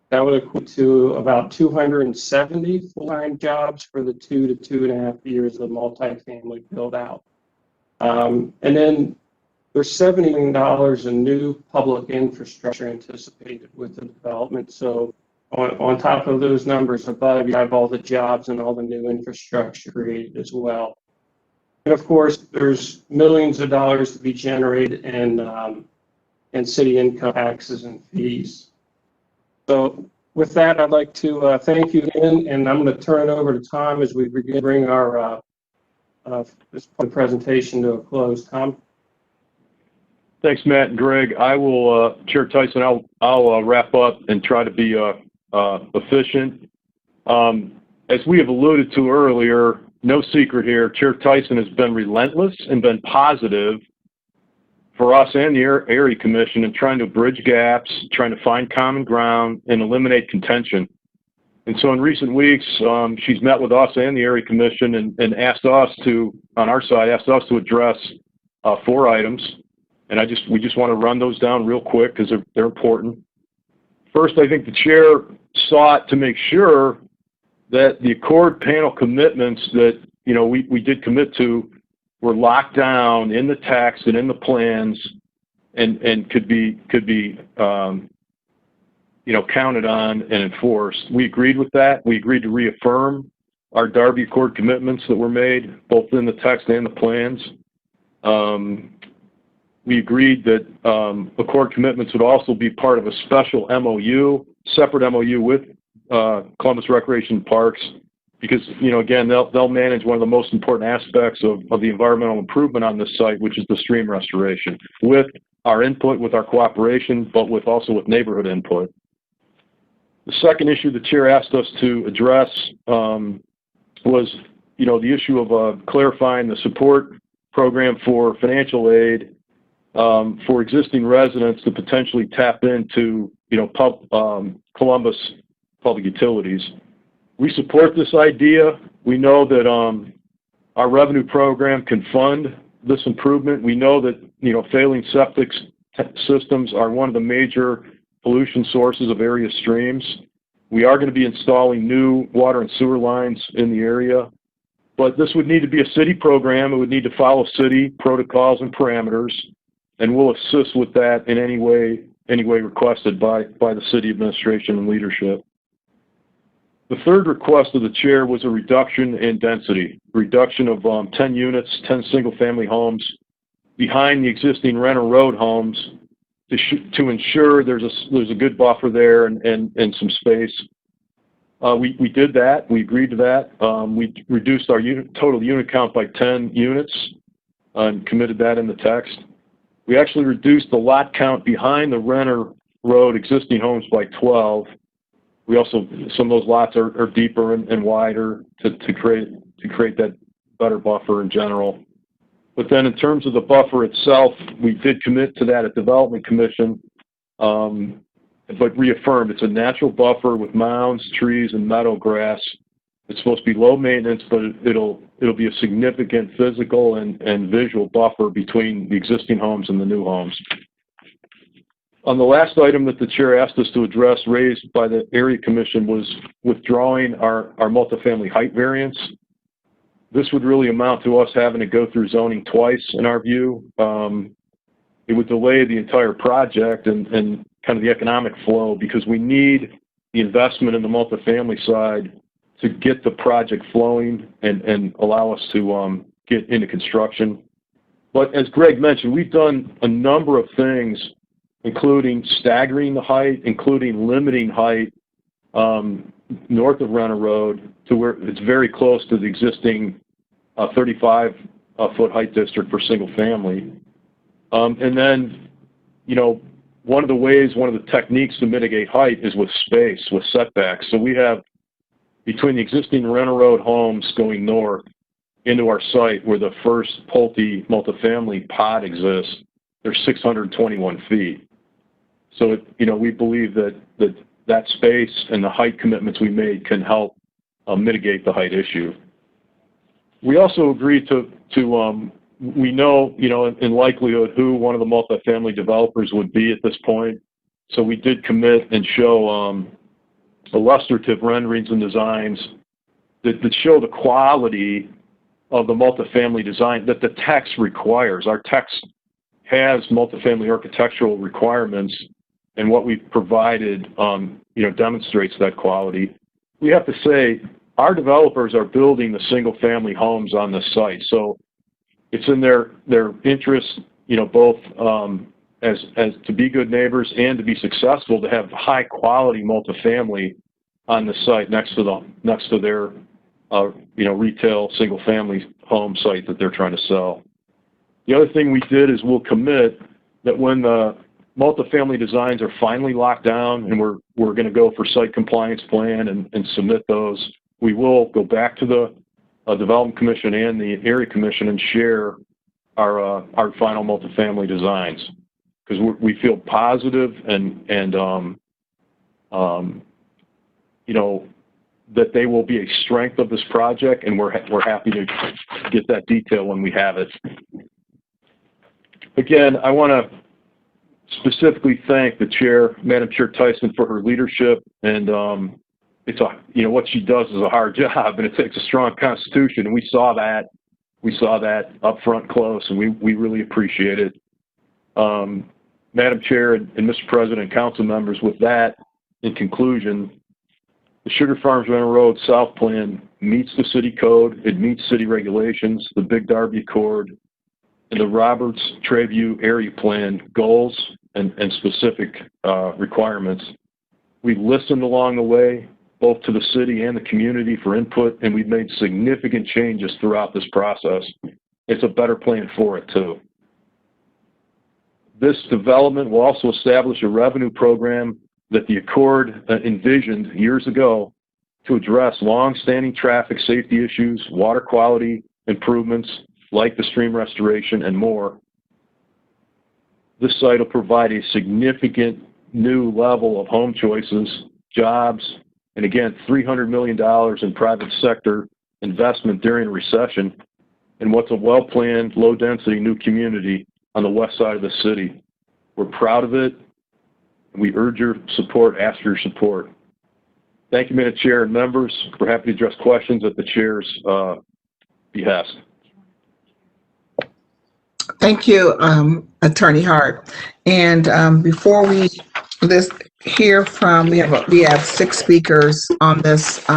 that would equate to about 270 full-time jobs for the 2 to 2.5 years of multifamily build out. And then there's $70 million in new public infrastructure anticipated with the development. So on top of those numbers above, you have all the jobs and all the new infrastructure created as well. And of course, there's millions of dollars to be generated in city income taxes and fees. So with that, I'd like to thank you again, and I'm going to turn it over to Tom as we begin to bring our this presentation to a close. Tom? Thanks, Matt and Greg. I will, Chair Tyson, I'll wrap up and try to be efficient. As we have alluded to earlier, no secret here, Chair Tyson has been relentless and been positive for us and the Area Commission in trying to bridge gaps, trying to find common ground and eliminate contention. And so in recent weeks, she's met with us and the area commission and asked us to, on our side, asked us to address 4 items. And we just want to run those down real quick because they're important. First, I think the chair sought to make sure that the Accord panel commitments that, we did commit to were locked down in the text and in the plans and could be counted on and enforced. We agreed with that. We agreed to reaffirm our Darby Accord commitments that were made, both in the text and the plans. We agreed that Accord commitments would also be part of a special MOU, separate MOU with Columbus Recreation Parks, because, again, they'll manage one of the most important aspects of the environmental improvement on this site, which is the stream restoration, with our input, with our cooperation, but also with neighborhood input. The second issue the chair asked us to address was, the issue of clarifying the support program for financial aid for existing residents to potentially tap into, Columbus public utilities. We support this idea. We know that our revenue program can fund this improvement. We know that, failing septic systems are one of the major pollution sources of area streams. We are going to be installing new water and sewer lines in the area, but this would need to be a city program. It would need to follow city protocols and parameters, and we'll assist with that in any way requested by the city administration and leadership. The third request of the chair was a reduction in density, reduction of 10 units, 10 single-family homes behind the existing Renner Road homes to ensure there's a good buffer there and some space. We did that. We agreed to that. We reduced our total unit count by 10 units and committed that in the text. We actually reduced the lot count behind the Renner Road existing homes by 12. We also, some of those lots are deeper and wider to create that better buffer in general. But then in terms of the buffer itself, we did commit to that at Development Commission, but reaffirmed it's a natural buffer with mounds, trees, and meadow grass. It's supposed to be low maintenance, but it'll be a significant physical and visual buffer between the existing homes and the new homes. On the last item that the chair asked us to address, raised by the Area Commission, was withdrawing our multifamily height variance. This would really amount to us having to go through zoning twice, in our view. It would delay the entire project and kind of the economic flow, because we need the investment in the multifamily side to get the project flowing and allow us to get into construction. But as Greg mentioned, we've done a number of things, including staggering the height, including limiting height north of Renner Road to where it's very close to the existing 35-foot height district for single family. And then, one of the techniques to mitigate height is with space, with setbacks. So we have, between the existing Renner Road homes going north into our site where the first Pulte multifamily pod exists, there's 621 feet. So, we believe that space and the height commitments we made can help mitigate the height issue. We also agreed to we know, in likelihood who one of the multifamily developers would be at this point. So we did commit and show illustrative renderings and designs that show the quality of the multifamily design that the text requires. Our text has multifamily architectural requirements, and what we've provided, demonstrates that quality. We have to say, our developers are building the single-family homes on this site, so it's in their interest, both as to be good neighbors and to be successful, to have high-quality multifamily on the site next to their, retail single-family home site that they're trying to sell. The other thing we did is we'll commit that when the multifamily designs are finally locked down and we're going to go for site compliance plan and submit those, we will go back to the Development Commission and the Area Commission and share our final multifamily designs, because we feel positive and that they will be a strength of this project, and we're happy to get that detail when we have it. Again, I want to specifically thank the chair, Madam Chair Tyson, for her leadership. And it's what she does is a hard job, and it takes a strong constitution. And we saw that up front close, and we really appreciate it. Madam Chair and Mr. President and council members, with that, in conclusion, the Sugar Farms Renner Road South Plan meets the city code, it meets city regulations, the Big Darby Accord, and the Roberts Treview Area Plan goals and specific requirements. We listened along the way, both to the city and the community for input, and we've made significant changes throughout this process. It's a better plan for it, too. This development will also establish a revenue program that the Accord envisioned years ago to address long-standing traffic safety issues, water quality improvements like the stream restoration, and more. This site will provide a significant new level of home choices, jobs, and again, $300 million in private sector investment during a recession in what's a well-planned, low-density new community on the west side of the city. We're proud of it. We urge your support, ask for your support. Thank you, Madam Chair and members. We're happy to address questions at the chair's behest. Thank you, Attorney Hart. And before we hear from, we have 6 speakers on this. So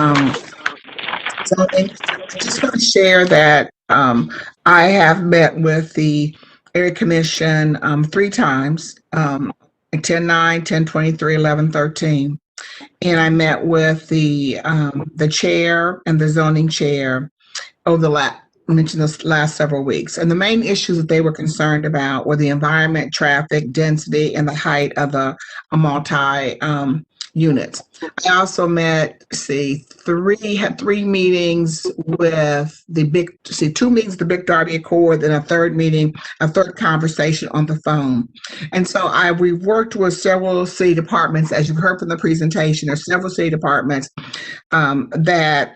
I just want to share that I have met with the Area Commission 3 times, 10-9, 10-23, 11-13. And I met with the chair and the zoning chair over the mentioned this last several weeks. And the main issues that they were concerned about were the environment, traffic, density, and the height of the multi units. I also had 3 meetings with the 2 meetings with the Big Darby Accord, and a third conversation on the phone. And so we worked with several city departments. As you've heard from the presentation, there's several city departments that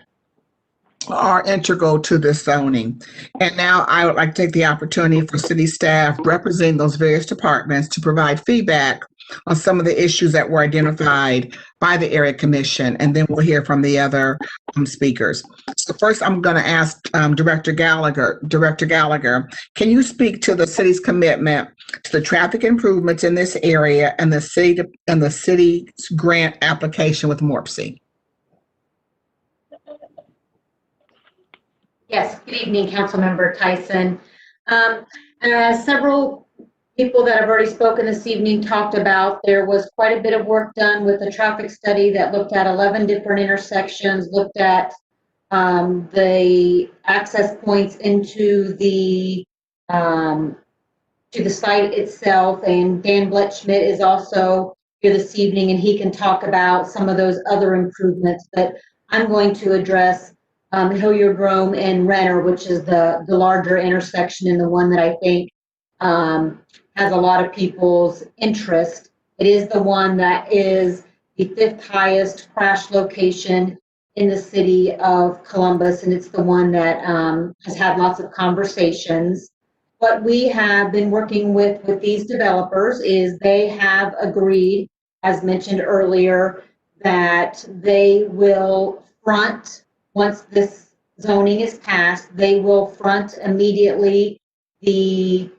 are integral to this zoning. And now I would like to take the opportunity for city staff representing those various departments to provide feedback on some of the issues that were identified by the Area Commission, and then we'll hear from the other speakers. So first I'm going to ask Director Gallagher, can you speak to the city's commitment to the traffic improvements in this area and the city's grant application with MORPC? Yes, good evening, Councilmember Tyson. As several people that have already spoken this evening talked about, there was quite a bit of work done with the traffic study that looked at 11 different intersections, looked at the access points into the to the site itself. And Dan Bletschmidt is also here this evening, and he can talk about some of those other improvements. But I'm going to address Hilliard Rome and Renner, which is the larger intersection and the one that I think has a lot of people's interest. It is the one that is the 5th highest crash location in the city of Columbus, and it's the one that has had lots of conversations. What we have been working with these developers is they have agreed, as mentioned earlier, that they will front, once this zoning is passed, they will front immediately the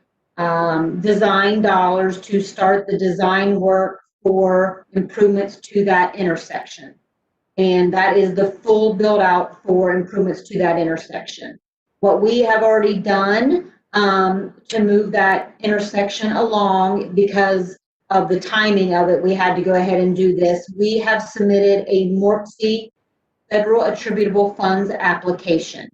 design dollars to start the design work for improvements to that intersection. And that is the full build out for improvements to that intersection. What we have already done to move that intersection along, because of the timing of it, we had to go ahead and do this. We have submitted a MORPC Federal Attributable Funds application.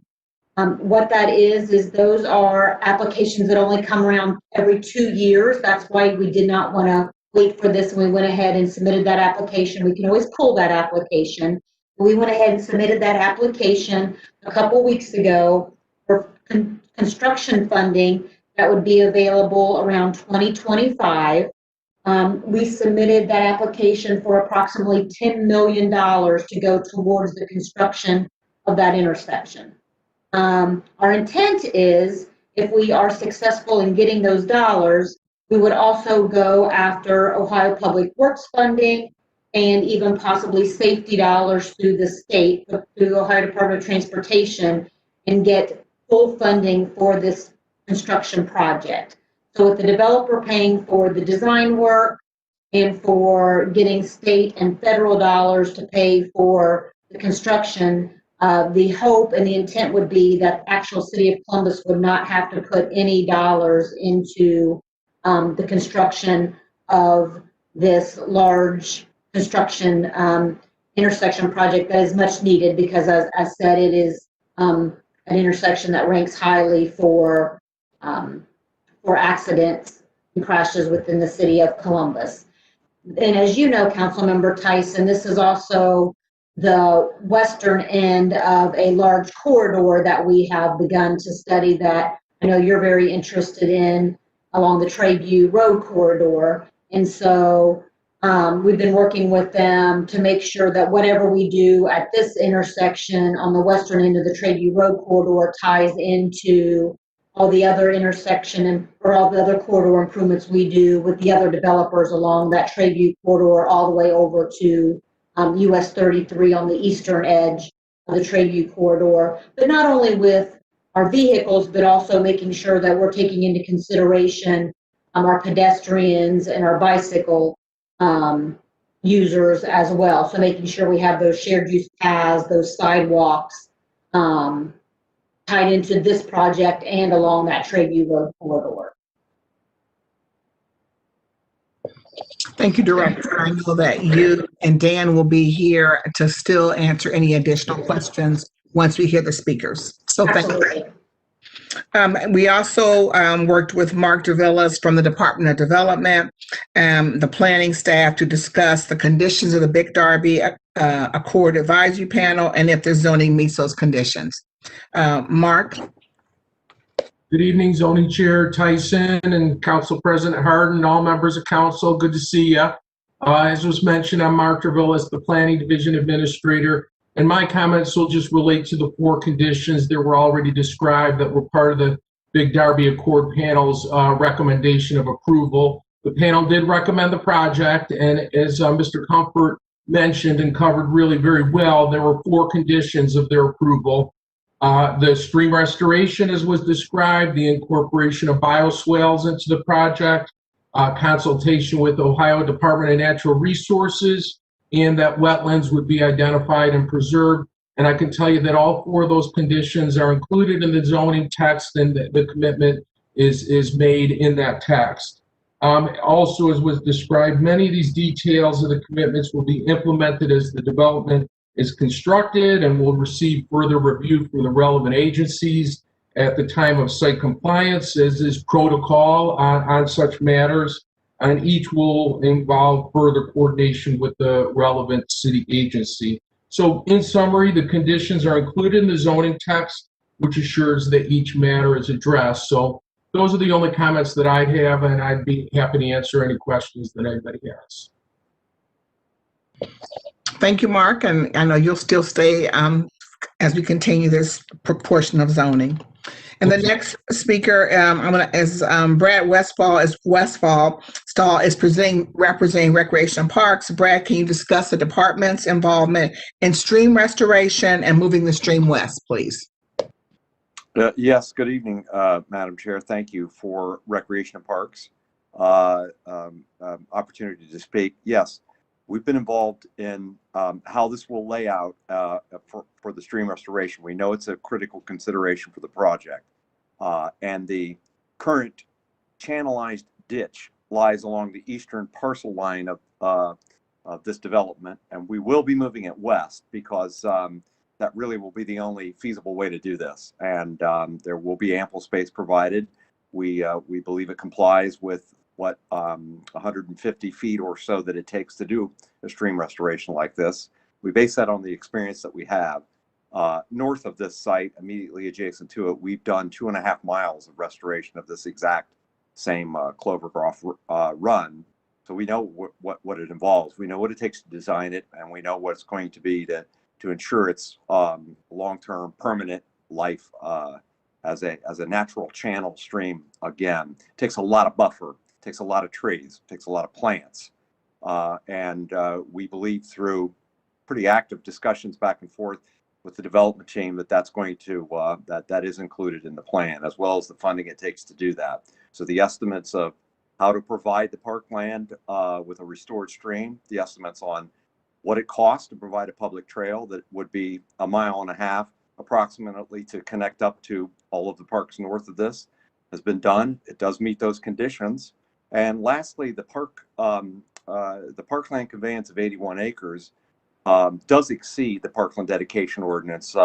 What that is those are applications that only come around every 2 years. That's why we did not want to wait for this, and we went ahead and submitted that application. We can always pull that application. We went ahead and submitted that application a couple weeks ago for construction funding that would be available around 2025. We submitted that application for approximately $10 million to go towards the construction of that intersection. Our intent is, if we are successful in getting those dollars, we would also go after Ohio Public Works funding and even possibly safety dollars through the state, through the Ohio Department of Transportation, and get full funding for this construction project. So with the developer paying for the design work and for getting state and federal dollars to pay for the construction, the hope and the intent would be that actual City of Columbus would not have to put any dollars into the construction of this large construction intersection project that is much needed, because as I said, it is an intersection that ranks highly for accidents and crashes within the City of Columbus. And as you know, Councilmember Tyson, this is also the western end of a large corridor that we have begun to study that I know you're very interested in, along the Traeview Road corridor. And so we've been working with them to make sure that whatever we do at this intersection on the western end of the Traeview Road corridor ties into all the other intersection or all the other corridor improvements we do with the other developers along that Traeview corridor all the way over to US 33 on the eastern edge of the Traeview corridor. But not only with our vehicles, but also making sure that we're taking into consideration our pedestrians and our bicycle users as well. So making sure we have those shared use paths, those sidewalks tied into this project and along that Traeview Road corridor. Thank you, Director. I know that you and Dan will be here to still answer any additional questions once we hear the speakers. So thank you. We also worked with Mark Dervillas from the Department of Development and the planning staff to discuss the conditions of the Big Darby Accord Advisory Panel and if the zoning meets those conditions. Mark? Good evening, Zoning Chair Tyson and Council President Harden and all members of council. Good to see you. As was mentioned, I'm Mark Dervillas, the Planning Division Administrator, and my comments will just relate to the 4 conditions that were already described that were part of the Big Darby Accord Panel's recommendation of approval. The panel did recommend the project, and as Mr. Comfort mentioned and covered really very well, there were 4 conditions of their approval. The stream restoration, as was described, the incorporation of bioswales into the project, consultation with Ohio Department of Natural Resources, and that wetlands would be identified and preserved. And I can tell you that all 4 of those conditions are included in the zoning text, and the commitment is made in that text. Also, as was described, many of these details of the commitments will be implemented as the development is constructed and will receive further review from the relevant agencies at the time of site compliance, as is protocol on such matters, and each will involve further coordination with the relevant city agency. So in summary, the conditions are included in the zoning text, which assures that each matter is addressed. So those are the only comments that I'd have, and I'd be happy to answer any questions that anybody has. Thank you, Mark, and I know you'll still stay as we continue this proportion of zoning. And the next speaker, is Brad Westfall is representing Recreation Parks. Brad, can you discuss the department's involvement in stream restoration and moving the stream west, please? Yes, good evening, Madam Chair. Thank you for Recreation and Parks opportunity to speak. Yes. We've been involved in how this will lay out for the stream restoration. We know it's a critical consideration for the project. And the current channelized ditch lies along the eastern parcel line of this development. And we will be moving it west because that really will be the only feasible way to do this. And there will be ample space provided. We believe it complies with what 150 feet or so that it takes to do a stream restoration like this. We base that on the experience that we have. North of this site, immediately adjacent to it, we've done 2.5 miles of restoration of this exact same Clovercroft run So we know what it involves. We know what it takes to design it, and we know what it's going to be to ensure its long-term permanent life as a natural channel stream. Again, it takes a lot of buffer, it takes a lot of trees, it takes a lot of plants, and we believe through pretty active discussions back and forth with the development team that's going to that is included in the plan, as well as the funding it takes to do that. So the estimates of how to provide the parkland with a restored stream, the estimates on what it costs to provide a public trail that would be 1.5 miles approximately to connect up to all of the parks north of this has been done. It does meet those conditions. And lastly, the parkland conveyance of 81 acres does exceed the parkland dedication ordinance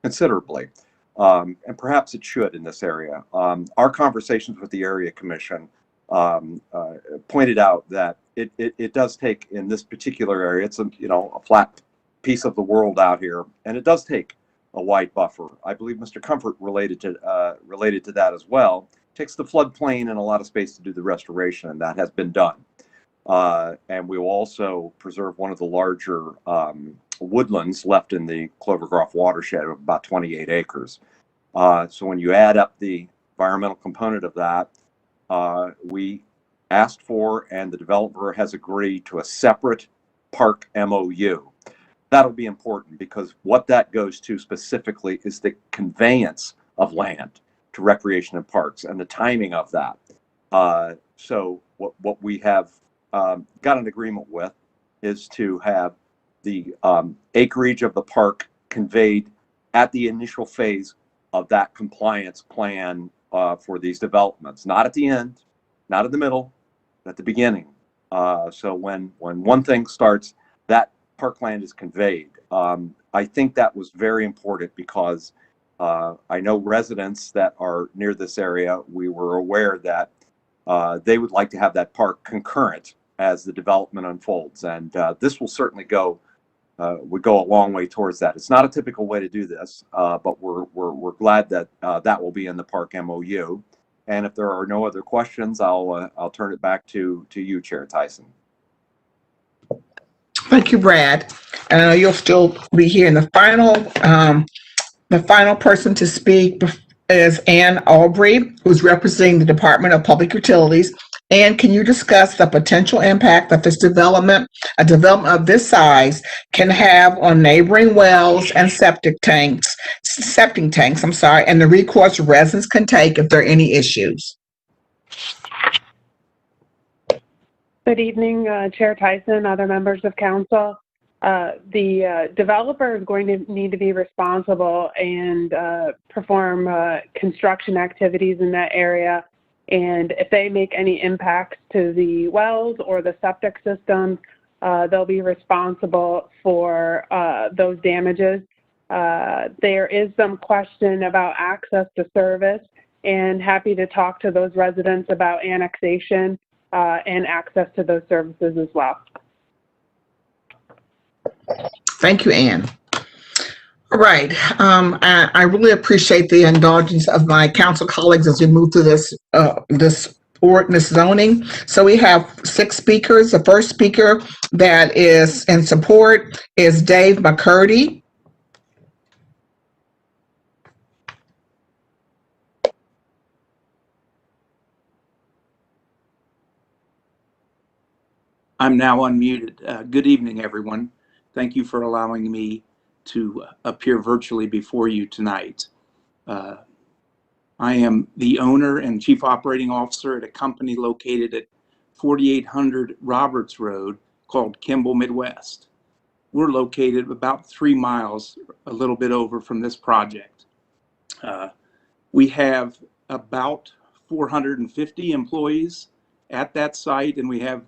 considerably. And perhaps it should in this area. Our conversations with the area commission pointed out that it does take, in this particular area, it's a flat piece of the world out here, and it does take a wide buffer. I believe Mr. Comfort related to that as well. It takes the floodplain and a lot of space to do the restoration, and that has been done. And we will also preserve one of the larger woodlands left in the Clovercroft watershed of about 28 acres. So when you add up the environmental component of that, we asked for, and the developer has agreed to, a separate park MOU. That'll be important because what that goes to specifically is the conveyance of land to recreation and parks and the timing of that. So what we have got an agreement with is to have the acreage of the park conveyed at the initial phase of that compliance plan for these developments, not at the end, not in the middle, at the beginning. So when one thing starts, that parkland is conveyed. I think that was very important because I know residents that are near this area, we were aware that they would like to have that park concurrent as the development unfolds. And this will certainly would go a long way towards that. It's not a typical way to do this, but we're glad that that will be in the park MOU. And if there are no other questions, I'll turn it back to you, Chair Tyson. Thank you, Brad. You'll still be here. And the final person to speak is Ann Aubrey, who's representing the Department of Public Utilities. Ann, can you discuss the potential impact that a development of this size can have on neighboring wells and septic tanks, and the recourse residents can take if there are any issues? Good evening, Chair Tyson, other members of council. The developer is going to need to be responsible and perform construction activities in that area. And if they make any impacts to the wells or the septic systems, they'll be responsible for those damages. There is some question about access to service, and happy to talk to those residents about annexation and access to those services as well. Thank you, Ann. All right. I really appreciate the indulgence of my council colleagues as we move through this ordinance zoning. So we have 6 speakers. The first speaker that is in support is Dave McCurdy. I'm now unmuted. Good evening, everyone. Thank you for allowing me to appear virtually before you tonight. I am the owner and chief operating officer at a company located at 4800 Roberts Road called Kimball Midwest. We're located about 3 miles, a little bit over, from this project. We have about 450 employees at that site, and we have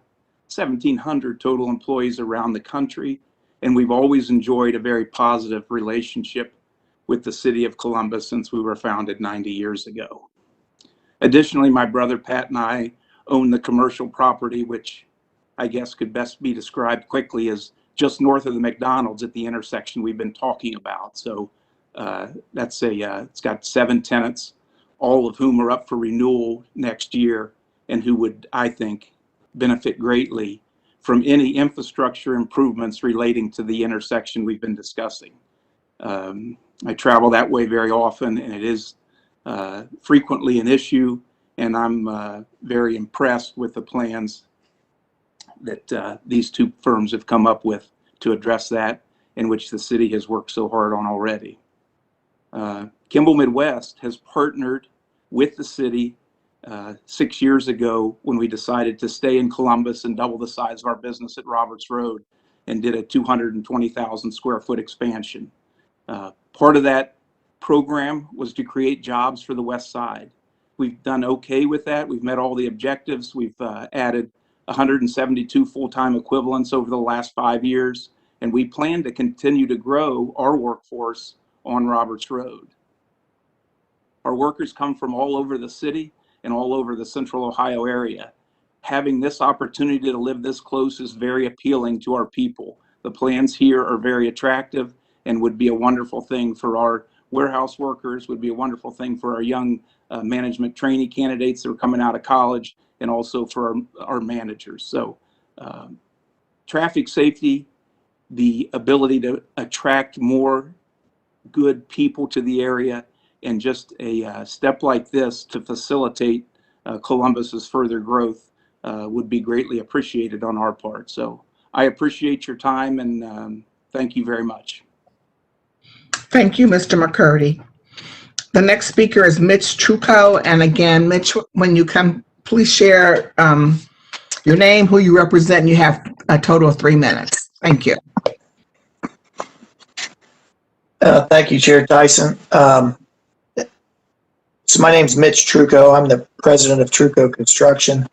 1,700 total employees around the country. And we've always enjoyed a very positive relationship with the city of Columbus since we were founded 90 years ago. Additionally, my brother Pat and I own the commercial property, which I guess could best be described quickly as just north of the McDonald's at the intersection we've been talking about. So it's got 7 tenants, all of whom are up for renewal next year, and who would, I think, benefit greatly from any infrastructure improvements relating to the intersection we've been discussing. I travel that way very often, and it is frequently an issue, and I'm very impressed with the plans that these two firms have come up with to address that, in which the city has worked so hard on already. Kimball Midwest has partnered with the city 6 years ago when we decided to stay in Columbus and double the size of our business at Roberts Road, and did a 220,000 square foot expansion. Part of that program was to create jobs for the West Side. We've done okay with that. We've met all the objectives. We've added 172 full-time equivalents over the last 5 years, and we plan to continue to grow our workforce on Roberts Road. Our workers come from all over the city and all over the Central Ohio area. Having this opportunity to live this close is very appealing to our people. The plans here are very attractive and would be a wonderful thing for our warehouse workers, would be a wonderful thing for our young management trainee candidates that are coming out of college, and also for our managers. So traffic safety, the ability to attract more good people to the area, and just a step like this to facilitate Columbus's further growth would be greatly appreciated on our part. So I appreciate your time, and thank you very much. Thank you, Mr. McCurdy. The next speaker is Mitch Trucco. And again, Mitch, when you come, please share your name, who you represent, and you have a total of 3 minutes. Thank you. Thank you, Chair Tyson. So my name is Mitch Trucco. I'm the president of Trucco Construction.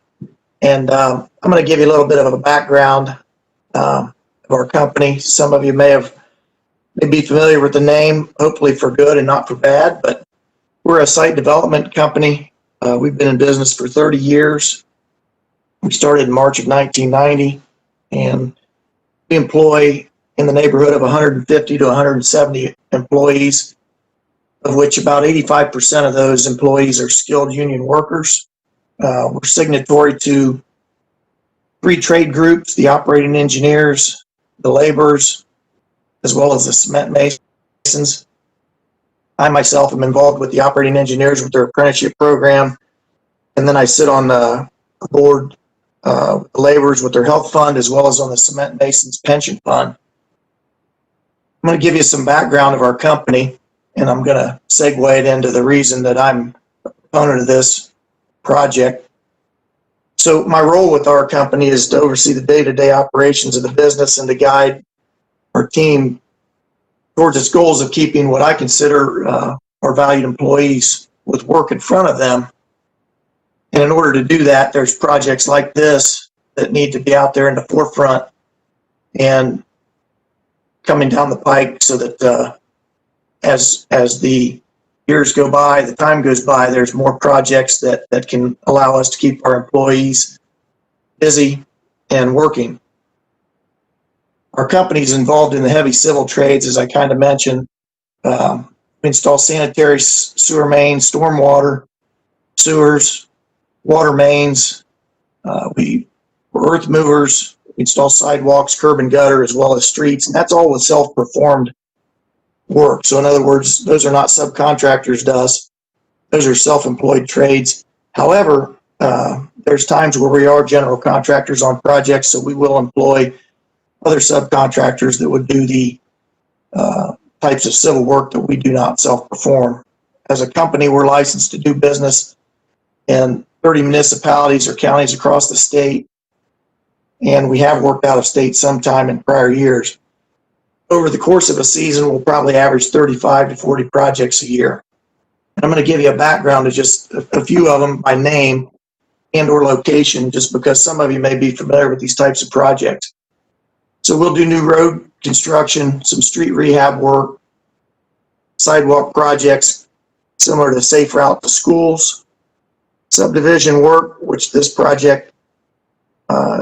And I'm going to give you a little bit of a background of our company. Some of you may be familiar with the name, hopefully for good and not for bad, but we're a site development company. We've been in business for 30 years. We started in March of 1990, and we employ in the neighborhood of 150 to 170 employees, of which about 85% of those employees are skilled union workers. We're signatory to 3 trade groups: the operating engineers, the laborers, as well as the cement masons. I myself am involved with the operating engineers with their apprenticeship program, and then I sit on the board with the laborers with their health fund, as well as on the cement masons pension fund. I'm going to give you some background of our company, and I'm going to segue it into the reason that I'm a proponent of this project. So my role with our company is to oversee the day-to-day operations of the business and to guide our team towards its goals of keeping what I consider our valued employees with work in front of them. And in order to do that, there's projects like this that need to be out there in the forefront and coming down the pike, so that as the years go by, the time goes by, there's more projects that can allow us to keep our employees busy and working. Our company is involved in the heavy civil trades, as I kind of mentioned. We install sanitary sewer mains, stormwater, sewers, water mains. We're earth movers. We install sidewalks, curb and gutter, as well as streets, and that's all with self-performed work. So in other words, those are not subcontractors to us. Those are self-employed trades. However, there's times where we are general contractors on projects, so we will employ other subcontractors that would do the types of civil work that we do not self-perform. As a company, we're licensed to do business in 30 municipalities or counties across the state, and we have worked out of state sometime in prior years. Over the course of a season, we'll probably average 35 to 40 projects a year. And I'm going to give you a background of just a few of them by name and or location, just because some of you may be familiar with these types of projects. So we'll do new road construction, some street rehab work, sidewalk projects similar to Safe Route to schools, subdivision work, which this project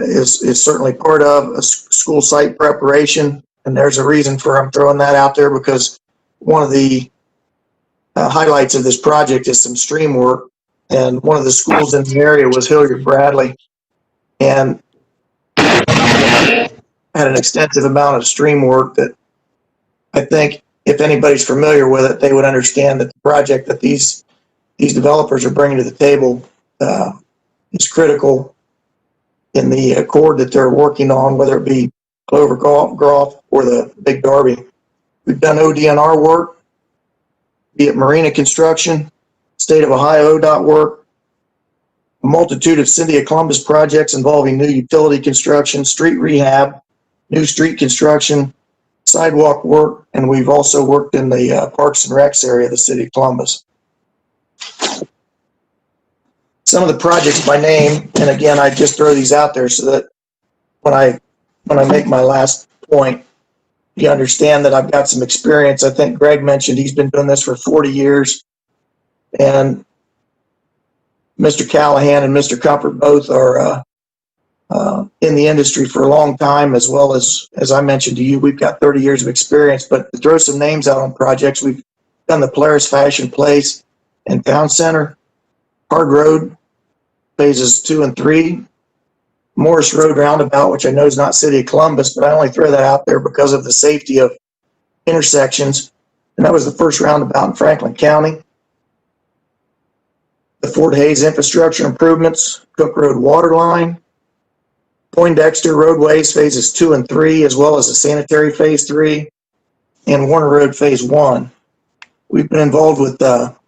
is certainly part of, a school site preparation. And there's a reason for I'm throwing that out there, because one of the highlights of this project is some stream work. And one of the schools in the area was Hilliard Bradley. and had an extensive amount of stream work that I think if anybody's familiar with it, they would understand that the project that these developers are bringing to the table is critical in the accord that they're working on, whether it be Clover Golf or the Big Darby. We've done ODNR work, be it marina construction, State of Ohio ODOT work, a multitude of City of Columbus projects involving new utility construction, street rehab, new street construction, sidewalk work, and we've also worked in the Parks and Recs area of the City of Columbus. Some of the projects by name, and again, I just throw these out there so that when I make my last point, you understand that I've got some experience. I think Greg mentioned he's been doing this for 40 years, and Mr. Callahan and Mr. Comfort both are in the industry for a long time, as well as I mentioned to you, we've got 30 years of experience. But to throw some names out on projects, we've done the Polaris Fashion Place and Town Center, Hard Road, phases 2 and 3, Morris Road Roundabout, which I know is not City of Columbus, but I only throw that out there because of the safety of intersections. And that was the first roundabout in Franklin County. The Fort Hays infrastructure improvements, Cook Road water line, Poindexter roadways phases 2 and 3, as well as the sanitary phase 3, and Warner Road phase 1. We've been involved with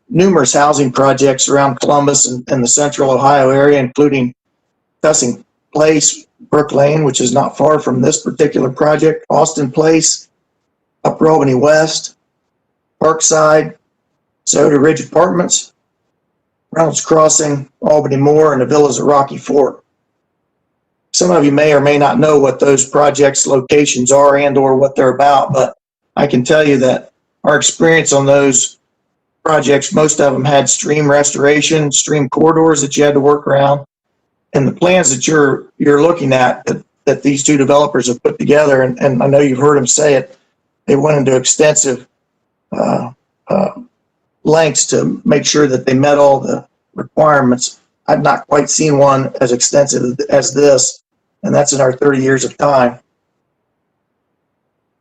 numerous housing projects around Columbus and the central Ohio area, including Cussing Place, Brook Lane, which is not far from this particular project, Austin Place, Upper Albany West, Parkside, Soda Ridge Apartments, Reynolds Crossing, Albany Moore, and the Villas of Rocky Fort. Some of you may or may not know what those projects' locations are and or what they're about, but I can tell you that our experience on those projects, most of them had stream restoration, stream corridors that you had to work around. And the plans that you're looking at that these two developers have put together, and I know you've heard them say it, they went into extensive lengths to make sure that they met all the requirements. I've not quite seen one as extensive as this, and that's in our 30 years of time.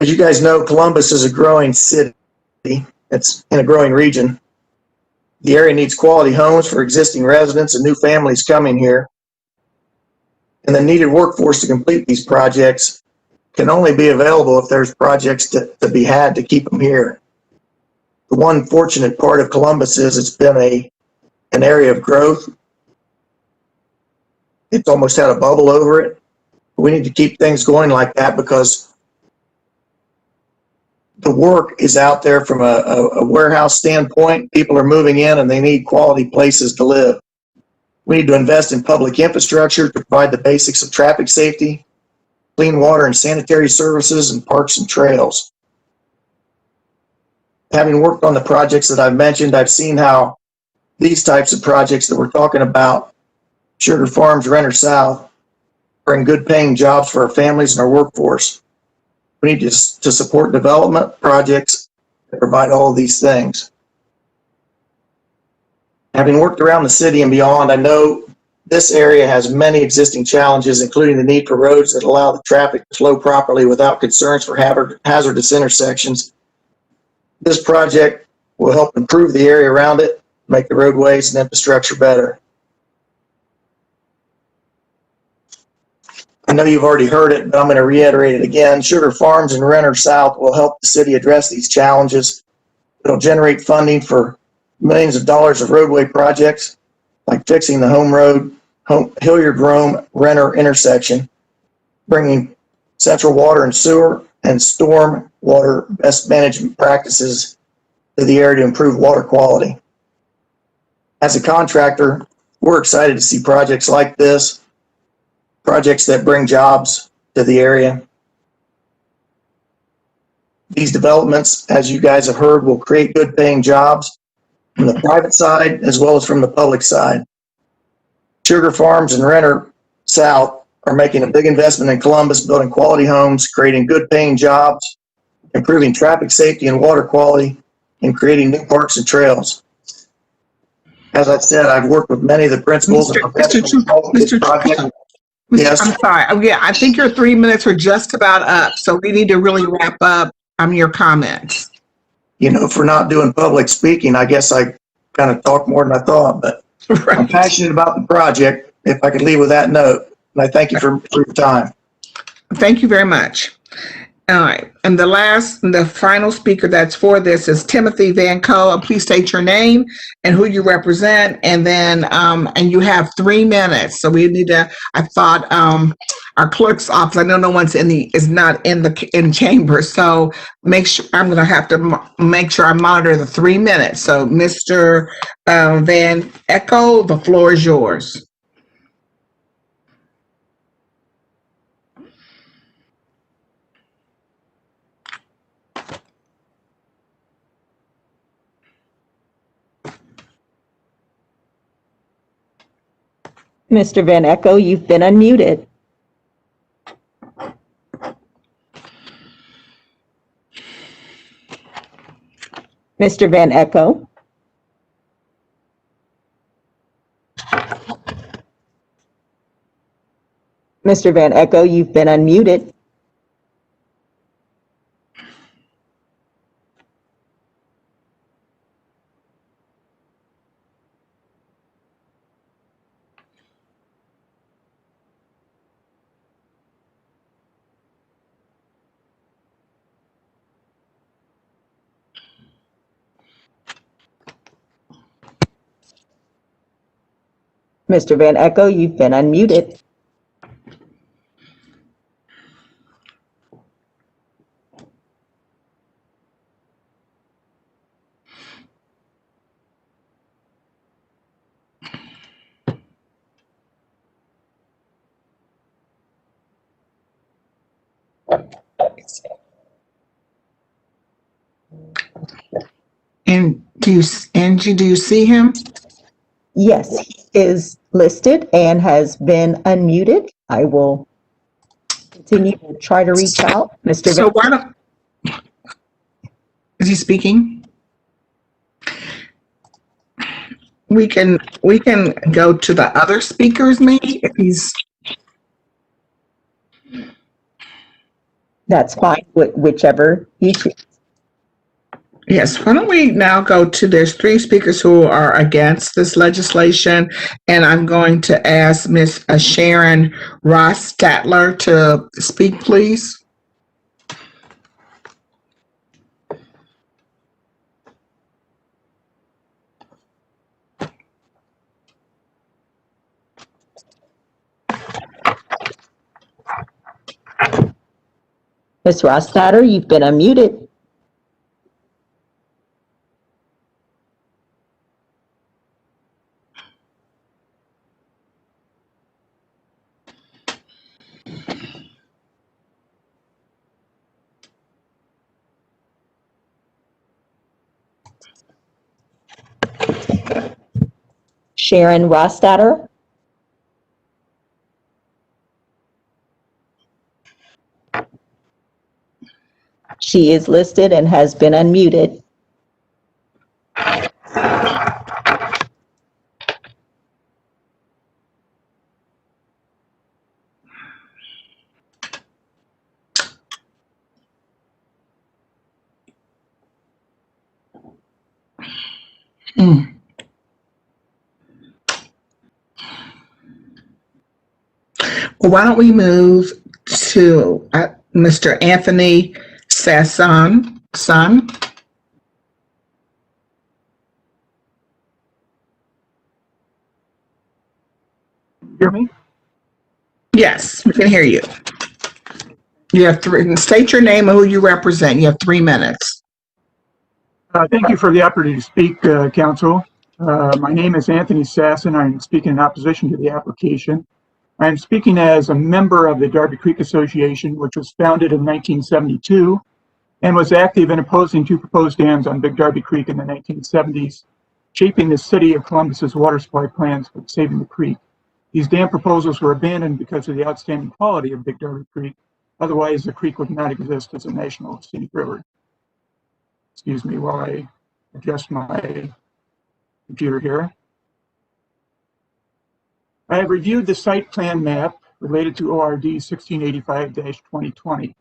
As you guys know, Columbus is a growing city. It's in a growing region. The area needs quality homes for existing residents and new families coming here. And the needed workforce to complete these projects can only be available if there's projects to be had to keep them here. The one fortunate part of Columbus is it's been an area of growth. It's almost had a bubble over it. We need to keep things going like that because the work is out there from a warehouse standpoint. People are moving in and they need quality places to live. We need to invest in public infrastructure to provide the basics of traffic safety, clean water and sanitary services, and parks and trails. Having worked on the projects that I've mentioned, I've seen how these types of projects that we're talking about, Sugar Farms, Renner South, bring good paying jobs for our families and our workforce. We need to support development projects that provide all of these things. Having worked around the city and beyond, I know this area has many existing challenges, including the need for roads that allow the traffic to flow properly without concerns for hazardous intersections. This project will help improve the area around it, make the roadways and infrastructure better. I know you've already heard it, but I'm going to reiterate it again. Sugar Farms and Renner South will help the city address these challenges. It'll generate funding for millions of dollars of roadway projects, like fixing the Home Road, Hilliard-Rome, Renner intersection, bringing central water and sewer and storm water best management practices to the area to improve water quality. As a contractor, we're excited to see projects like this, projects that bring jobs to the area. These developments, as you guys have heard, will create good paying jobs from the private side as well as from the public side. Sugar Farms and Renner South are making a big investment in Columbus, building quality homes, creating good paying jobs, improving traffic safety and water quality, and creating new parks and trails. As I said, I've worked with many of the principals and professionals involved in this project. Yes. I'm sorry. Oh, yeah, I think your 3 minutes are just about up, so we need to really wrap up your comments. You know, for not doing public speaking, I guess I kind of talked more than I thought, but I'm passionate about the project, if I could leave with that note. And I thank you for your time. Thank you very much. All right. And the final speaker that's for this is Timothy Van Coe. Please state your name and who you represent. And then, and you have 3 minutes. So we need to, I thought, our clerk's office, I know no one's is not in chamber. So make sure, I'm going to have to make sure I monitor the 3 minutes. So Mr. Van Coe, the floor is yours. Mr. Van Coe, you've been unmuted. Mr. Van Coe. Mr. Van Coe, you've been unmuted. Mr. Van Coe, you've been unmuted. And Angie, do you see him? Yes, he is listed and has been unmuted. I will continue to try to reach out. Mr. So why don't, is he speaking? We can go to the other speakers maybe if he's. That's fine, whichever you choose. Yes, why don't we now go to, there's 3 speakers who are against this legislation, and I'm going to ask Ms. Sharon Ross-Statler to speak, please. Ms. Ross-Statler, you've been unmuted. Sharon Ross-Statler. She is listed and has been unmuted. Well, why don't we move to Mr. Anthony Sasson. Hear me? Yes, we can hear you. You have 3, state your name and who you represent. You have 3 minutes. Thank you for the opportunity to speak, Council. My name is Anthony Sasson. I'm speaking in opposition to the application. I'm speaking as a member of the Darby Creek Association, which was founded in 1972 and was active in opposing 2 proposed dams on Big Darby Creek in the 1970s, shaping the city of Columbus's water supply plans for saving the creek. These dam proposals were abandoned because of the outstanding quality of Big Darby Creek. Otherwise, the creek would not exist as a national scenic river. Excuse me while I adjust my computer here. I have reviewed the site plan map related to ORD 1685-2020.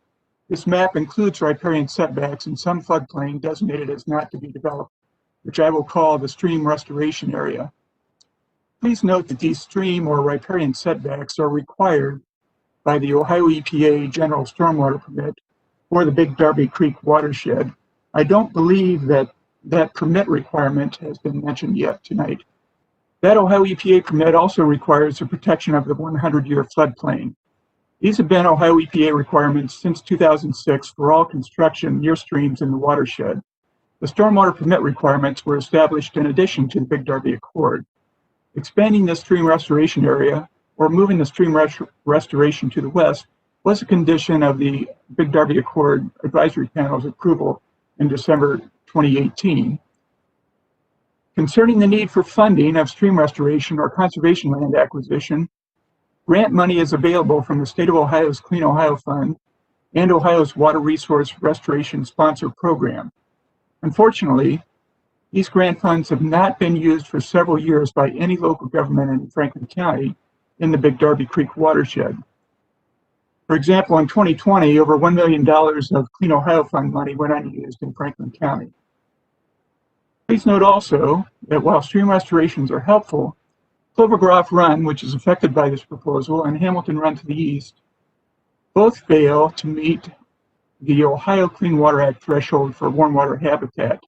This map includes riparian setbacks in some floodplain designated as not to be developed, which I will call the stream restoration area. Please note that these stream or riparian setbacks are required by the Ohio EPA General Stormwater Permit for the Big Darby Creek watershed. I don't believe that permit requirement has been mentioned yet tonight. That Ohio EPA permit also requires the protection of the 100-year floodplain. These have been Ohio EPA requirements since 2006 for all construction near streams in the watershed. The stormwater permit requirements were established in addition to the Big Darby Accord. Expanding the stream restoration area or moving the stream restoration to the west was a condition of the Big Darby Accord Advisory Panel's approval in December 2018. Concerning the need for funding of stream restoration or conservation land acquisition, grant money is available from the State of Ohio's Clean Ohio Fund and Ohio's Water Resource Restoration Sponsor Program. Unfortunately, these grant funds have not been used for several years by any local government in Franklin County in the Big Darby Creek watershed. For example, in 2020, over $1 million of Clean Ohio Fund money went unused in Franklin County. Please note also that while stream restorations are helpful, Clovergrove Run, which is affected by this proposal, and Hamilton Run to the east, both fail to meet the Ohio Clean Water Act threshold for warm water habitat,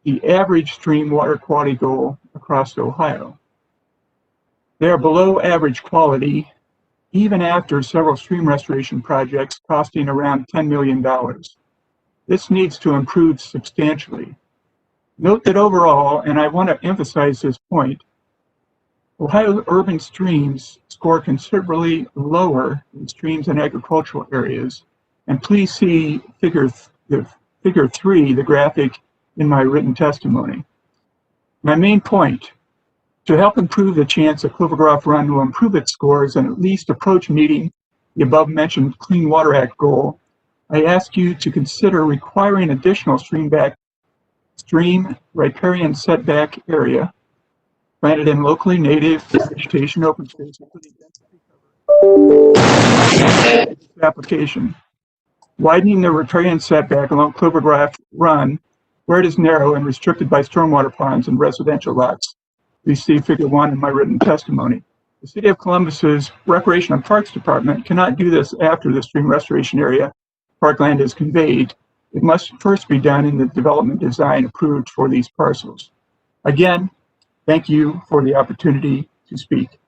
the average stream water quality goal across Ohio. They are below average quality even after several stream restoration projects costing around $10 million. This needs to improve substantially. Note that overall, and I want to emphasize this point, Ohio urban streams score considerably lower than streams in agricultural areas. And please see figure 3, the graphic in my written testimony. My main point, to help improve the chance that Clovergrove Run will improve its scores and at least approach meeting the above mentioned Clean Water Act goal, I ask you to consider requiring additional stream riparian setback area planted in locally native vegetation open space, including application. Widening the riparian setback along Clovergrove Run where it is narrow and restricted by stormwater ponds and residential lots. Please see figure 1 in my written testimony. The City of Columbus's Recreation and Parks Department cannot do this after the stream restoration area parkland is conveyed. It must first be done in the development design approved for these parcels. Again, thank you for the opportunity to speak.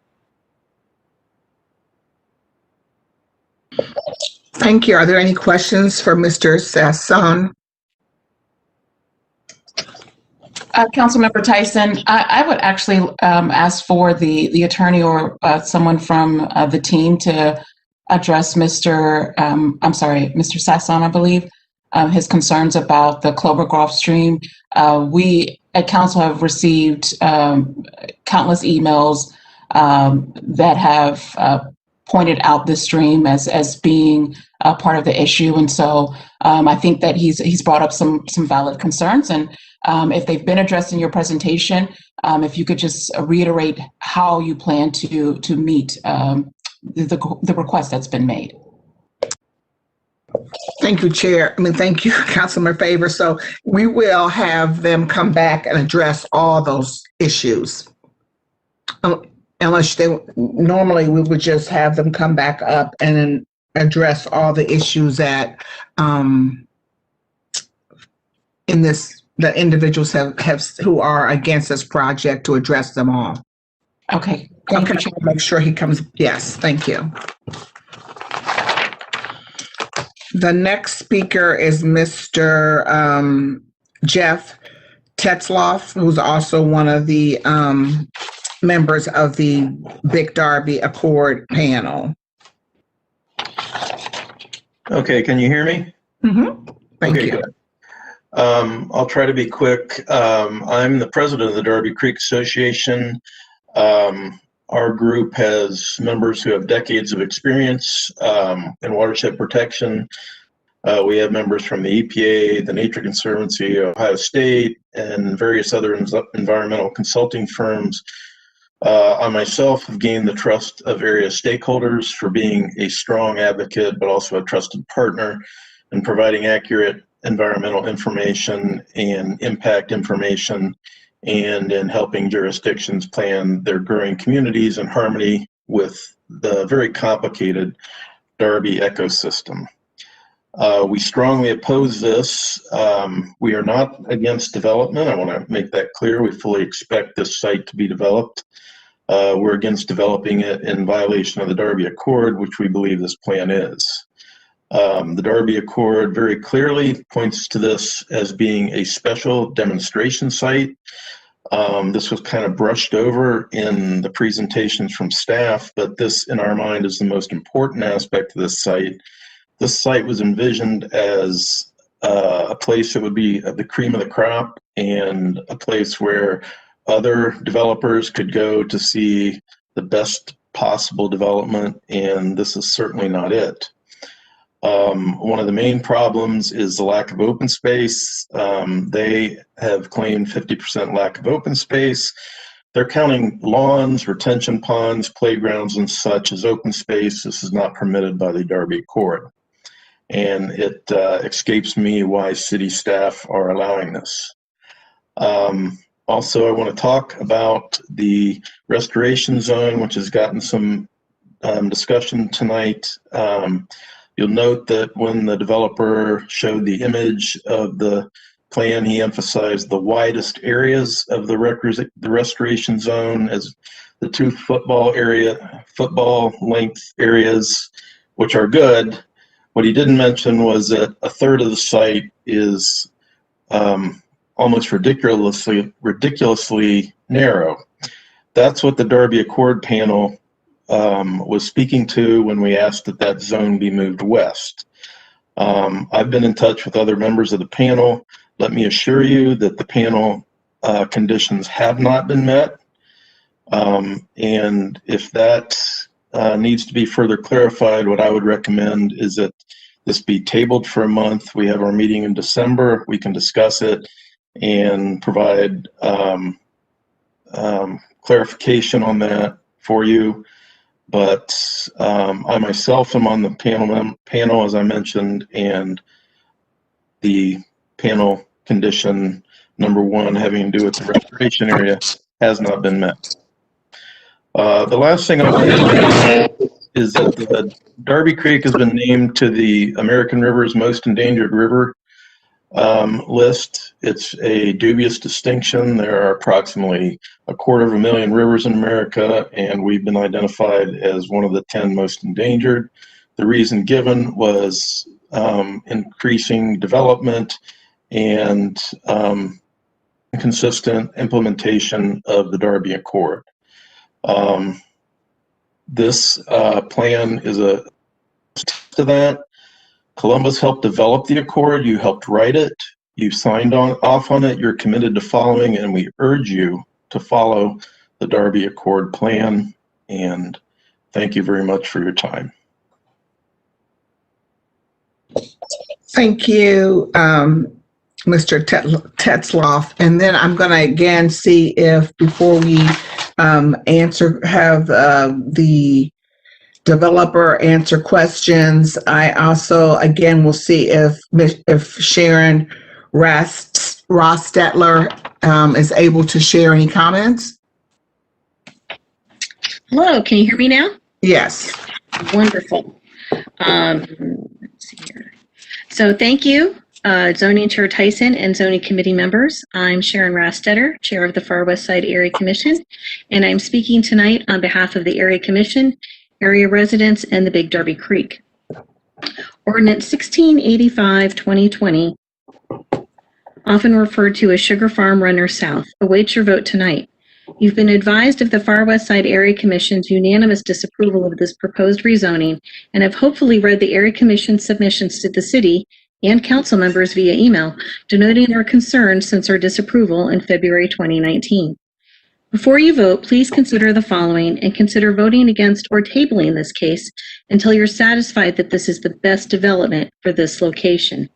Thank you. Are there any questions for Mr. Sasson? Councilmember Tyson, I would actually ask for the attorney or someone from the team to address Mr. Sasson, I believe, his concerns about the Clovergrove stream. We at council have received countless emails that have pointed out this stream as being a part of the issue. And so I think that he's brought up some valid concerns. And if they've been addressed in your presentation, if you could just reiterate how you plan to meet the request that's been made. Thank you, Chair. Thank you, Councilmember Favor. So we will have them come back and address all those issues. Unless normally we would just have them come back up and then address all the issues that the individuals have who are against this project, to address them all. Okay. Okay, make sure he comes. Yes, thank you. The next speaker is Mr. Jeff Tetzloff, who's also one of the members of the Big Darby Accord panel. Okay, can you hear me? Mm-hmm. Thank you. Good. I'll try to be quick. I'm the president of the Darby Creek Association. Our group has members who have decades of experience in watershed protection. We have members from the EPA, the Nature Conservancy, Ohio State, and various other environmental consulting firms. I myself have gained the trust of various stakeholders for being a strong advocate, but also a trusted partner in providing accurate environmental information and impact information, and in helping jurisdictions plan their growing communities in harmony with the very complicated Darby ecosystem. We strongly oppose this. We are not against development. I want to make that clear. We fully expect this site to be developed. We're against developing it in violation of the Darby Accord, which we believe this plan is. The Darby Accord very clearly points to this as being a special demonstration site. This was kind of brushed over in the presentations from staff, but this, in our mind, is the most important aspect of this site. This site was envisioned as a place that would be the cream of the crop and a place where other developers could go to see the best possible development, and this is certainly not it. One of the main problems is the lack of open space. They have claimed 50% lack of open space. They're counting lawns, retention ponds, playgrounds, and such as open space. This is not permitted by the Darby Accord. And it escapes me why city staff are allowing this. Also, I want to talk about the restoration zone, which has gotten some discussion tonight. You'll note that when the developer showed the image of the plan, he emphasized the widest areas of the restoration zone as the 2 football length areas, which are good. What he didn't mention was that a third of the site is almost ridiculously narrow. That's what the Darby Accord panel was speaking to when we asked that that zone be moved west. I've been in touch with other members of the panel. Let me assure you that the panel conditions have not been met. And if that needs to be further clarified, what I would recommend is that this be tabled for a month. We have our meeting in December. We can discuss it and provide clarification on that for you. But I myself am on the panel, as I mentioned, and the panel condition number 1 having to do with the restoration area has not been met. The last thing I want to say is that the Darby Creek has been named to the American River's Most Endangered River list. It's a dubious distinction. There are approximately 250,000 rivers in America, and we've been identified as one of the 10 most endangered. The reason given was increasing development and consistent implementation of the Darby Accord. This plan is a to that. Columbus helped develop the Accord. You helped write it. You signed off on it. You're committed to following, and we urge you to follow the Darby Accord plan. And thank you very much for your time. Thank you, Mr. Tetzloff. And then I'm going to again see if before we have the developer answer questions, I also again will see if Sharon Rostetler is able to share any comments. Hello, can you hear me now? Yes. Wonderful. Let's see here. So thank you, Zoning Chair Tyson and Zoning Committee members. I'm Sharon Rastetter, Chair of the Far West Side Area Commission, and I'm speaking tonight on behalf of the Area Commission, area residents, and the Big Darby Creek. Ordinance 1685-2020, often referred to as Sugar Farm Runner South, awaits your vote tonight. You've been advised of the Far West Side Area Commission's unanimous disapproval of this proposed rezoning and have hopefully read the Area Commission's submissions to the city and council members via email, denoting our concerns since our disapproval in February 2019. Before you vote, please consider the following and consider voting against or tabling this case until you're satisfied that this is the best development for this location.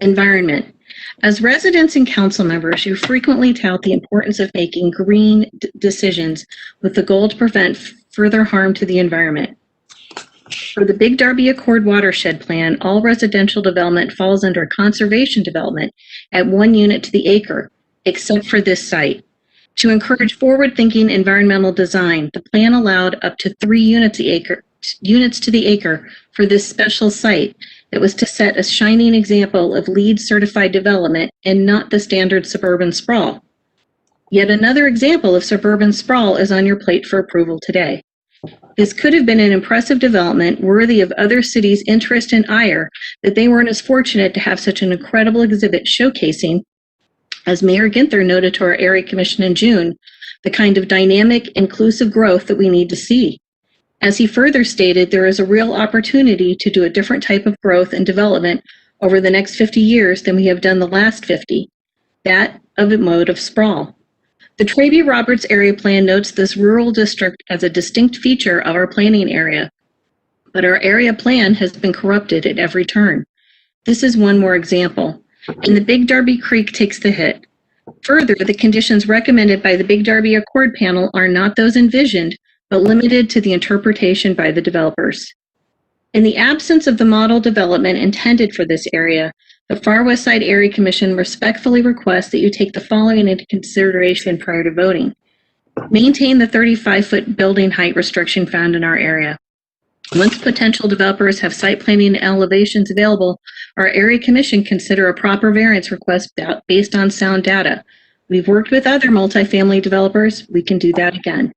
Environment. As residents and council members, you frequently tout the importance of making green decisions with the goal to prevent further harm to the environment. For the Big Darby Accord Watershed Plan, all residential development falls under conservation development at 1 unit to the acre, except for this site. To encourage forward-thinking environmental design, the plan allowed up to 3 units to the acre for this special site that was to set a shining example of LEED certified development and not the standard suburban sprawl. Yet another example of suburban sprawl is on your plate for approval today. This could have been an impressive development worthy of other cities' interest and ire that they weren't as fortunate to have such an incredible exhibit showcasing, as Mayor Ginther noted to our Area Commission in June, the kind of dynamic, inclusive growth that we need to see. As he further stated, there is a real opportunity to do a different type of growth and development over the next 50 years than we have done the last 50, that of a mode of sprawl. The Traby-Roberts Area Plan notes this rural district as a distinct feature of our planning area, but our area plan has been corrupted at every turn. This is one more example, and the Big Darby Creek takes the hit. Further, the conditions recommended by the Big Darby Accord panel are not those envisioned, but limited to the interpretation by the developers. In the absence of the model development intended for this area, the Far West Side Area Commission respectfully requests that you take the following into consideration prior to voting. Maintain the 35-foot building height restriction found in our area. Once potential developers have site planning and elevations available, our Area Commission consider a proper variance request based on sound data. We've worked with other multifamily developers. We can do that again.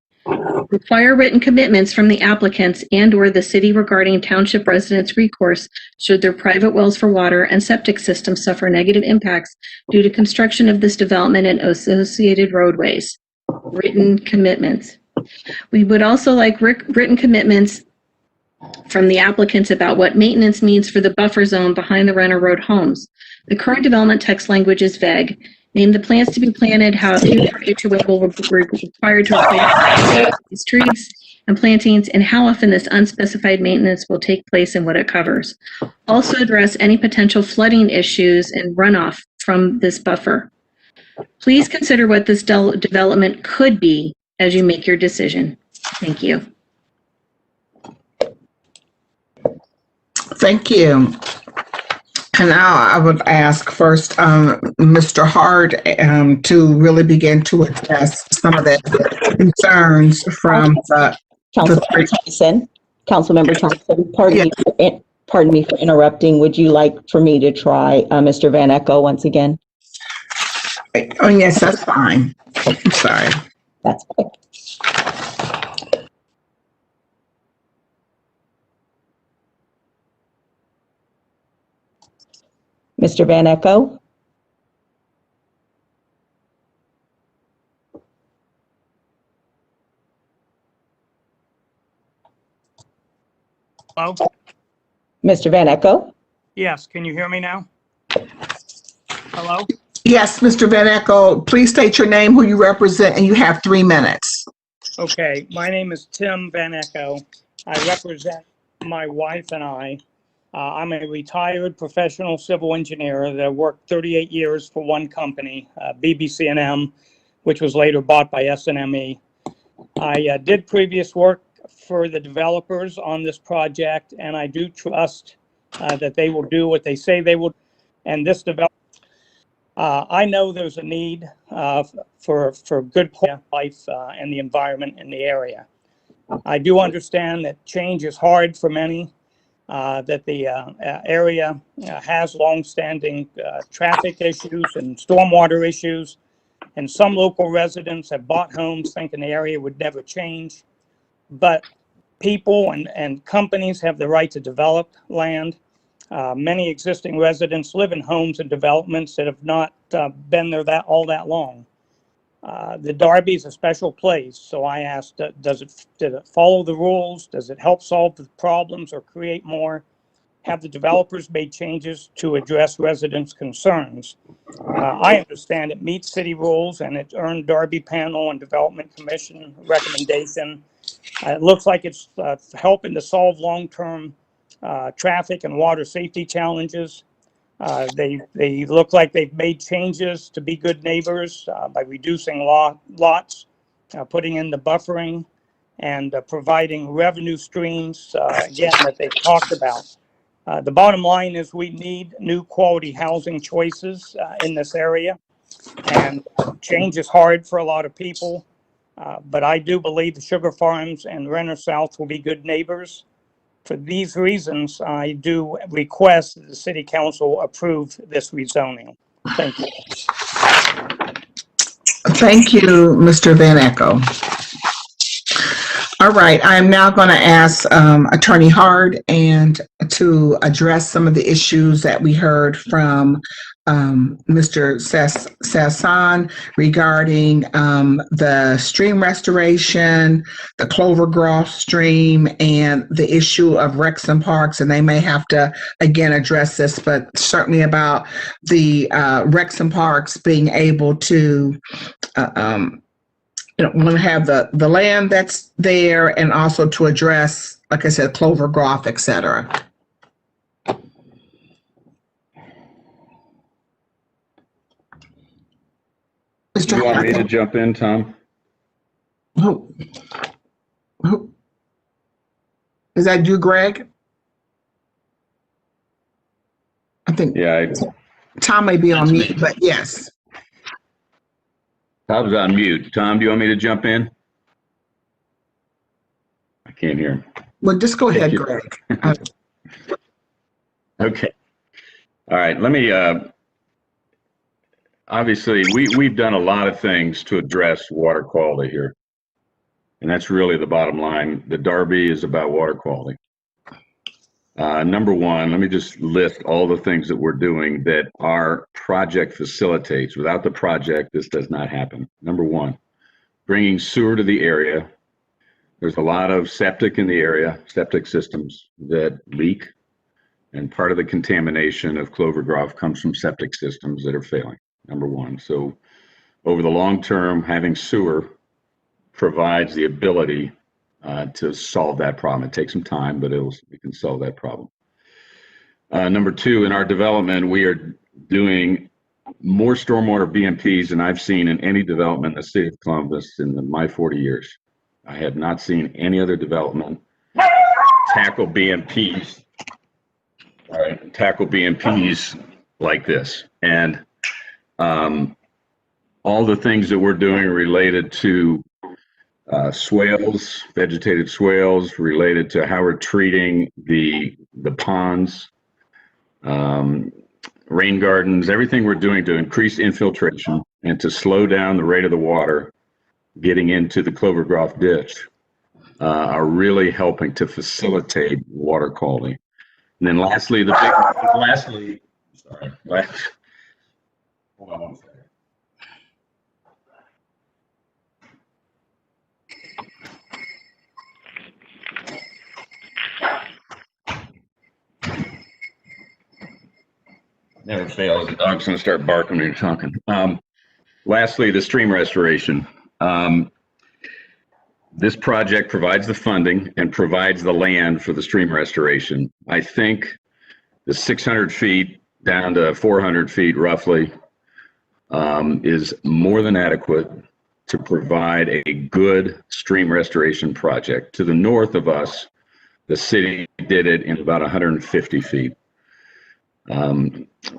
Require written commitments from the applicants and/or the city regarding township residents' recourse should their private wells for water and septic systems suffer negative impacts due to construction of this development and associated roadways. Written commitments. We would also like written commitments from the applicants about what maintenance means for the buffer zone behind the Renner Road homes. The current development text language is vague. Name the plants to be planted, how future HOA will be required to replace trees and plantings, and how often this unspecified maintenance will take place and what it covers. Also address any potential flooding issues and runoff from this buffer. Please consider what this development could be as you make your decision. Thank you. Thank you. And now I would ask first Mr. Hard to really begin to address some of the concerns from Councilmember Tyson. Councilmember Tyson, pardon me for interrupting. Would you like for me to try Mr. Van Echo once again? Oh, yes, that's fine. I'm sorry. That's fine. Mr. Van Echo? Hello? Mr. Van Echo? Yes, can you hear me now? Hello? Yes, Mr. Van Echo, please state your name, who you represent, and you have 3 minutes. Okay, my name is Tim Van Echo. I represent my wife and I. I'm a retired professional civil engineer that worked 38 years for one company, BBC&M, which was later bought by SNME. I did previous work for the developers on this project, and I do trust that they will do what they say they will. And this development, I know there's a need for good life and the environment in the area. I do understand that change is hard for many, that the area has longstanding traffic issues and stormwater issues, and some local residents have bought homes thinking the area would never change. But people and companies have the right to develop land. Many existing residents live in homes and developments that have not been there all that long. The Darby is a special place, so I asked, did it follow the rules? Does it help solve the problems or create more? Have the developers made changes to address residents' concerns? I understand it meets city rules and it earned Darby Panel and Development Commission recommendation. It looks like it's helping to solve long-term traffic and water safety challenges. They look like they've made changes to be good neighbors by reducing lots, putting in the buffering, and providing revenue streams, again, that they've talked about. The bottom line is we need new quality housing choices in this area, and change is hard for a lot of people, but I do believe the Sugar Farms and Renner South will be good neighbors. For these reasons, I do request that the City Council approve this rezoning. Thank you. Thank you, Mr. Van Echo. All right, I'm now going to ask Attorney Hard and to address some of the issues that we heard from Mr. Sasson regarding the stream restoration, the Clovergrove stream, and the issue of recs and parks. And they may have to, again, address this, but certainly about the recs and parks being able to want to have the land that's there, and also to address, like I said, Clovergrove, et cetera. Do you want me to jump in, Tom? Who? Is that you, Greg? I think. Yeah. Tom may be on mute, but yes. Tom's on mute. Tom, do you want me to jump in? I can't hear him. Well, just go ahead, Greg. Okay. All right. Let me, obviously, we've done a lot of things to address water quality here. And that's really the bottom line. The Derby is about water quality. Number one, let me just list all the things that we're doing that our project facilitates. Without the project, this does not happen. Number one, bringing sewer to the area. There's a lot of septic in the area, septic systems that leak, and part of the contamination of Clovergrove comes from septic systems that are failing, number one. So over the long term, having sewer provides the ability to solve that problem. It takes some time, but we can solve that problem. Number two, in our development, we are doing more stormwater BMPs than I've seen in any development in the city of Columbus in my 40 years. I have not seen any other development tackle BMPs, like this. And all the things that we're doing related to swales, vegetated swales, related to how we're treating the ponds, rain gardens, everything we're doing to increase infiltration and to slow down the rate of the water getting into the Clovergrove ditch are really helping to facilitate water quality. And then lastly, hold on one second. Never fails. The dog's going to start barking when you're talking. Lastly, the stream restoration. This project provides the funding and provides the land for the stream restoration. I think the 600 feet down to 400 feet roughly is more than adequate to provide a good stream restoration project. To the north of us, the city did it in about 150 feet.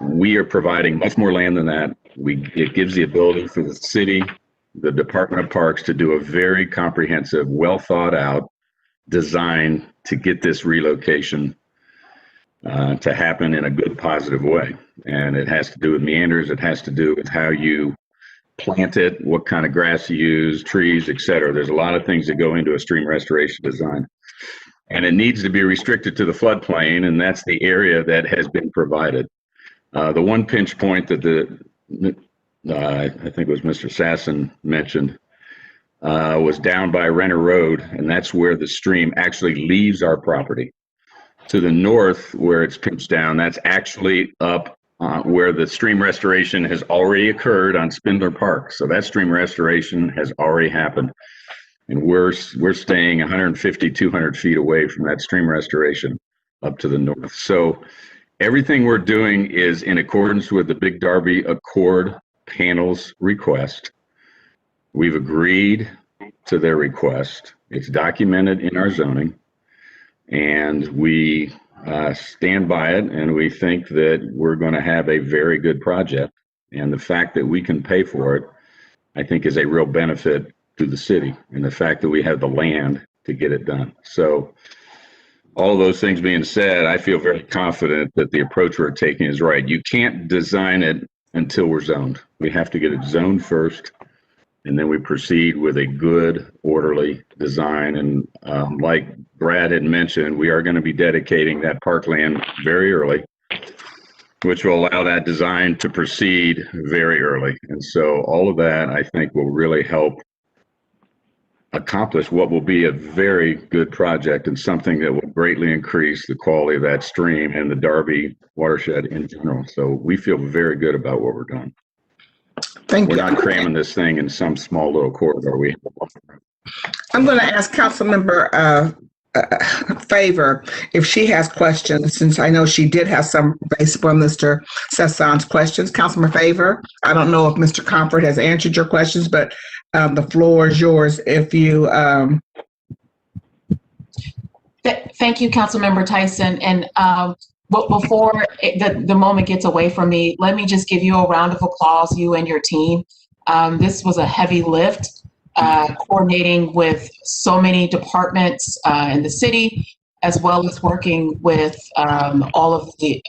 We are providing much more land than that. It gives the ability for the city, the Department of Parks, to do a very comprehensive, well thought out design to get this relocation to happen in a good, positive way. And it has to do with meanders. It has to do with how you plant it, what kind of grass you use, trees, etc. There's a lot of things that go into a stream restoration design. And it needs to be restricted to the floodplain, and that's the area that has been provided. The one pinch point that I think it was Mr. Sasson mentioned was down by Renner Road, and that's where the stream actually leaves our property. To the north, where it's pinched down, that's actually up where the stream restoration has already occurred on Spindler Park. So that stream restoration has already happened. And we're staying 150, 200 feet away from that stream restoration up to the north. So Everything we're doing is in accordance with the Big Darby Accord panel's request. We've agreed to their request. It's documented in our zoning, and we stand by it, and we think that we're going to have a very good project. And the fact that we can pay for it, I think, is a real benefit to the city, and the fact that we have the land to get it done. So all of those things being said, I feel very confident that the approach we're taking is right. You can't design it until we're zoned. We have to get it zoned first, and then we proceed with a good, orderly design. And like Brad had mentioned, we are going to be dedicating that parkland very early, which will allow that design to proceed very early. And so all of that, I think, will really help accomplish what will be a very good project and something that will greatly increase the quality of that stream and the Darby watershed in general. So we feel very good about what we're doing. We're not cramming this thing in some small little corridor. I'm going to ask Councilmember Favor if she has questions, since I know she did have some based upon Mr. Sesson's questions. Councilmember Favor, I don't know if Mr. Comfort has answered your questions, but the floor is yours if you. Thank you, Councilmember Tyson. And before the moment gets away from me, let me just give you a round of applause, you and your team. This was a heavy lift, coordinating with so many departments in the city, as well as working with all of the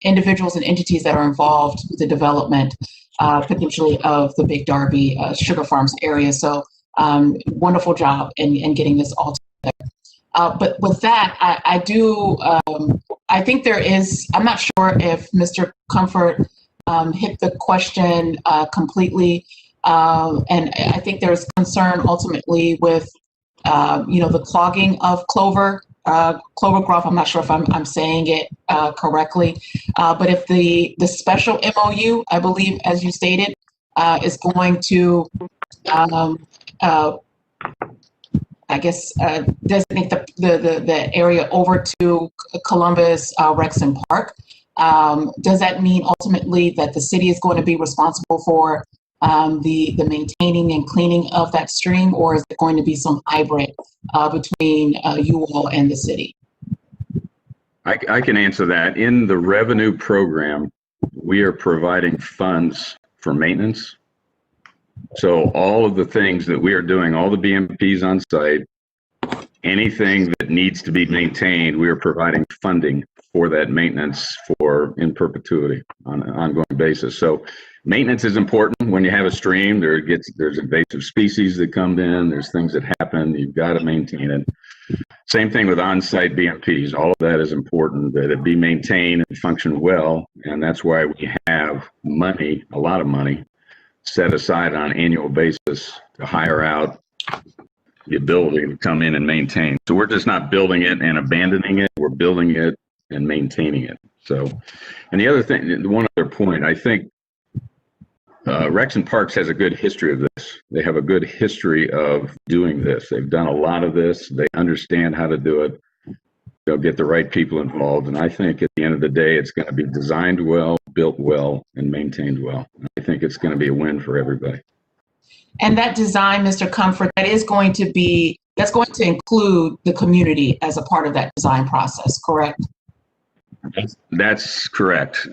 individuals and entities that are involved with the development, potentially, of the Big Darby Sugar Farms area. So wonderful job in getting this all together. But with that, I think there is, I'm not sure if Mr. Comfort hit the question completely. And I think there's concern ultimately with, the clogging of Clover Grove. I'm not sure if I'm saying it correctly. But if the special MOU, I believe, as you stated, is going to, designate the area over to Columbus Rexon Park. Does that mean ultimately that the city is going to be responsible for the maintaining and cleaning of that stream, or is it going to be some hybrid between you all and the city? I can answer that. In the revenue program, we are providing funds for maintenance. So all of the things that we are doing, all the BMPs on site, anything that needs to be maintained, we are providing funding for that maintenance in perpetuity on an ongoing basis. So maintenance is important. When you have a stream, there's invasive species that come in, there's things that happen, you've got to maintain it. Same thing with on-site BMPs. All of that is important, that it be maintained and function well. And that's why we have money, a lot of money, set aside on an annual basis to hire out the ability to come in and maintain. So we're just not building it and abandoning it. We're building it and maintaining it. So, and the other thing, one other point, I think Rexon Parks has a good history of this. They have a good history of doing this. They've done a lot of this. They understand how to do it. They'll get the right people involved. And I think at the end of the day, it's going to be designed well, built well, and maintained well. I think it's going to be a win for everybody. And that design, Mr. Comfort, that's going to include the community as a part of that design process, correct? That's correct.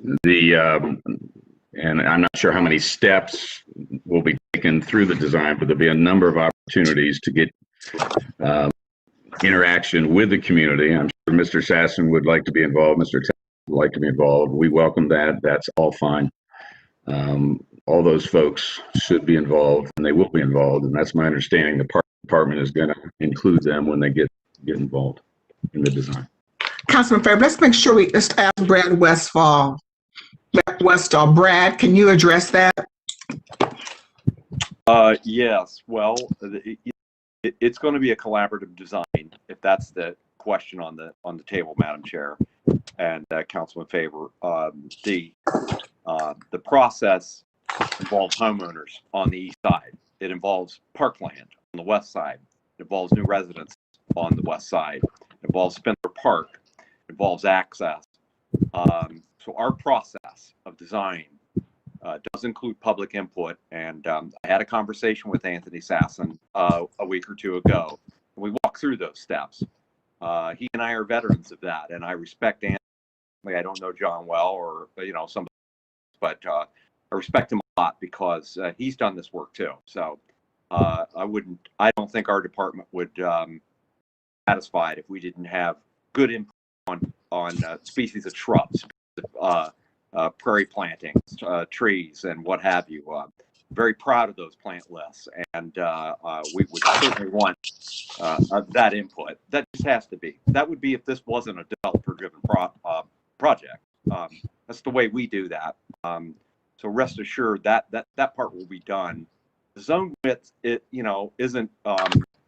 And I'm not sure how many steps will be taken through the design, but there'll be a number of opportunities to get interaction with the community. I'm sure Mr. Sasson would like to be involved. Mr. Tess would like to be involved. We welcome that. That's all fine. All those folks should be involved, and they will be involved. And that's my understanding. The park department is going to include them when they get involved in the design. Councilman Fair, let's make sure we just ask Brad Westall. Brad, can you address that? Yes. Well, it's going to be a collaborative design, if that's the question on the table, Madam Chair and Councilman Favor. The process involves homeowners on the east side. It involves parkland on the west side. It involves new residents on the west side. It involves Spencer Park. It involves access. So our process of design does include public input, and I had a conversation with Anthony Sasson a week or two ago. And we walked through those steps. He and I are veterans of that, and I respect Anthony. I don't know John well, or somebody, but I respect him a lot because he's done this work too. So I don't think our department would be satisfied if we didn't have good input on species of shrubs, prairie plantings, trees, and what have you. Very proud of those plant lists, and we would certainly want that input. That just has to be. That would be if this wasn't a developer-driven project. That's the way we do that. So rest assured that part will be done. The zone width, isn't.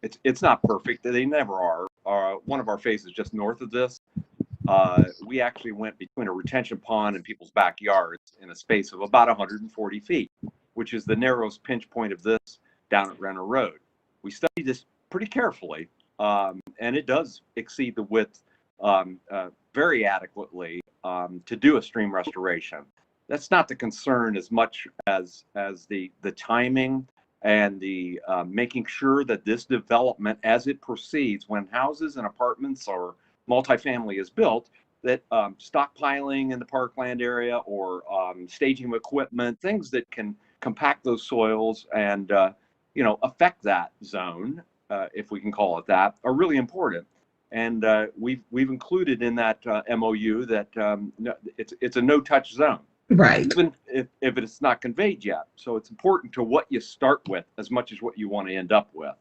It's not perfect. They never are. One of our phases just north of this. We actually went between a retention pond and people's backyards in a space of about 140 feet, which is the narrowest pinch point of this down at Renner Road. We studied this pretty carefully, and it does exceed the width very adequately to do a stream restoration. That's not the concern as much as the timing and the making sure that this development, as it proceeds, when houses and apartments or multifamily is built, that stockpiling in the parkland area or staging of equipment, things that can compact those soils and affect that zone, if we can call it that, are really important. And we've included in that MOU that it's a no-touch zone, right? Even if it's not conveyed yet. So it's important to what you start with as much as what you want to end up with.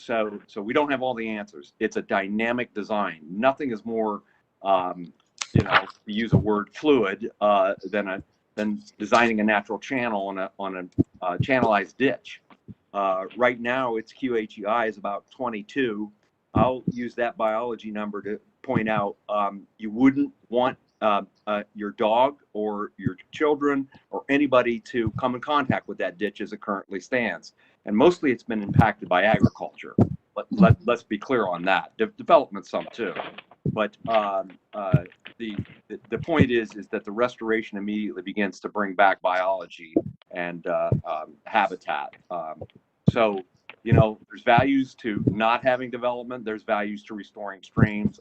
So we don't have all the answers. It's a dynamic design. Nothing is more, to use a word, fluid than designing a natural channel on a channelized ditch. Right now, its QHEI is about 22. I'll use that biology number to point out you wouldn't want your dog or your children or anybody to come in contact with that ditch as it currently stands. And mostly it's been impacted by agriculture. Let's be clear on that. Development some too. But the point is that the restoration immediately begins to bring back biology and habitat. So, there's values to not having development. There's values to restoring streams.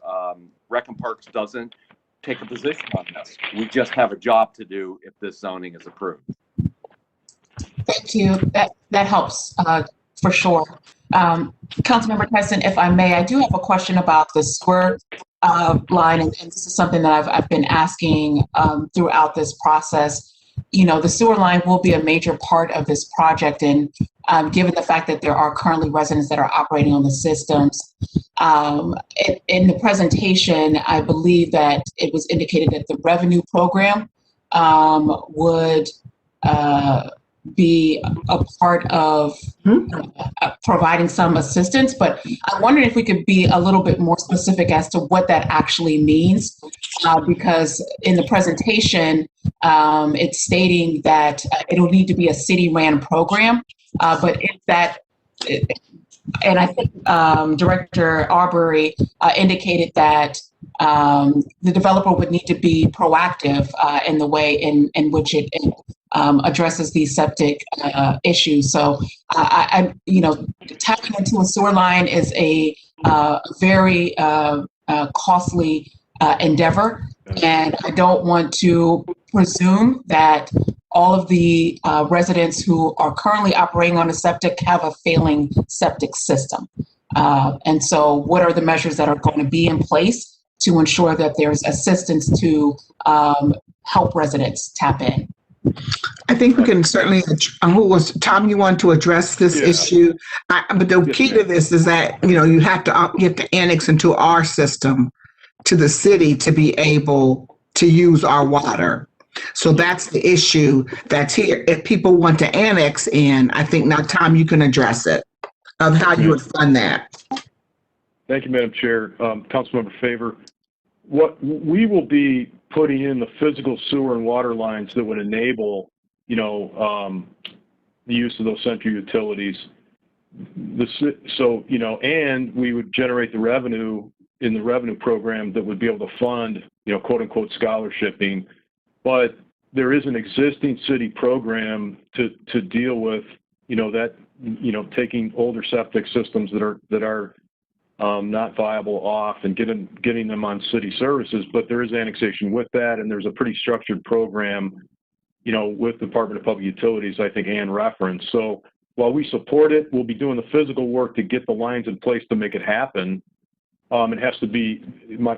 Rec and Parks doesn't take a position on this. We just have a job to do if this zoning is approved. Thank you. That helps for sure. Councilmember Tyson, if I may, I do have a question about the sewer line, and this is something that I've been asking throughout this process. The sewer line will be a major part of this project, and given the fact that there are currently residents that are operating on the systems, in the presentation, I believe that it was indicated that the revenue program would be a part of providing some assistance, but I'm wondering if we could be a little bit more specific as to what that actually means, because in the presentation, it's stating that it'll need to be a city-ran program, but if that, and I think Director Arbery indicated that the developer would need to be proactive in the way in which it addresses these septic issues. So, tapping into a sewer line is a very costly endeavor, and I don't want to presume that all of the residents who are currently operating on a septic have a failing septic system. And so what are the measures that are going to be in place to ensure that there's assistance to help residents tap in? I think we can certainly, Tom, you want to address this issue? But the key to this is that, you have to annex into our system to the city to be able to use our water. So that's the issue that's here. If people want to annex in, I think now, Tom, you can address it, of how you would fund that. Thank you, Madam Chair. Councilmember Favor, what we will be putting in the physical sewer and water lines that would enable, the use of those central utilities. And we would generate the revenue in the revenue program that would be able to fund, quote unquote scholarshiping, but there is an existing city program to deal with, taking older septic systems that are not viable off and getting them on city services. But there is annexation with that, and there's a pretty structured program, with Department of Public Utilities, I think Ann referenced. So while we support it, we'll be doing the physical work to get the lines in place to make it happen. It has to be, our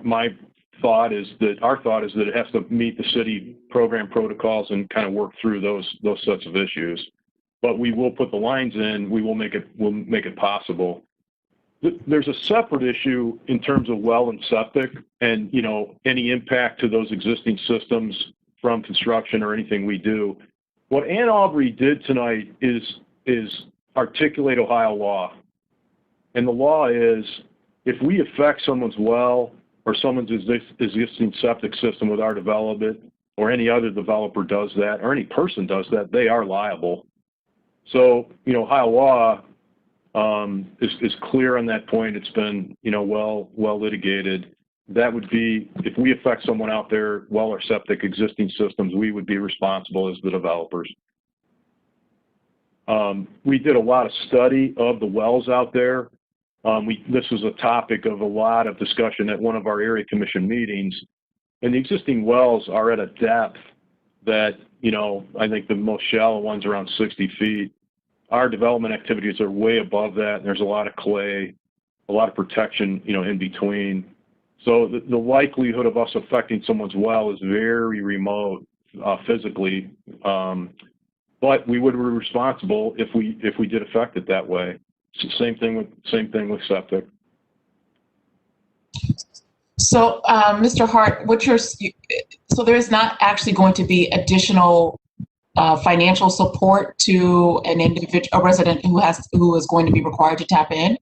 thought is that it has to meet the city program protocols and kind of work through those sets of issues. But we will put the lines in. We'll make it possible. There's a separate issue in terms of well and septic, and any impact to those existing systems from construction or anything we do. What Ann Aubrey did tonight is articulate Ohio law, and the law is if we affect someone's well or someone's existing septic system with our development, or any other developer does that, or any person does that, they are liable. So, Ohio law is clear on that point. It's been, well litigated. That would be, if we affect someone out there, well or septic existing systems, we would be responsible as the developers. We did a lot of study of the wells out there. This was a topic of a lot of discussion at one of our area commission meetings, and the existing wells are at a depth that, I think the most shallow ones are around 60 feet. Our development activities are way above that, and there's a lot of clay, a lot of protection, in between. So the likelihood of us affecting someone's well is very remote physically, but we would be responsible if we did affect it that way. Same thing with septic. So, Mr. Hart, so there is not actually going to be additional financial support to an individual, a resident who is going to be required to tap in,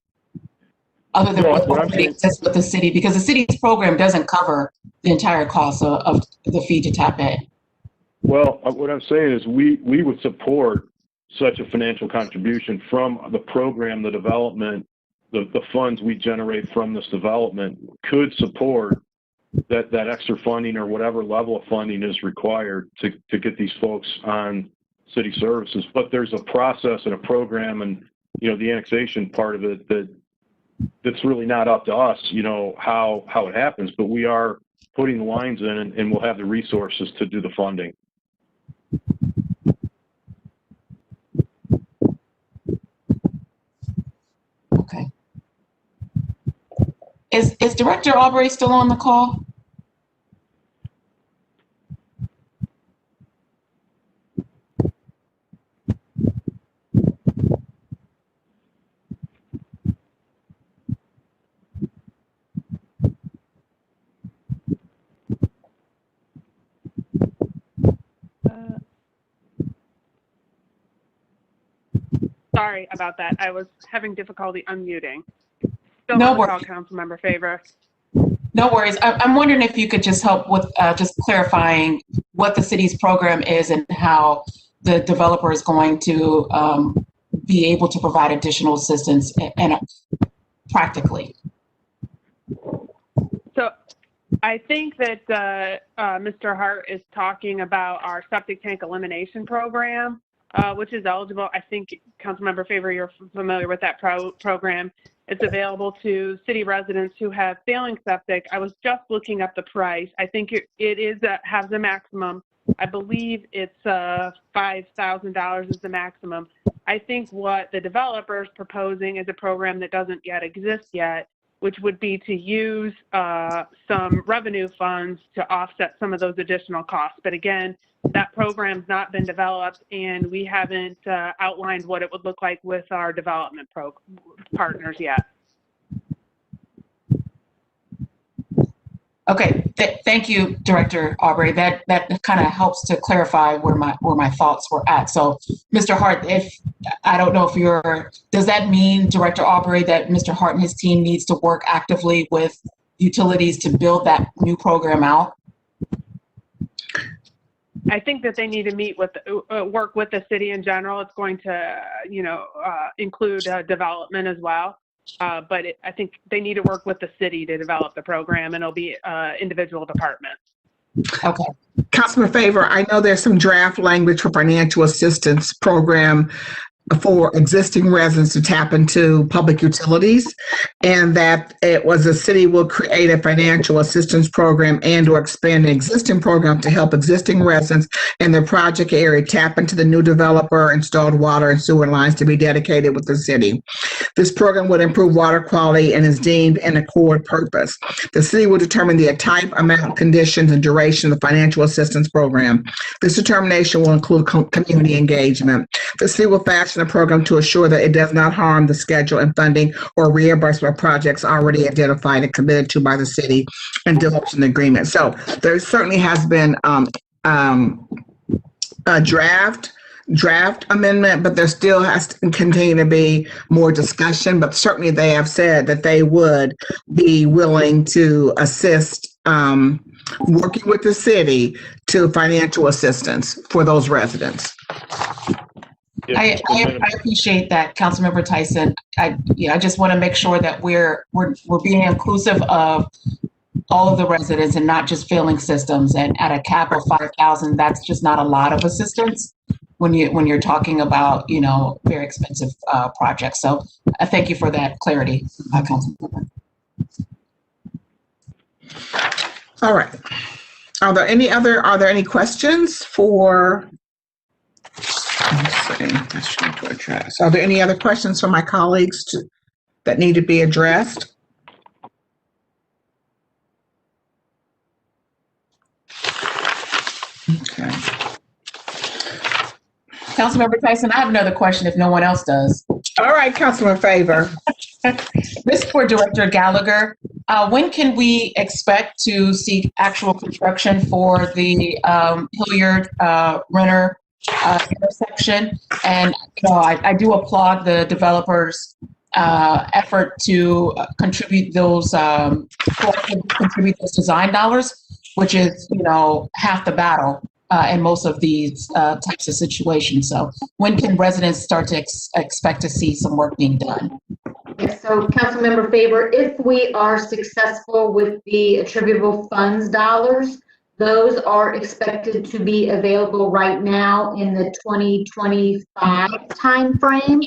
other than what already exists with the city, because the city's program doesn't cover the entire cost of the fee to tap in. Well, what I'm saying is we would support such a financial contribution from the program, the development, the funds we generate from this development could support that extra funding or whatever level of funding is required to get these folks on city services. But there's a process and a program, and the annexation part of it that's really not up to us, how it happens. But we are putting the lines in, and we'll have the resources to do the funding. Okay. Is Director Aubrey still on the call? Sorry about that. I was having difficulty unmuting. Still No on the call, worries. Councilmember Favor. No worries. I'm wondering if you could just help with just clarifying what the city's program is and how the developer is going to be able to provide additional assistance and practically. So I think that Mr. Hart is talking about our septic tank elimination program, which is eligible. I think, Councilmember Favor, you're familiar with that program. It's available to city residents who have failing septic. I was just looking up the price. I think it has a maximum. I believe it's $5,000 is the maximum. I think what the developer is proposing is a program that doesn't yet exist yet, which would be to use some revenue funds to offset some of those additional costs. But again, that program's not been developed, and we haven't outlined what it would look like with our development partners yet. Okay, thank you, Director Aubrey. That kind of helps to clarify where my thoughts were at. So, Mr. Hart, does that mean, Director Aubrey, that Mr. Hart and his team needs to work actively with utilities to build that new program out? I think that they need to work with the city in general. It's going to, include development as well. but I think they need to work with the city to develop the program, and it'll be individual departments. Okay. Councilman Favor, I know there's some draft language for financial assistance program for existing residents to tap into public utilities, and that it was the city will create a financial assistance program and or expand an existing program to help existing residents in their project area tap into the new developer installed water and sewer lines to be dedicated with the city. This program would improve water quality and is deemed an accord purpose. The city will determine the type, amount, conditions, and duration of the financial assistance program. This determination will include community engagement. The city will fashion a program to assure that it does not harm the schedule and funding or reimbursement of projects already identified and committed to by the city and develops an agreement. So there certainly has been a draft amendment, but there still has to continue to be more discussion. But certainly they have said that they would be willing to assist working with the city to financial assistance for those residents. I appreciate that, Councilmember Tyson. I just want to make sure that we're being inclusive of all of the residents and not just filling systems. And at a cap of 5,000, that's just not a lot of assistance when you're talking about very expensive projects. So I thank you for that clarity, Councilmember. All right. Are there any questions for? Let's see. Are there any other questions from my colleagues that need to be addressed? Okay. Councilmember Tyson, I have another question if no one else does. All right, Councilman Favor. This is for Director Gallagher. When can we expect to see actual construction for the Hilliard Renner intersection? And I do applaud the developers' effort to contribute those design dollars, which is half the battle in most of these types of situations. So when can residents start to expect to see some work being done? Yes, so Councilmember Favor, if we are successful with the attributable funds dollars, those are expected to be available right now in the 2025 timeframe,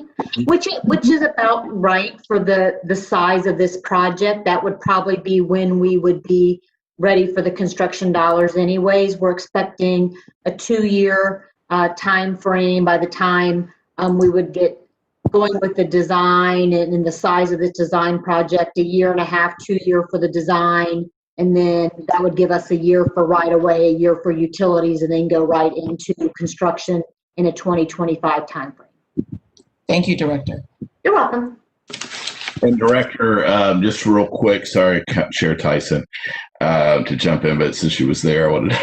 which is about right for the size of this project. That would probably be when we would be ready for the construction dollars anyways. We're expecting a 2-year time frame by the time we would get going with the design and the size of this design project, 1.5 years, 2 years for the design, and then that would give us a year for right of way, a year for utilities, and then go right into construction in a 2025 timeframe. Thank you, Director. You're welcome. And Director, just real quick, sorry, Chair Tyson, to jump in, but since she was there, I wanted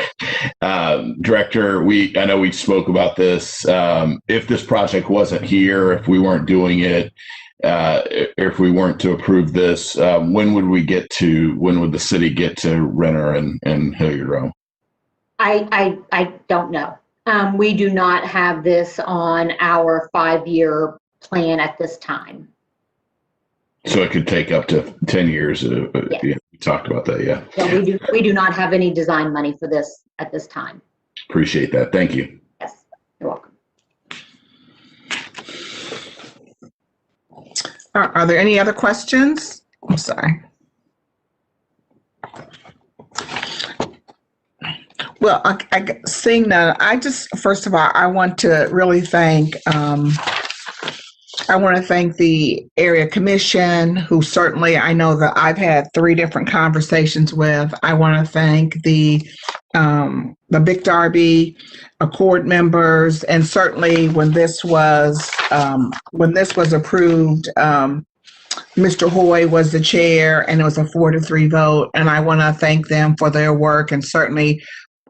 Director, I know we spoke about this. If this project wasn't here, if we weren't doing it, if we weren't to approve this, when would the city get to Renner and Hilliard Row? I don't know. We do not have this on our 5-year plan at this time. So it could take up to 10 years. Yeah, we talked about that. Yeah. Yeah, we do not have any design money for this at this time. Appreciate that. Thank you. Yes, you're welcome. Are there any other questions? I'm sorry. Well, seeing that, first of all, I want to really thank the area commission, who certainly I know that I've had 3 different conversations with. I want to thank the Big Darby Accord members, and certainly when this was approved, Mr. Hoy was the chair, and it was a 4-3 vote. And I want to thank them for their work, and certainly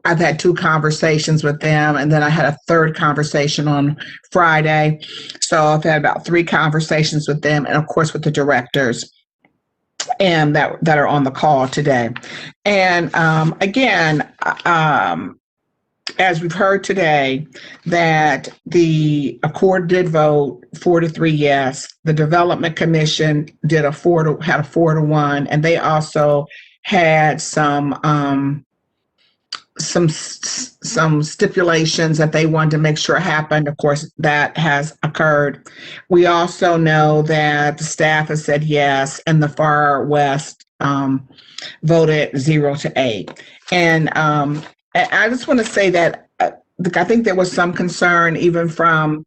I've had 2 conversations with them, and then I had a 3rd conversation on Friday. So I've had about 3 conversations with them, and of course with the directors and that are on the call today. And again, as we've heard today, that the Accord did vote 4-3 yes. The Development Commission did had a 4-1, and they also had some stipulations that they wanted to make sure happened. Of course, that has occurred. We also know that the staff has said yes, and the Far West voted 0-8. And I just want to say that I think there was some concern, even from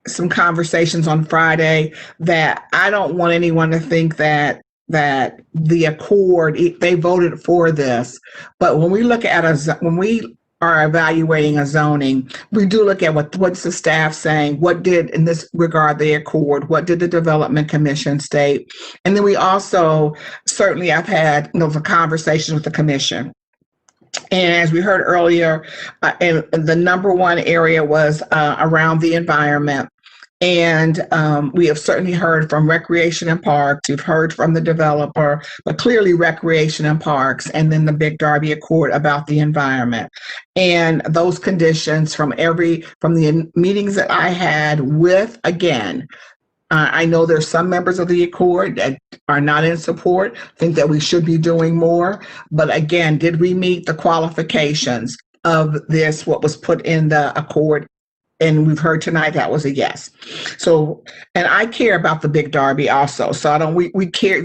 some conversations on Friday, that I don't want anyone to think that the Accord, they voted for this. But when we look at when we are evaluating a zoning, we do look at what's the staff saying, what did, in this regard, the Accord, what did the Development Commission state? And then we also, certainly I've had the conversations with the commission. And as we heard earlier, and the number one area was around the environment. And we have certainly heard from Recreation and Parks, we've heard from the developer, but clearly Recreation and Parks, and then the Big Darby Accord about the environment. And those conditions from the meetings that I had with, again, I know there's some members of the Accord that are not in support, think that we should be doing more. But again, did we meet the qualifications of this, what was put in the Accord? And we've heard tonight that was a yes. So, and I care about the Big Darby also. So we care,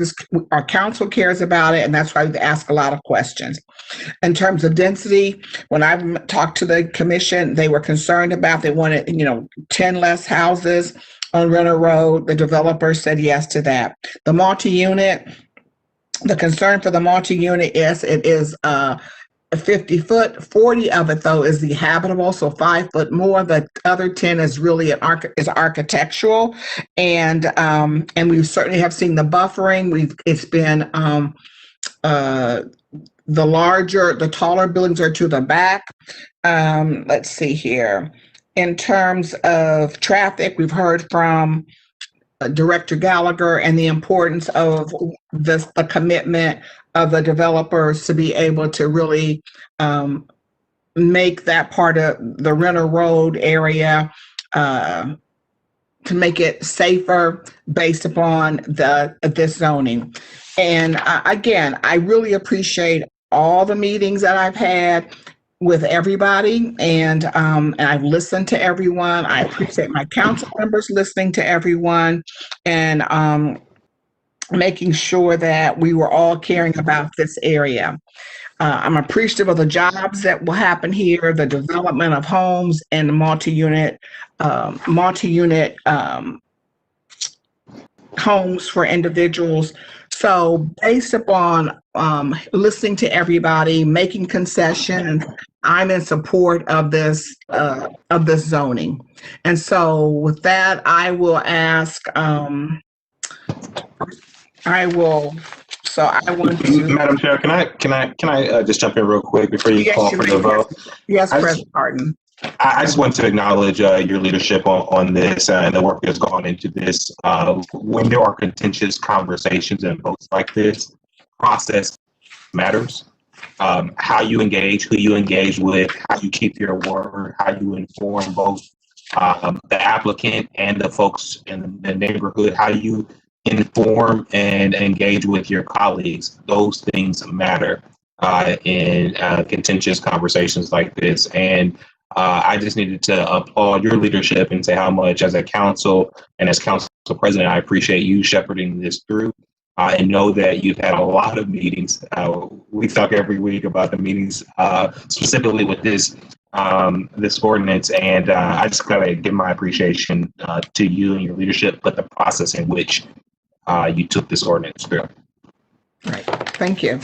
our council cares about it, and that's why we ask a lot of questions. In terms of density, when I talked to the commission, they were concerned about, they wanted, 10 less houses on Renner Road. The developer said yes to that. The multi-unit, the concern for the multi-unit is it is 50 foot, 40 of it though is the habitable, so 5 foot more. The other 10 is really is architectural, and we certainly have seen the buffering. It's been the taller buildings are to the back. Let's see here. In terms of traffic, we've heard from Director Gallagher and the importance of the commitment of the developers to be able to really make that part of the Renner Road area to make it safer based upon this zoning. And again, I really appreciate all the meetings that I've had with everybody, and I've listened to everyone. I appreciate my council members listening to everyone, and making sure that we were all caring about this area. I'm appreciative of the jobs that will happen here, the development of homes, and the multi-unit homes for individuals. So based upon listening to everybody, making concessions, I'm in support of this zoning. And so with that, I will ask. I want to. Madam Chair, can I just jump in real quick before you call for the vote? Yes, President Harden. I just want to acknowledge your leadership on this and the work that's gone into this. When there are contentious conversations and votes like this, process matters. How you engage, who you engage with, how you keep your word, how you inform both the applicant and the folks in the neighborhood, how you inform and engage with your colleagues. Those things matter in contentious conversations like this. And I just needed to applaud your leadership and say how much, as a council and as council president, I appreciate you shepherding this through. And know that you've had a lot of meetings. We talk every week about the meetings, specifically with this ordinance. And I just gotta give my appreciation to you and your leadership, but the process in which you took this ordinance through. Right. Thank you.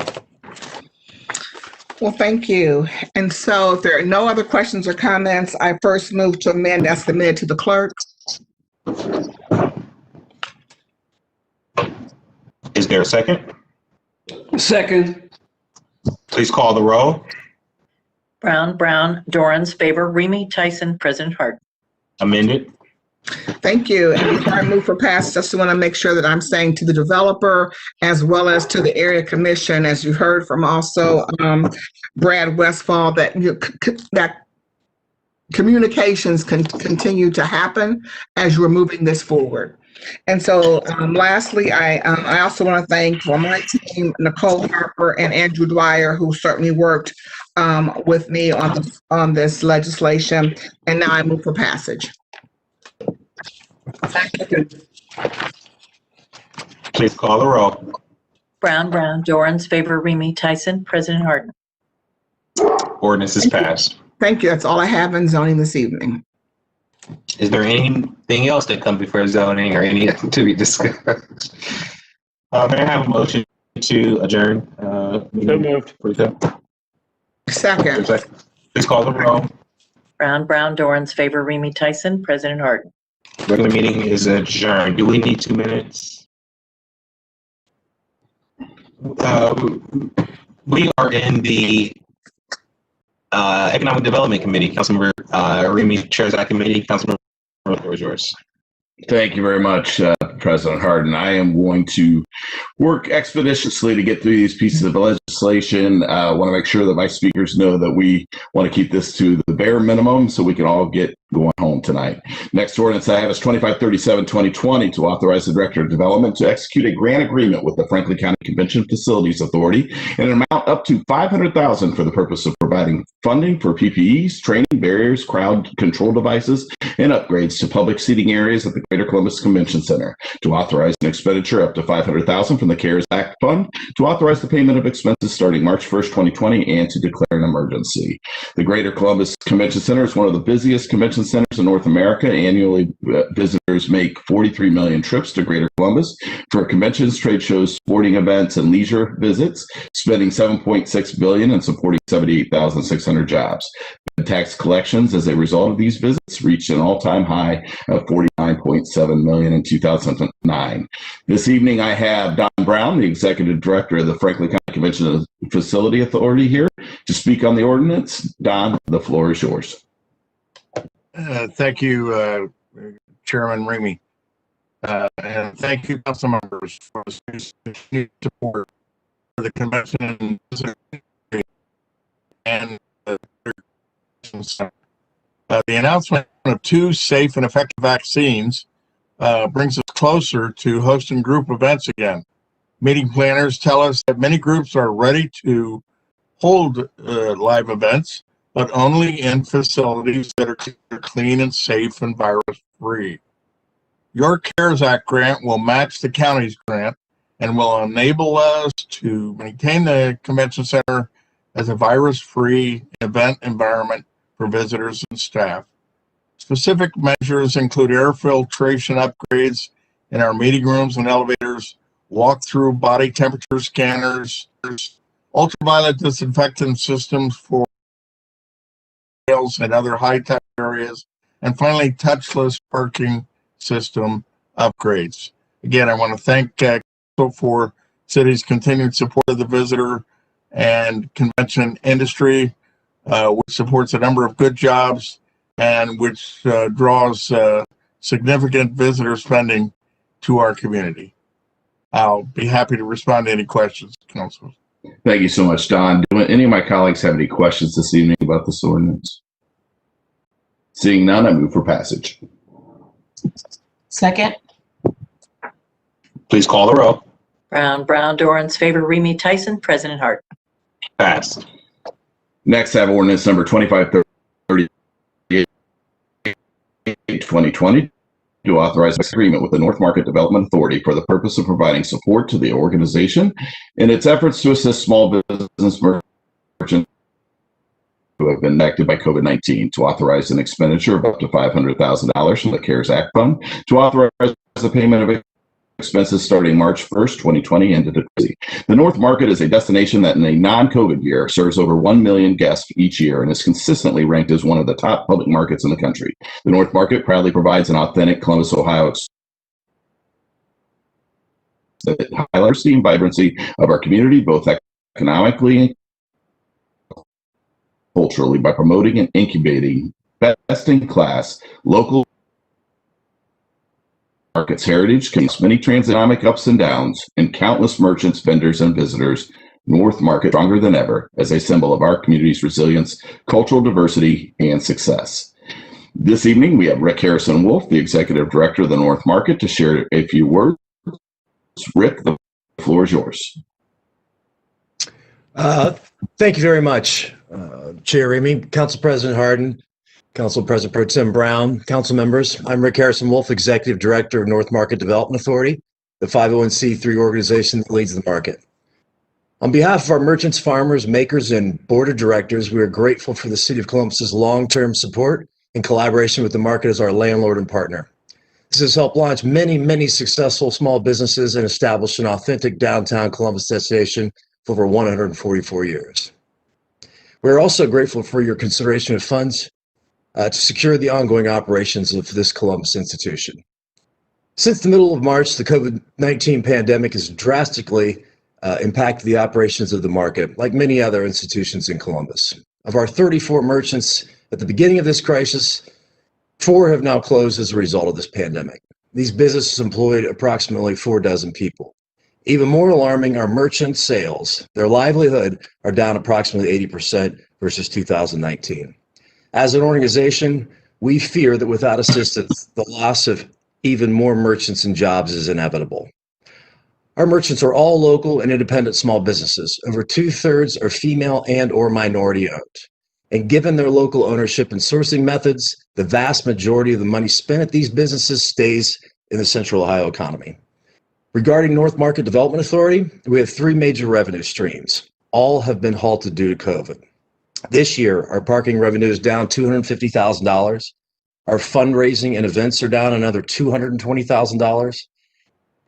Well, thank you. And so if there are no other questions or comments, I first move to amend as submitted to the clerk. Is there a second? Second. Please call the roll. Brown, Dorans, Favor, Remy, Tyson, President Harden. Amended. Thank you. And before I move for passage, I just want to make sure that I'm saying to the developer as well as to the area commission, as you heard from also Brad Westfall, that communications can continue to happen as you're moving this forward. And so lastly, I also want to thank for my team, Nicole Harper and Andrew Dwyer, who certainly worked with me on this legislation. And now I move for passage. Please call the roll. Brown, Dorans, Favor, Remy, Tyson, President Harden. Ordinance is passed. Thank you. That's all I have in zoning this evening. Is there anything else that comes before zoning or anything to be discussed? May I have a motion to adjourn? So moved. Second. Please call the roll. Brown, Dorans, Favor, Remy, Tyson, President Harden. Regular meeting is adjourned. Do we need 2 minutes? We are in the Economic Development Committee. Councilmember Remy chairs that committee. Councilmember, the floor is yours. Thank you very much, President Harden. I am going to work expeditiously to get through these pieces of legislation. I want to make sure that my speakers know that we want to keep this to the bare minimum so we can all get going home tonight. Next ordinance I have is 2537-2020 to authorize the Director of Development to execute a grant agreement with the Franklin County Convention Facilities Authority in an amount up to $500,000 for the purpose of providing funding for PPEs, training, barriers, crowd control devices, and upgrades to public seating areas at the Greater Columbus Convention Center, to authorize an expenditure up to $500,000 from the CARES Act Fund, to authorize the payment of expenses starting March 1st, 2020, and to declare an emergency. The Greater Columbus Convention Center is one of the busiest convention centers in North America. Annually, visitors make 43 million trips to Greater Columbus for conventions, trade shows, sporting events, and leisure visits, spending $7.6 billion and supporting 78,600 jobs. Tax collections as a result of these visits reached an all-time high of $49.7 million in 2009. This evening, I have Don Brown, the Executive Director of the Franklin County Convention Facility Authority, here to speak on the ordinance. Don, the floor is yours. Thank you, Chairman Remy. And thank you, council members, for the support for the convention and the announcement of 2 safe and effective vaccines brings us closer to hosting group events again. Meeting planners tell us that many groups are ready to hold live events, but only in facilities that are clean and safe and virus-free. Your CARES Act grant will match the county's grant and will enable us to maintain the convention center as a virus-free event environment for visitors and staff. Specific measures include air filtration upgrades in our meeting rooms and elevators, walk-through body temperature scanners, ultraviolet disinfectant systems for and other high-tech areas, and finally, touchless parking system upgrades. Again, I want to thank council for city's continued support of the visitor and convention industry, which supports a number of good jobs and which draws significant visitor spending to our community. I'll be happy to respond to any questions, council. Thank you so much, Don. Do any of my colleagues have any questions this evening about this ordinance? Seeing none, I move for passage. Second. Please call the roll. Brown, Dorans, Favor, Remy, Tyson, President Harden. Passed. Next, I have ordinance number 2538-2020 to authorize an agreement with the North Market Development Authority for the purpose of providing support to the organization in its efforts to assist small business merchants who have been impacted by COVID-19, to authorize an expenditure of up to $500,000 from the CARES Act Fund, to authorize the payment of expenses starting March 1st, 2020, and to decree. The North Market is a destination that in a non-COVID year serves over 1 million guests each year and is consistently ranked as one of the top public markets in the country. The North Market proudly provides an authentic Columbus, Ohio that highlights the vibrancy of our community, both economically and culturally, by promoting and incubating best-in-class local market's heritage, many transeconomic ups and downs, and countless merchants, vendors, and visitors. North Market stronger than ever as a symbol of our community's resilience, cultural diversity, and success. This evening, we have Rick Harrison Wolf, the Executive Director of the North Market, to share a few words. Rick, the floor is yours. Thank you very much, Chair Remy, Council President Harden, Council President Pro Tim Brown, council members. I'm Rick Harrison Wolf, Executive Director of North Market Development Authority, the 501c3 organization that leads the market. On behalf of our merchants, farmers, makers, and board of directors, we are grateful for the City of Columbus's long-term support and collaboration with the market as our landlord and partner. This has helped launch many successful small businesses and establish an authentic downtown Columbus destination for over 144 years. We're also grateful for your consideration of funds to secure the ongoing operations of this Columbus institution. Since the middle of March, the COVID-19 pandemic has drastically impacted the operations of the market, like many other institutions in Columbus. Of our 34 merchants at the beginning of this crisis, 4 have now closed as a result of this pandemic. These businesses employed approximately 4 dozen people. Even more alarming, our merchant sales, their livelihood, are down approximately 80% versus 2019. As an organization, we fear that without assistance, the loss of even more merchants and jobs is inevitable. Our merchants are all local and independent small businesses. Over 2/3 are female and or minority owned. And given their local ownership and sourcing methods, the vast majority of the money spent at these businesses stays in the Central Ohio economy. Regarding North Market Development Authority, we have 3 major revenue streams. All have been halted due to COVID. This year, our parking revenue is down $250,000. Our fundraising and events are down another $220,000.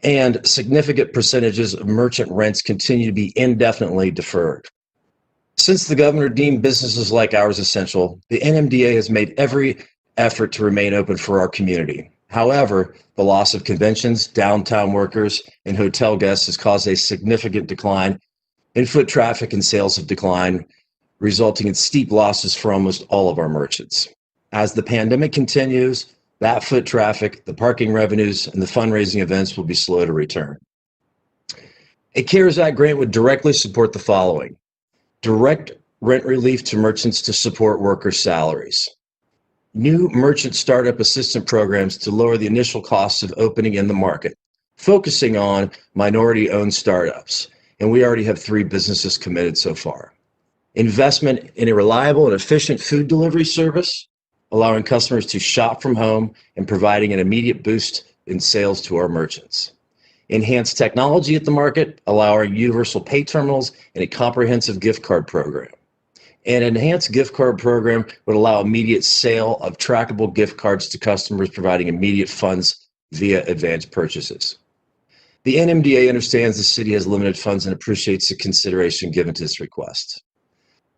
And significant percentages of merchant rents continue to be indefinitely deferred. Since the governor deemed businesses like ours essential, the NMDA has made every effort to remain open for our community. However, the loss of conventions, downtown workers, and hotel guests has caused a significant decline in foot traffic, and sales have declined, resulting in steep losses for almost all of our merchants. As the pandemic continues, that foot traffic, the parking revenues, and the fundraising events will be slow to return. A CARES Act grant would directly support the following: direct rent relief to merchants to support workers' salaries, new merchant startup assistance programs to lower the initial costs of opening in the market, focusing on minority-owned startups, and we already have 3 businesses committed so far. Investment in a reliable and efficient food delivery service, allowing customers to shop from home and providing an immediate boost in sales to our merchants. Enhanced technology at the market, allowing universal pay terminals and a comprehensive gift card program. An enhanced gift card program would allow immediate sale of trackable gift cards to customers, providing immediate funds via advanced purchases. The NMDA understands the city has limited funds and appreciates the consideration given to this request.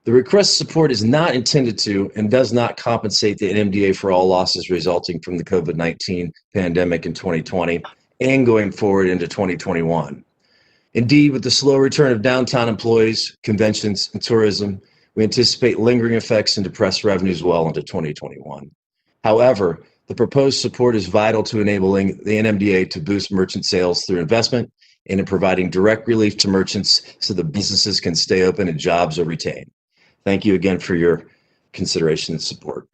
The request support is not intended to and does not compensate the NMDA for all losses resulting from the COVID-19 pandemic in 2020 and going forward into 2021. Indeed, with the slow return of downtown employees, conventions, and tourism, we anticipate lingering effects and depressed revenues well into 2021. However, the proposed support is vital to enabling the NMDA to boost merchant sales through investment and in providing direct relief to merchants so the businesses can stay open and jobs are retained. Thank you again for your consideration and support.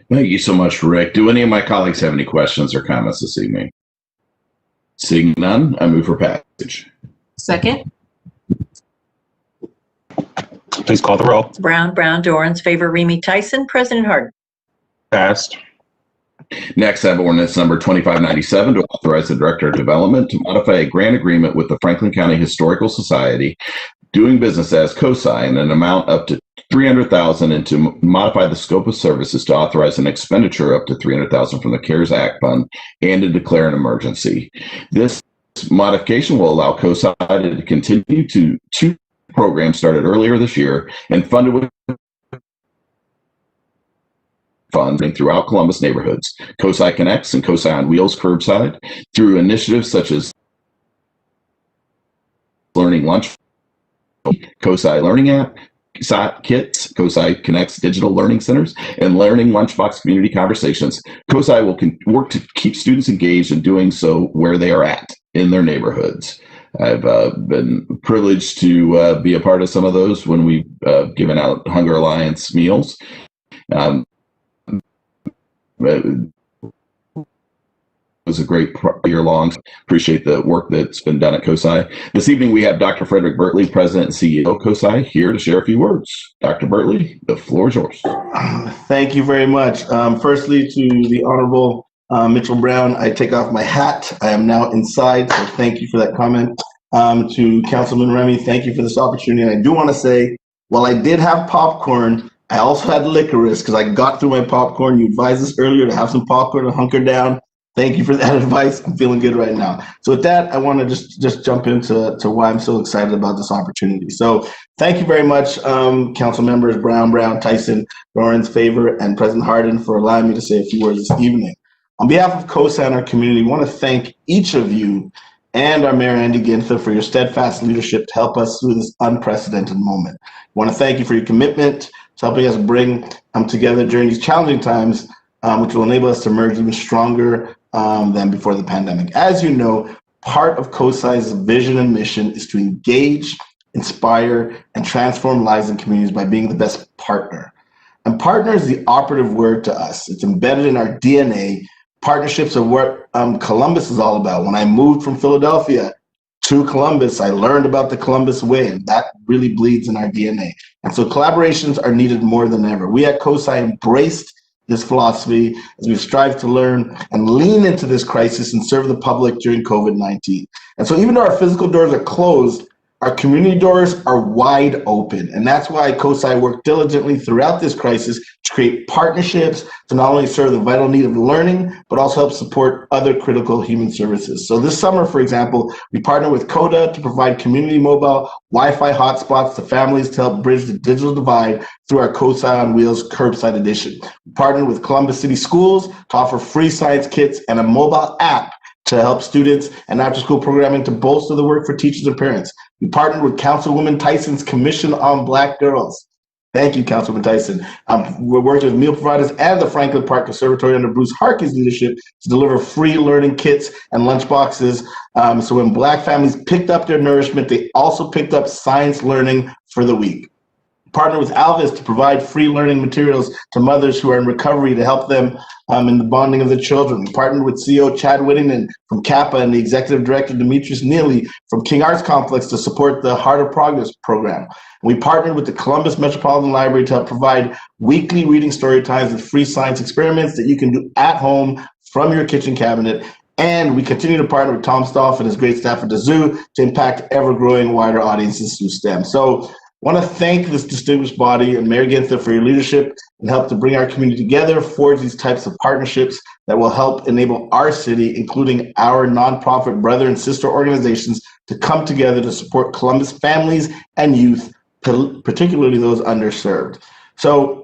Thank you so much, Rick. Do any of my colleagues have any questions or comments this evening? Seeing none, I move for passage. Second. Please call the roll. Brown, Dorans, Favor, Remy, Tyson, President Harden. Passed. Next, I have ordinance number 2597 to authorize the Director of Development to modify a grant agreement with the Franklin County Historical Society doing business as COSI in an amount up to $300,000 and to modify the scope of services to authorize an expenditure up to $300,000 from the CARES Act fund and to declare an emergency. This modification will allow COSI to continue to 2 programs started earlier this year and funded with funding throughout Columbus neighborhoods, COSI Connects and COSI on Wheels Curbside, through initiatives such as Learning Lunch, COSI Learning App, Kits, COSI Connects Digital Learning Centers, and Learning Lunchbox Community Conversations. COSI will work to keep students engaged in doing so where they are at in their neighborhoods. I've been privileged to be a part of some of those when we've given out Hunger Alliance meals. was a great year long. Appreciate the work that's been done at COSI. This evening, we have Dr. Frederick Bertley, President and CEO of COSI, here to share a few words. Dr. Bertley, the floor is yours. Thank you very much. Firstly, to the Honorable Mitchell Brown, I take off my hat. I am now inside, so thank you for that comment. To Councilman Remy, thank you for this opportunity. And I do want to say, while I did have popcorn, I also had licorice because I got through my popcorn. You advised us earlier to have some popcorn and hunker down. Thank you for that advice. I'm feeling good right now. So with that, I want to just jump into why I'm so excited about this opportunity. So thank you very much, Council members Brown, Tyson, Dorans, Favor, and President Hardin for allowing me to say a few words this evening. On behalf of COSI and our community, I want to thank each of you and our Mayor, Andy Ginther, for your steadfast leadership to help us through this unprecedented moment. I want to thank you for your commitment to helping us bring together during these challenging times, which will enable us to emerge even stronger than before the pandemic. As you know, part of COSI's vision and mission is to engage, inspire, and transform lives and communities by being the best partner. And partner is the operative word to us. It's embedded in our DNA. Partnerships are what Columbus is all about. When I moved from Philadelphia to Columbus, I learned about the Columbus way, and that really bleeds in our DNA. And so collaborations are needed more than ever. We at COSI embraced this philosophy as we strive to learn and lean into this crisis and serve the public during COVID-19. And so even though our physical doors are closed, our community doors are wide open. And that's why COSI worked diligently throughout this crisis to create partnerships to not only serve the vital need of learning, but also help support other critical human services. So this summer, for example, we partnered with CODA to provide community mobile Wi-Fi hotspots to families to help bridge the digital divide through our COSI on Wheels Curbside Edition. We partnered with Columbus City Schools to offer free science kits and a mobile app to help students and after-school programming to bolster the work for teachers and parents. We partnered with Councilwoman Tyson's Commission on Black Girls. Thank you, Councilwoman Tyson. We're working with meal providers and the Franklin Park Conservatory under Bruce Harkey's leadership to deliver free learning kits and lunch boxes. So when Black families picked up their nourishment, they also picked up science learning for the week. Partner with Alvis to provide free learning materials to mothers who are in recovery to help them in the bonding of the children. We partnered with CEO Chad Whittington from CAPA and the Executive Director Demetrius Neely from King Arts Complex to support the Heart of Progress program. We partnered with the Columbus Metropolitan Library to help provide weekly reading story times with free science experiments that you can do at home from your kitchen cabinet. And we continue to partner with Tom Stoff and his great staff at the zoo to impact ever-growing wider audiences through STEM. So I want to thank this distinguished body and Mayor Ginther for your leadership and help to bring our community together, forge these types of partnerships that will help enable our city, including our nonprofit brother and sister organizations, to come together to support Columbus families and youth, particularly those underserved. So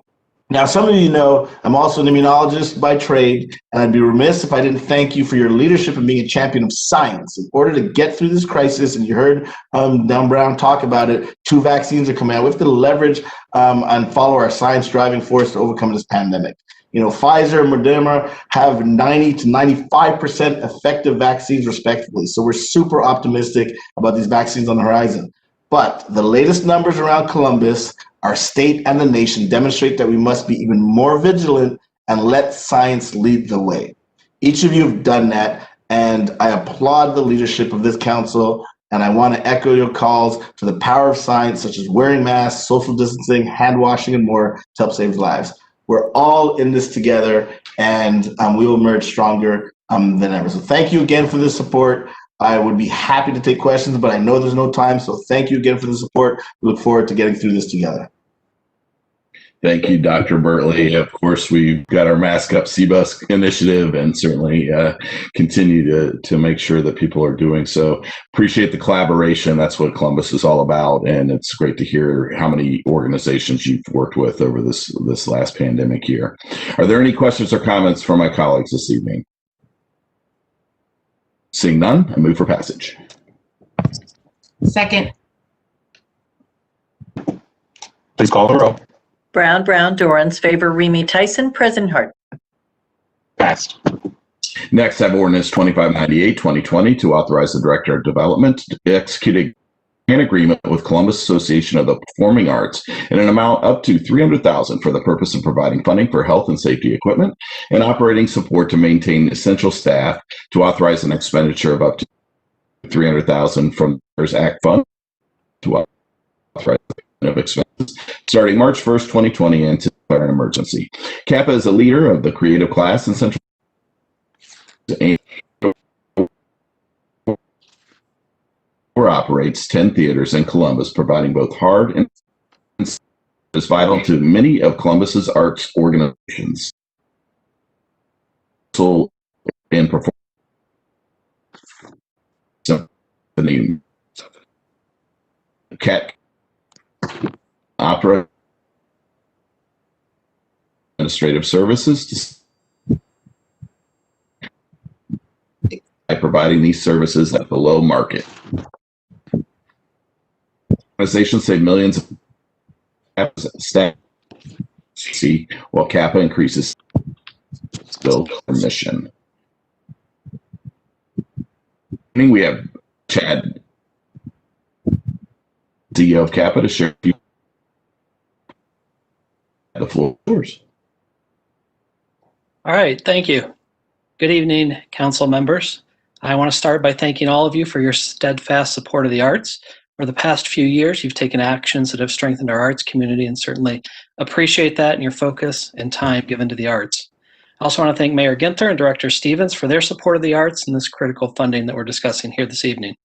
now, some of you know I'm also an immunologist by trade, and I'd be remiss if I didn't thank you for your leadership in being a champion of science. In order to get through this crisis, and you heard Dan Brown talk about it, 2 vaccines are coming out. We have to leverage and follow our science driving force to overcome this pandemic. You know, Pfizer and Moderna have 90 to 95% effective vaccines respectively. So we're super optimistic about these vaccines on the horizon. But the latest numbers around Columbus, our state and the nation demonstrate that we must be even more vigilant and let science lead the way. Each of you have done that, and I applaud the leadership of this council, and I want to echo your calls to the power of science, such as wearing masks, social distancing, hand washing, and more to help save lives. We're all in this together, and we will emerge stronger than ever. So thank you again for the support. I would be happy to take questions, but I know there's no time, so thank you again for the support. We look forward to getting through this together. Thank you, Dr. Bertley. Of course, we've got our Mask Up C-Bus initiative and certainly continue to make sure that people are doing so. Appreciate the collaboration. That's what Columbus is all about, and it's great to hear how many organizations you've worked with over this last pandemic year. Are there any questions or comments from my colleagues this evening? Seeing none, I move for passage. Second. Please call the roll. Brown, Dorans, Favor, Remy, Tyson, President Hart. Passed. Next, I have ordinance 2598, 2020 to authorize the Director of Development to execute an agreement with Columbus Association of the Performing Arts in an amount up to $300,000 for the purpose of providing funding for health and safety equipment and operating support to maintain essential staff, to authorize an expenditure of up to $300,000 from the CARES Act fund to authorize of expenses starting March 1st, 2020, and to declare an emergency. Kappa is a leader of the creative class in Central operates 10 theaters in Columbus, providing both hard and is vital to many of Columbus's arts organizations. So, in performance, symphony, cat, opera, administrative services, by providing these services at below market. Organizations save millions of staff, while Kappa increases skill mission. We have Chad, CEO of Kappa, to share the floor. All right, thank you. Good evening, council members. I want to start by thanking all of you for your steadfast support of the arts. For the past few years, you've taken actions that have strengthened our arts community, and certainly appreciate that and your focus and time given to the arts. I also want to thank Mayor Ginther and Director Stevens for their support of the arts and this critical funding that we're discussing here this evening.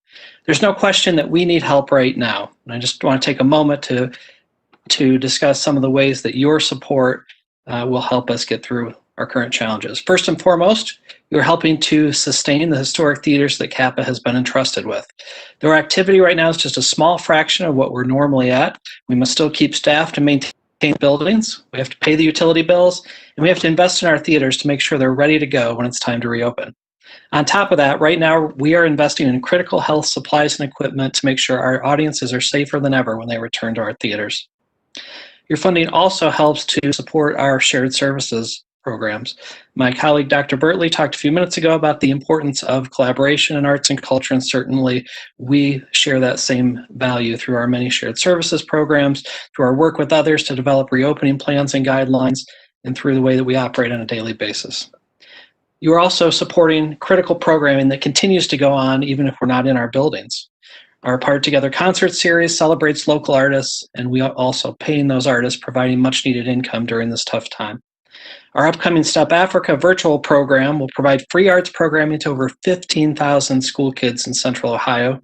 There's no question that we need help right now, and I just want to take a moment to discuss some of the ways that your support will help us get through our current challenges. First and foremost, you're helping to sustain the historic theaters that Kappa has been entrusted with. Their activity right now is just a small fraction of what we're normally at. We must still keep staff to maintain buildings. We have to pay the utility bills, and we have to invest in our theaters to make sure they're ready to go when it's time to reopen. On top of that, right now, we are investing in critical health supplies and equipment to make sure our audiences are safer than ever when they return to our theaters. Your funding also helps to support our shared services programs. My colleague, Dr. Bertley, talked a few minutes ago about the importance of collaboration in arts and culture, and certainly we share that same value through our many shared services programs, through our work with others to develop reopening plans and guidelines, and through the way that we operate on a daily basis. You are also supporting critical programming that continues to go on even if we're not in our buildings. Our Part Together concert series celebrates local artists, and we are also paying those artists, providing much needed income during this tough time. Our upcoming Stop Africa virtual program will provide free arts programming to over 15,000 school kids in Central Ohio,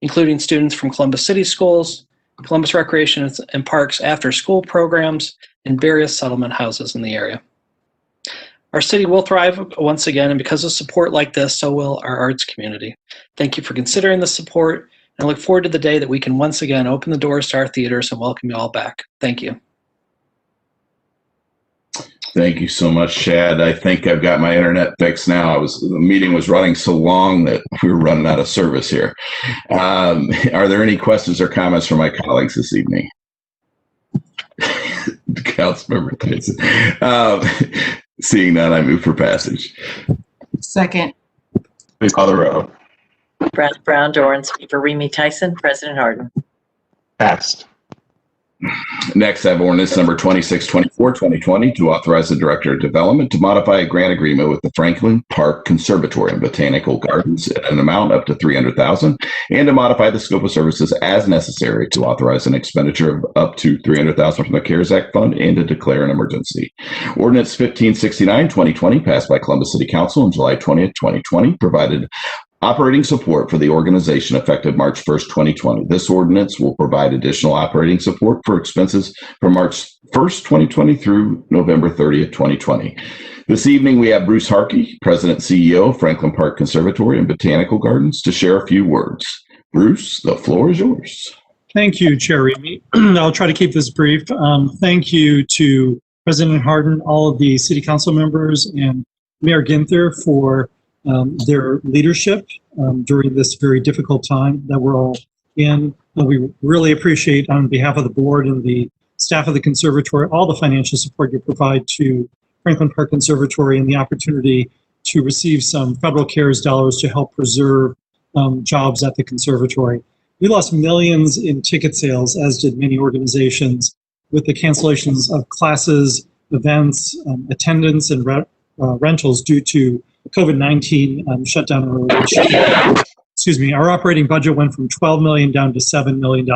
including students from Columbus City Schools, Columbus Recreation and Parks after-school programs, and various settlement houses in the area. Our city will thrive once again, and because of support like this, so will our arts community. Thank you for considering the support, and I look forward to the day that we can once again open the doors to our theaters and welcome you all back. Thank you. Thank you so much, Chad. I think I've got my internet fixed now. The meeting was running so long that we were running out of service here. Are there any questions or comments from my colleagues this evening? Councilmember Tyson. Seeing none, I move for passage. Second. Please call the roll. Brown, Dorans, Favor, Remy, Tyson, President Harden. Passed. Next, I have ordinance number 2624-2020 to authorize the Director of Development to modify a grant agreement with the Franklin Park Conservatory and Botanical Gardens at an amount up to $300,000 and to modify the scope of services as necessary to authorize an expenditure of up to $300,000 from the CARES Act fund and to declare an emergency. Ordinance 1569-2020 passed by Columbus City Council on July 20th, 2020 provided operating support for the organization effective March 1st, 2020. This ordinance will provide additional operating support for expenses from March 1st, 2020 through November 30th, 2020. This evening, we have Bruce Harkey, President and CEO of Franklin Park Conservatory and Botanical Gardens, to share a few words. Bruce, the floor is yours. Thank you, Chair Remy. I'll try to keep this brief. Thank you to President Harden, all of the City Council members, and Mayor Ginther for their leadership during this very difficult time that we're all in. We really appreciate, on behalf of the board and the staff of the conservatory, all the financial support you provide to Franklin Park Conservatory and the opportunity to receive some federal CARES dollars to help preserve jobs at the conservatory. We lost millions in ticket sales, as did many organizations, with the cancellations of classes, events, attendance, and rentals due to COVID-19 shutdown earlier this year. Excuse me, our operating budget went from $12 million down to $7 million.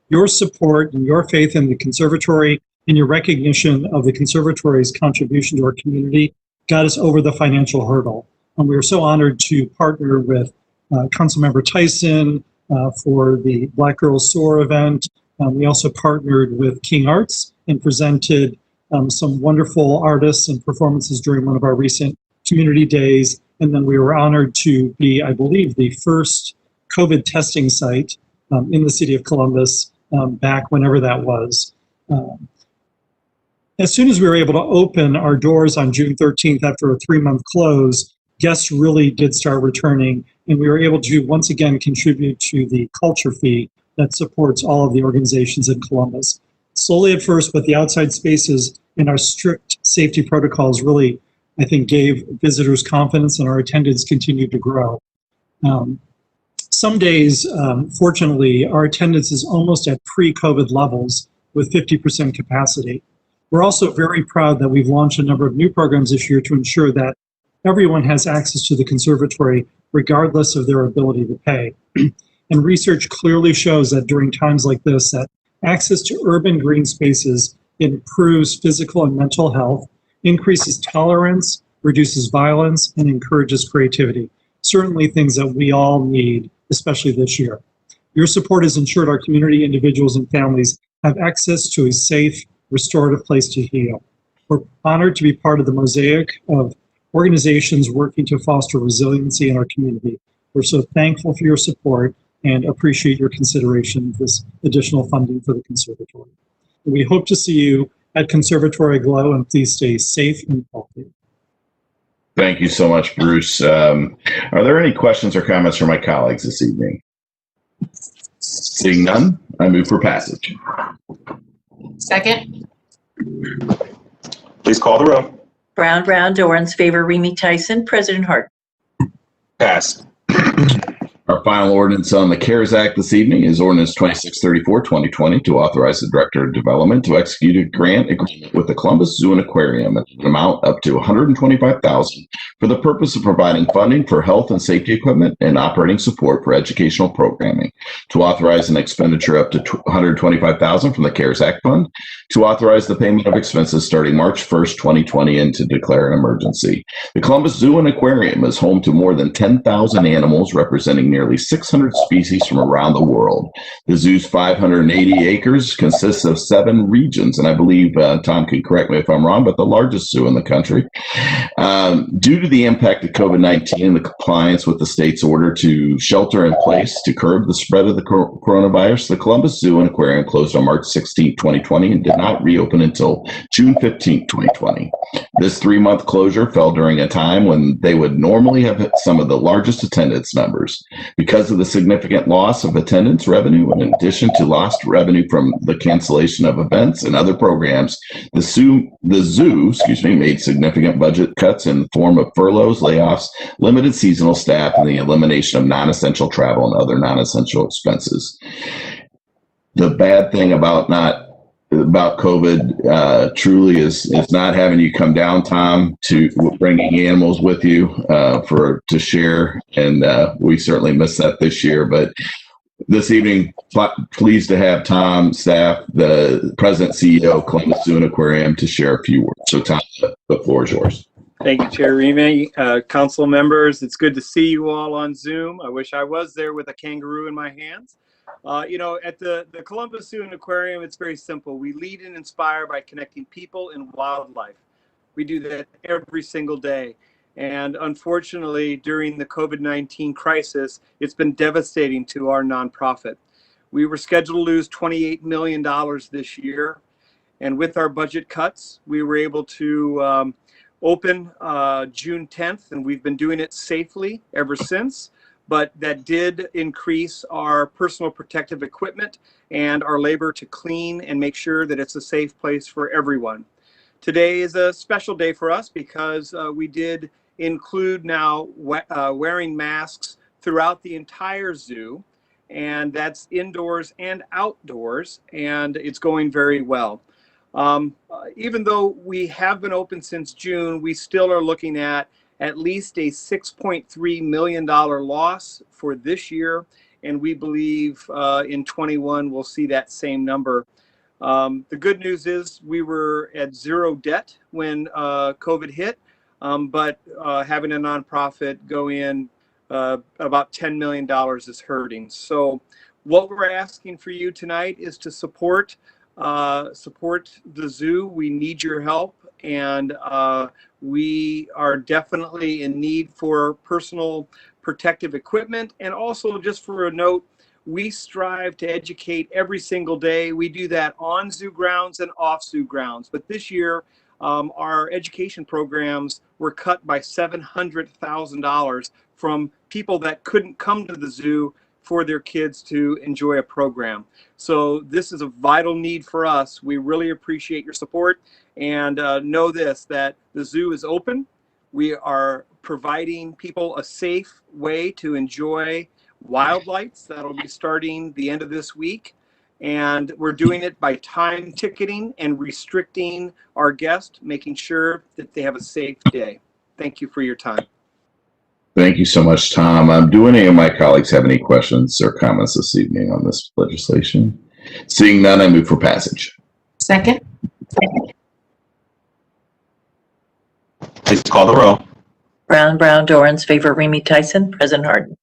Your support and your faith in the conservatory and your recognition of the conservatory's contribution to our community got us over the financial hurdle. And we were so honored to partner with Councilmember Tyson for the Black Girls Soar event. We also partnered with King Arts and presented some wonderful artists and performances during one of our recent community days. And then we were honored to be, I believe, the first COVID testing site in the city of Columbus back whenever that was. As soon as we were able to open our doors on June 13th after a 3-month close, guests really did start returning, and we were able to once again contribute to the culture fee that supports all of the organizations in Columbus. Slowly at first, but the outside spaces and our strict safety protocols really, I think, gave visitors confidence, and our attendance continued to grow. Some days, fortunately, our attendance is almost at pre-COVID levels with 50% capacity. We're also very proud that we've launched a number of new programs this year to ensure that everyone has access to the conservatory regardless of their ability to pay. And research clearly shows that during times like this, that access to urban green spaces improves physical and mental health, increases tolerance, reduces violence, and encourages creativity. Certainly things that we all need, especially this year. Your support has ensured our community, individuals, and families have access to a safe, restorative place to heal. We're honored to be part of the mosaic of organizations working to foster resiliency in our community. We're so thankful for your support and appreciate your consideration of this additional funding for the conservatory. We hope to see you at Conservatory Glow, and please stay safe and healthy. Thank you so much, Bruce. Are there any questions or comments from my colleagues this evening? Seeing none, I move for passage. Second. Please call the row. Brown, Dorans, Favor, Remy, Tyson, President Hart. Passed. Our final ordinance on the CARES Act this evening is Ordinance 2634, 2020, to authorize the Director of Development to execute a grant agreement with the Columbus Zoo and Aquarium at an amount up to $125,000 for the purpose of providing funding for health and safety equipment and operating support for educational programming, to authorize an expenditure up to $125,000 from the CARES Act Fund, to authorize the payment of expenses starting March 1st, 2020, and to declare an emergency. The Columbus Zoo and Aquarium is home to more than 10,000 animals representing nearly 600 species from around the world. The zoo's 580 acres consists of 7 regions, and I believe, Tom can correct me if I'm wrong, but the largest zoo in the country. Due to the impact of COVID-19 and the compliance with the state's order to shelter in place to curb the spread of the coronavirus, the Columbus Zoo and Aquarium closed on March 16, 2020, and did not reopen until June 15, 2020. This 3-month closure fell during a time when they would normally have some of the largest attendance numbers. Because of the significant loss of attendance revenue, in addition to lost revenue from the cancellation of events and other programs, the zoo made significant budget cuts in the form of furloughs, layoffs, limited seasonal staff, and the elimination of non-essential travel and other non-essential expenses. The bad thing about COVID truly is not having you come down, Tom, to bringing animals with you to share, and we certainly missed that this year. But this evening, pleased to have Tom, staff, the President, CEO of Columbus Zoo and Aquarium, to share a few words. So, Tom, the floor is yours. Thank you, Chair Remy. Council members, it's good to see you all on Zoom. I wish I was there with a kangaroo in my hands. At the Columbus Zoo and Aquarium, it's very simple. We lead and inspire by connecting people and wildlife. We do that every single day. And unfortunately, during the COVID-19 crisis, it's been devastating to our nonprofit. We were scheduled to lose $28 million this year. And with our budget cuts, we were able to open June 10th, and we've been doing it safely ever since. But that did increase our personal protective equipment and our labor to clean and make sure that it's a safe place for everyone. Today is a special day for us because we did include now wearing masks throughout the entire zoo. and that's indoors and outdoors, and it's going very well. Even though we have been open since June, we still are looking at least a $6.3 million loss for this year, and we believe in 21 we'll see that same number. The good news is we were at zero debt when COVID hit, but having a nonprofit go in about $10 million is hurting. So what we're asking for you tonight is to support the zoo. We need your help, and we are definitely in need for personal protective equipment. And also, just for a note, we strive to educate every single day. We do that on zoo grounds and off zoo grounds. But this year, our education programs were cut by $700,000 from people that couldn't come to the zoo for their kids to enjoy a program. So this is a vital need for us. We really appreciate your support, and know this, that the zoo is open. We are providing people a safe way to enjoy wildlife. That'll be starting the end of this week. And we're doing it by time ticketing and restricting our guests, making sure that they have a safe day. Thank you for your time. Thank you so much, Tom. Do any of my colleagues have any questions or comments this evening on this legislation? Seeing none, I move for passage. Second. Please call the roll. Brown, Dorans, Favor, Remy, Tyson, President Harden.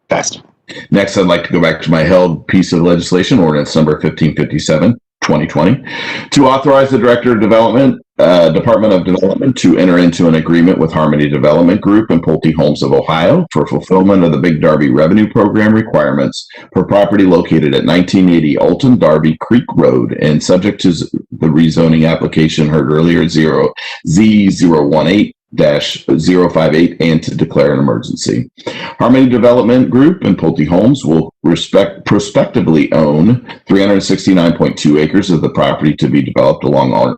Passed. Next, I'd like to go back to my held piece of legislation, ordinance number 1557, 2020, to authorize the Director of Development, Department of Development to enter into an agreement with Harmony Development Group and Pulte Homes of Ohio for fulfillment of the Big Darby Revenue Program requirements for property located at 1980 Alton Darby Creek Road, and subject to the rezoning application heard earlier, Z018-058, and to declare an emergency. Harmony Development Group and Pulte Homes will prospectively own 369.2 acres of the property to be developed along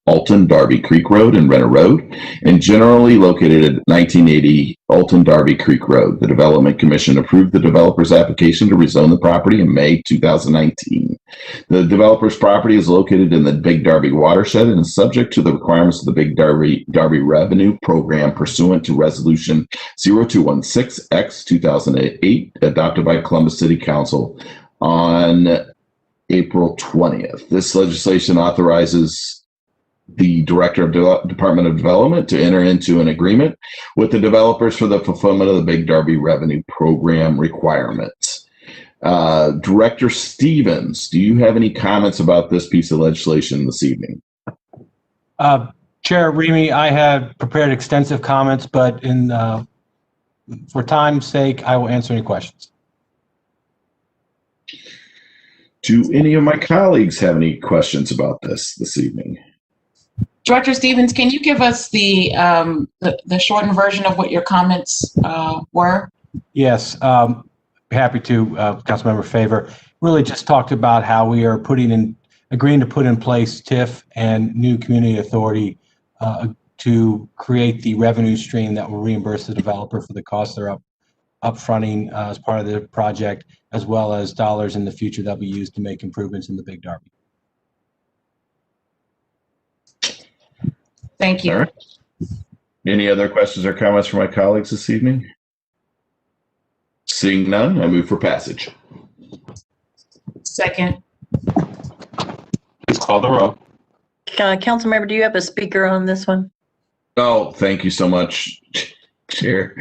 Alton Darby Creek Road and Renner Road, and generally located at 1980 Alton Darby Creek Road. The Development Commission approved the developer's application to rezone the property in May 2019. The developer's property is located in the Big Darby watershed and is subject to the requirements of the Big Darby Revenue Program pursuant to Resolution 0216X/2008, adopted by Columbus City Council on April 20th. This legislation authorizes the Director of Department of Development to enter into an agreement with the developers for the fulfillment of the Big Darby Revenue Program requirements. Director Stevens, do you have any comments about this piece of legislation this evening? Chair Remy, I have prepared extensive comments, but for time's sake, I will answer any questions. Do any of my colleagues have any questions about this evening? Director Stevens, can you give us the shortened version of what your comments were? Yes, happy to, Councilmember Favor. Really just talked about how we are agreeing to put in place TIF and new community authority to create the revenue stream that will reimburse the developer for the costs they're upfronting as part of the project, as well as dollars in the future that will be used to make improvements in the Big Darby. Thank you. Right. Any other questions or comments from my colleagues this evening? Seeing none, I move for passage. Second. Please call the roll. Councilmember, do you have a speaker on this one? Oh, thank you so much, Chair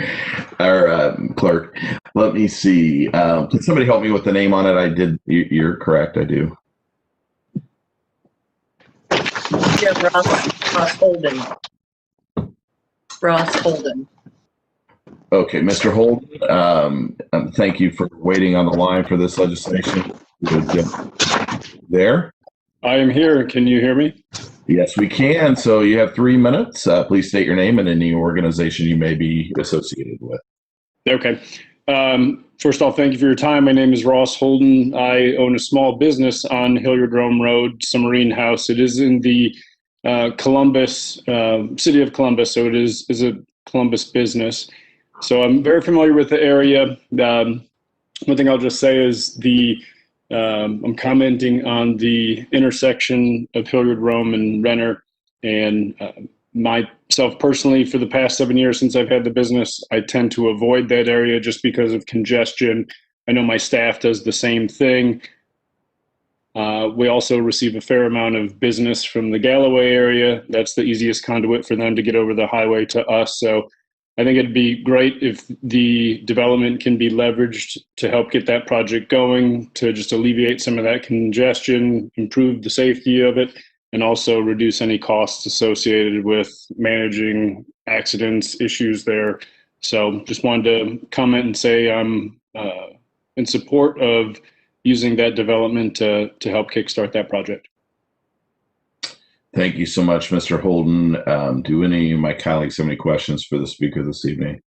or Clerk. Let me see. Can somebody help me with the name on it? I did. You're correct. I do. Yeah, Ross Holden. Ross Holden. Okay, Mr. Holden, thank you for waiting on the line for this legislation. There? I am here. Can you hear me? Yes, we can. So you have 3 minutes. Please state your name and any organization you may be associated with. Okay. First off, thank you for your time. My name is Ross Holden. I own a small business on Hilliard Rome Road, Submarine House. It is in the Columbus, city of Columbus, so it is a Columbus business. So I'm very familiar with the area. one thing I'll just say is I'm commenting on the intersection of Hilliard, Rome, and Renner. And myself personally, for the past 7 years since I've had the business, I tend to avoid that area just because of congestion. I know my staff does the same thing. We also receive a fair amount of business from the Galloway area. That's the easiest conduit for them to get over the highway to us. So I think it'd be great if the development can be leveraged to help get that project going, to just alleviate some of that congestion, improve the safety of it, and also reduce any costs associated with managing accidents, issues there. So just wanted to comment and say I'm in support of using that development to help kickstart that project. Thank you so much, Mr. Holden. Do any of my colleagues have any questions for the speaker this evening?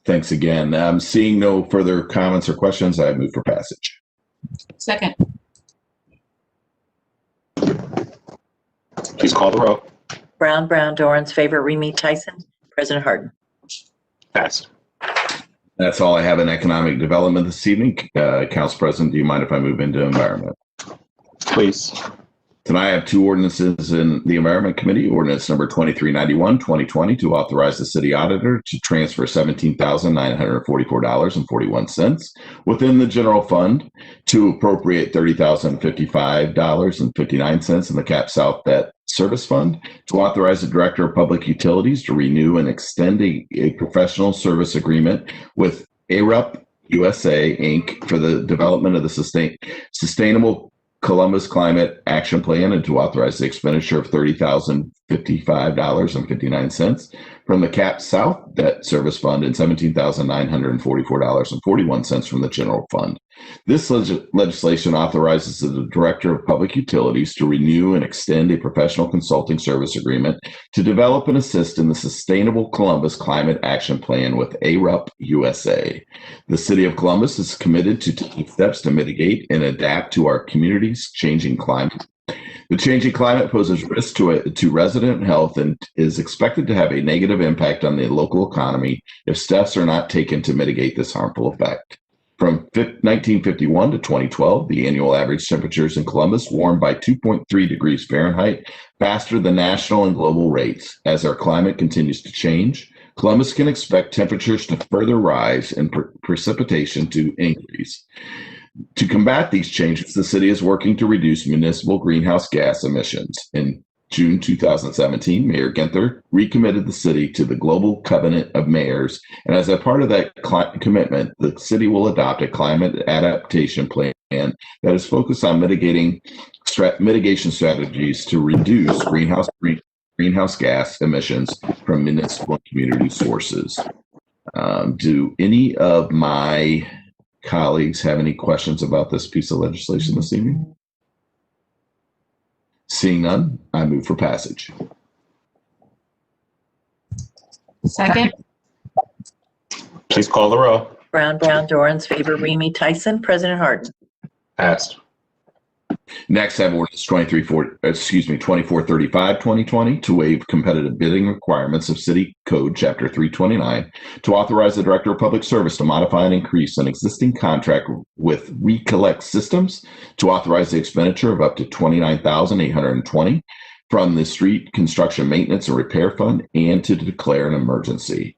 Thanks again. Seeing no further comments or questions, I move for passage. Second. Please call the roll. Brown, Dorans, Favor, Remy, Tyson, President Harden. Passed. That's all I have in economic development this evening. Council President, do you mind if I move into environment? Please. Tonight I have two ordinances in the Environment Committee. Ordinance number 2391, 2020, to authorize the city auditor to transfer $17,944.41 within the general fund, to appropriate $30,055.59 in the Cap South Debt Service Fund, to authorize the Director of Public Utilities to renew and extend a professional service agreement with ARUP USA, Inc. for the development of the Sustainable Columbus Climate Action Plan, and to authorize the expenditure of $30,055.59 from the Cap South Debt Service Fund and $17,944.41 from the General Fund. This legislation authorizes the Director of Public Utilities to renew and extend a professional consulting service agreement to develop and assist in the Sustainable Columbus Climate Action Plan with ARUP USA. The City of Columbus is committed to taking steps to mitigate and adapt to our community's changing climate. The changing climate poses risk to resident health and is expected to have a negative impact on the local economy if steps are not taken to mitigate this harmful effect. From 1951 to 2012, the annual average temperatures in Columbus warmed by 2.3 degrees Fahrenheit, faster than national and global rates. As our climate continues to change, Columbus can expect temperatures to further rise and precipitation to increase. To combat these changes, the city is working to reduce municipal greenhouse gas emissions. In June 2017, Mayor Ginther recommitted the city to the Global Covenant of Mayors, and as a part of that commitment, the city will adopt a climate adaptation plan that is focused on mitigation strategies to reduce greenhouse gas emissions from municipal and community sources. Do any of my colleagues have any questions about this piece of legislation this evening? Seeing none, I move for passage. Second. Please call the roll. Brown, Dorans, Favor, Remy, Tyson, President Harden. Passed. Next, I have ordinance 2435, 2020, to waive competitive bidding requirements of City Code Chapter 329, to authorize the Director of Public Service to modify and increase an existing contract with Recollect Systems, to authorize the expenditure of up to $29,820 from the Street Construction Maintenance and Repair Fund, and to declare an emergency.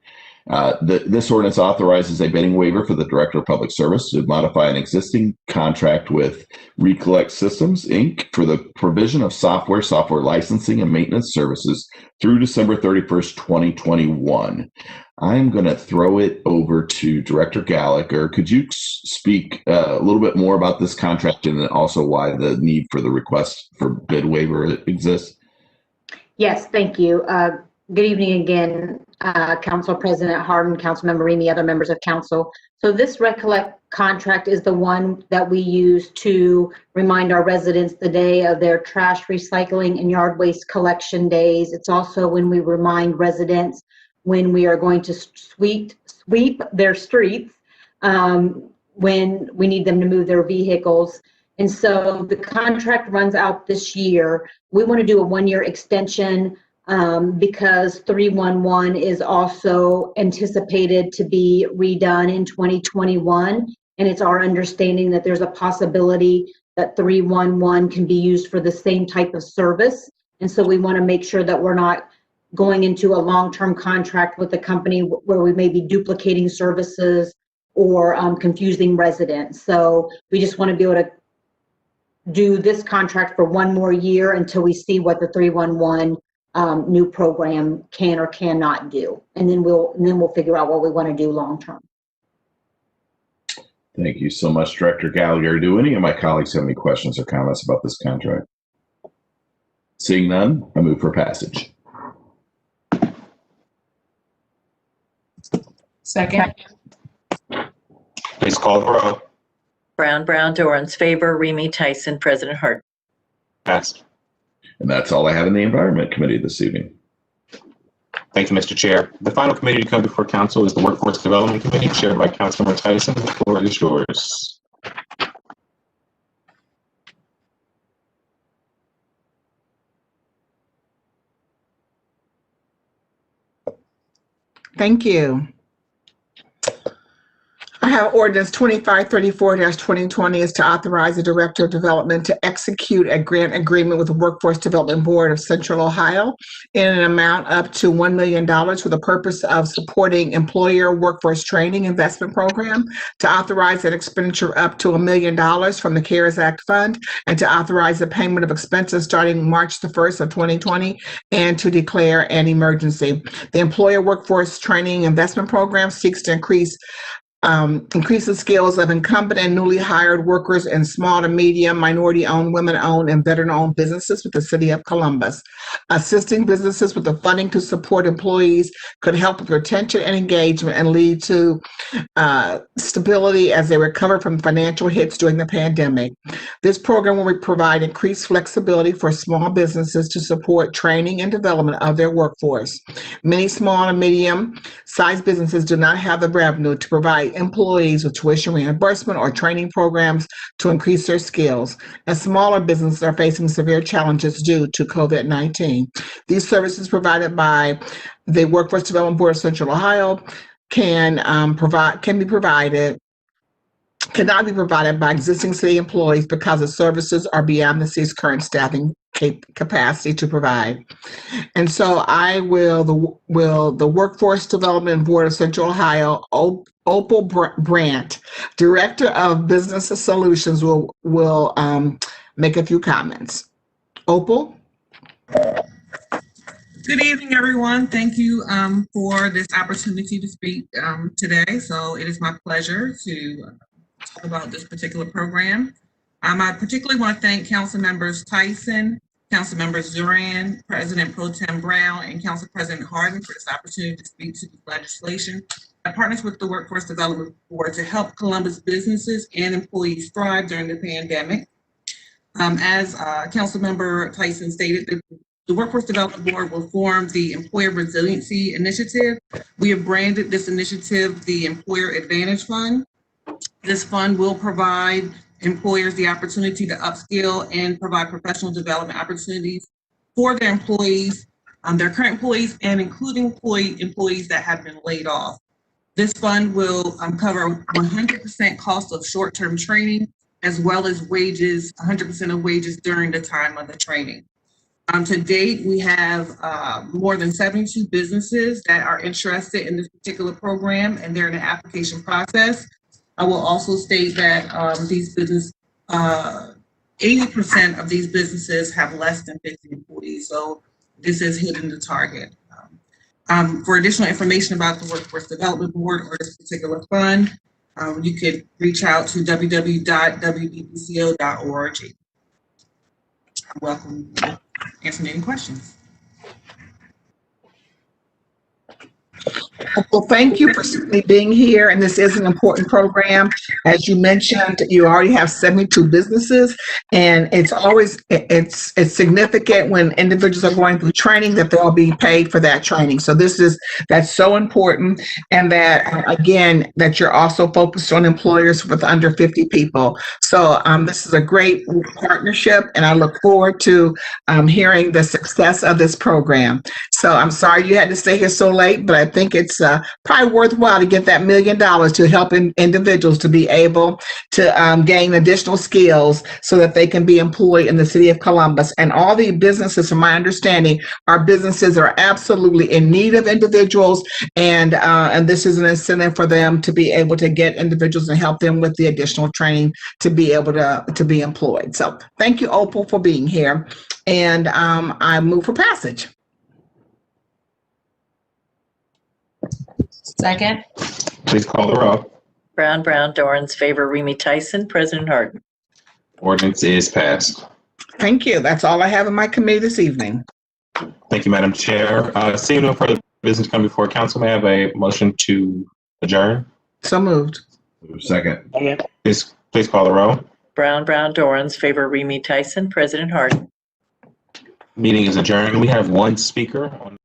This ordinance authorizes a bidding waiver for the Director of Public Service to modify an existing contract with Recollect Systems, Inc. for the provision of software licensing, and maintenance services through December 31st, 2021. I'm going to throw it over to Director Gallagher. Could you speak a little bit more about this contract and also why the need for the request for bid waiver exists? Yes, thank you. Good evening again, Council President Harden, Councilmember Remy, other members of council. So this Recollect contract is the one that we use to remind our residents the day of their trash recycling and yard waste collection days. It's also when we remind residents when we are going to sweep their streets, when we need them to move their vehicles. And so the contract runs out this year. We want to do a one-year extension because 311 is also anticipated to be redone in 2021. And it's our understanding that there's a possibility that 311 can be used for the same type of service. And so we want to make sure that we're not going into a long-term contract with a company where we may be duplicating services or confusing residents. So we just want to be able to do this contract for one more year until we see what the 311 new program can or cannot do. And then we'll figure out what we want to do long-term. Thank you so much, Director Gallagher. Do any of my colleagues have any questions or comments about this contract? Seeing none, I move for passage. Second. Please call the roll. Brown, Dorans, Favor, Remy, Tyson, President Harden. Passed. And that's all I have in the Environment Committee this evening. Thank you, Mr. Chair. The final committee to come before council is the Workforce Development Committee, chaired by Councilmember Tyson. The floor is yours. Thank you. I have ordinance 2534-2020 is to authorize the Director of Development to execute a grant agreement with the Workforce Development Board of Central Ohio in an amount up to $1 million for the purpose of supporting employer workforce training investment program, to authorize an expenditure up to $1 million from the CARES Act fund, and to authorize the payment of expenses starting March the 1st of 2020, and to declare an emergency. The employer workforce training investment program seeks to increase the skills of incumbent and newly hired workers in small to medium, minority-owned, women-owned, and veteran-owned businesses with the City of Columbus. Assisting businesses with the funding to support employees could help with retention and engagement and lead to stability as they recover from financial hits during the pandemic. This program will provide increased flexibility for small businesses to support training and development of their workforce. Many small and medium-sized businesses do not have the revenue to provide employees with tuition reimbursement or training programs to increase their skills, and smaller businesses are facing severe challenges due to COVID-19. These services provided by the Workforce Development Board of Central Ohio cannot be provided by existing city employees because the services are beyond the city's current staffing capacity to provide. And so the Workforce Development Board of Central Ohio, Opal Brandt, Director of Business Solutions, will make a few comments. Opal? Good evening, everyone. Thank you for this opportunity to speak today. So it is my pleasure to talk about this particular program. I particularly want to thank Council Members Tyson, Council Members Dorans, President Pro Tem Brown, and Council President Harden for this opportunity to speak to the legislation that partners with the Workforce Development Board to help Columbus businesses and employees thrive during the pandemic. As Council Member Tyson stated, the Workforce Development Board will form the Employer Resiliency Initiative. We have branded this initiative the Employer Advantage Fund. This fund will provide employers the opportunity to upskill and provide professional development opportunities for their employees, their current employees, and including employees that have been laid off. This fund will cover 100% cost of short-term training, as well as wages, 100% of wages during the time of the training. To date, we have more than 72 businesses that are interested in this particular program, and they're in the application process. I will also state that 80% of these businesses have less than 50 employees, so this is hitting the target. For additional information about the Workforce Development Board or this particular fund, you could reach out to www.wbpco.org. I'm welcome to answer any questions. Well, thank you for certainly being here, and this is an important program. As you mentioned, you already have 72 businesses, and it's significant when individuals are going through training that they'll be paid for that training. So that's so important, and that again, that you're also focused on employers with under 50 people. So this is a great partnership, and I look forward to hearing the success of this program. So I'm sorry you had to stay here so late, but I think it's probably worthwhile to get that $1 million to help individuals to be able to gain additional skills so that they can be employed in the city of Columbus. And all the businesses, from my understanding, our businesses are absolutely in need of individuals, and this is an incentive for them to be able to get individuals and help them with the additional training to be able to be employed. So thank you, Opal, for being here, and I move for passage. Second. Please call the row. Brown, Dorans, Favor, Remy, Tyson, President Harden. Ordinance is passed. Thank you. That's all I have in my committee this evening. Thank you, Madam Chair. Seeing no further business coming before council, may I have a motion to adjourn? So moved. Second. Please call the row. Brown, Dorans, Favor, Remy, Tyson, President Harden. Meeting is adjourned. We have one speaker on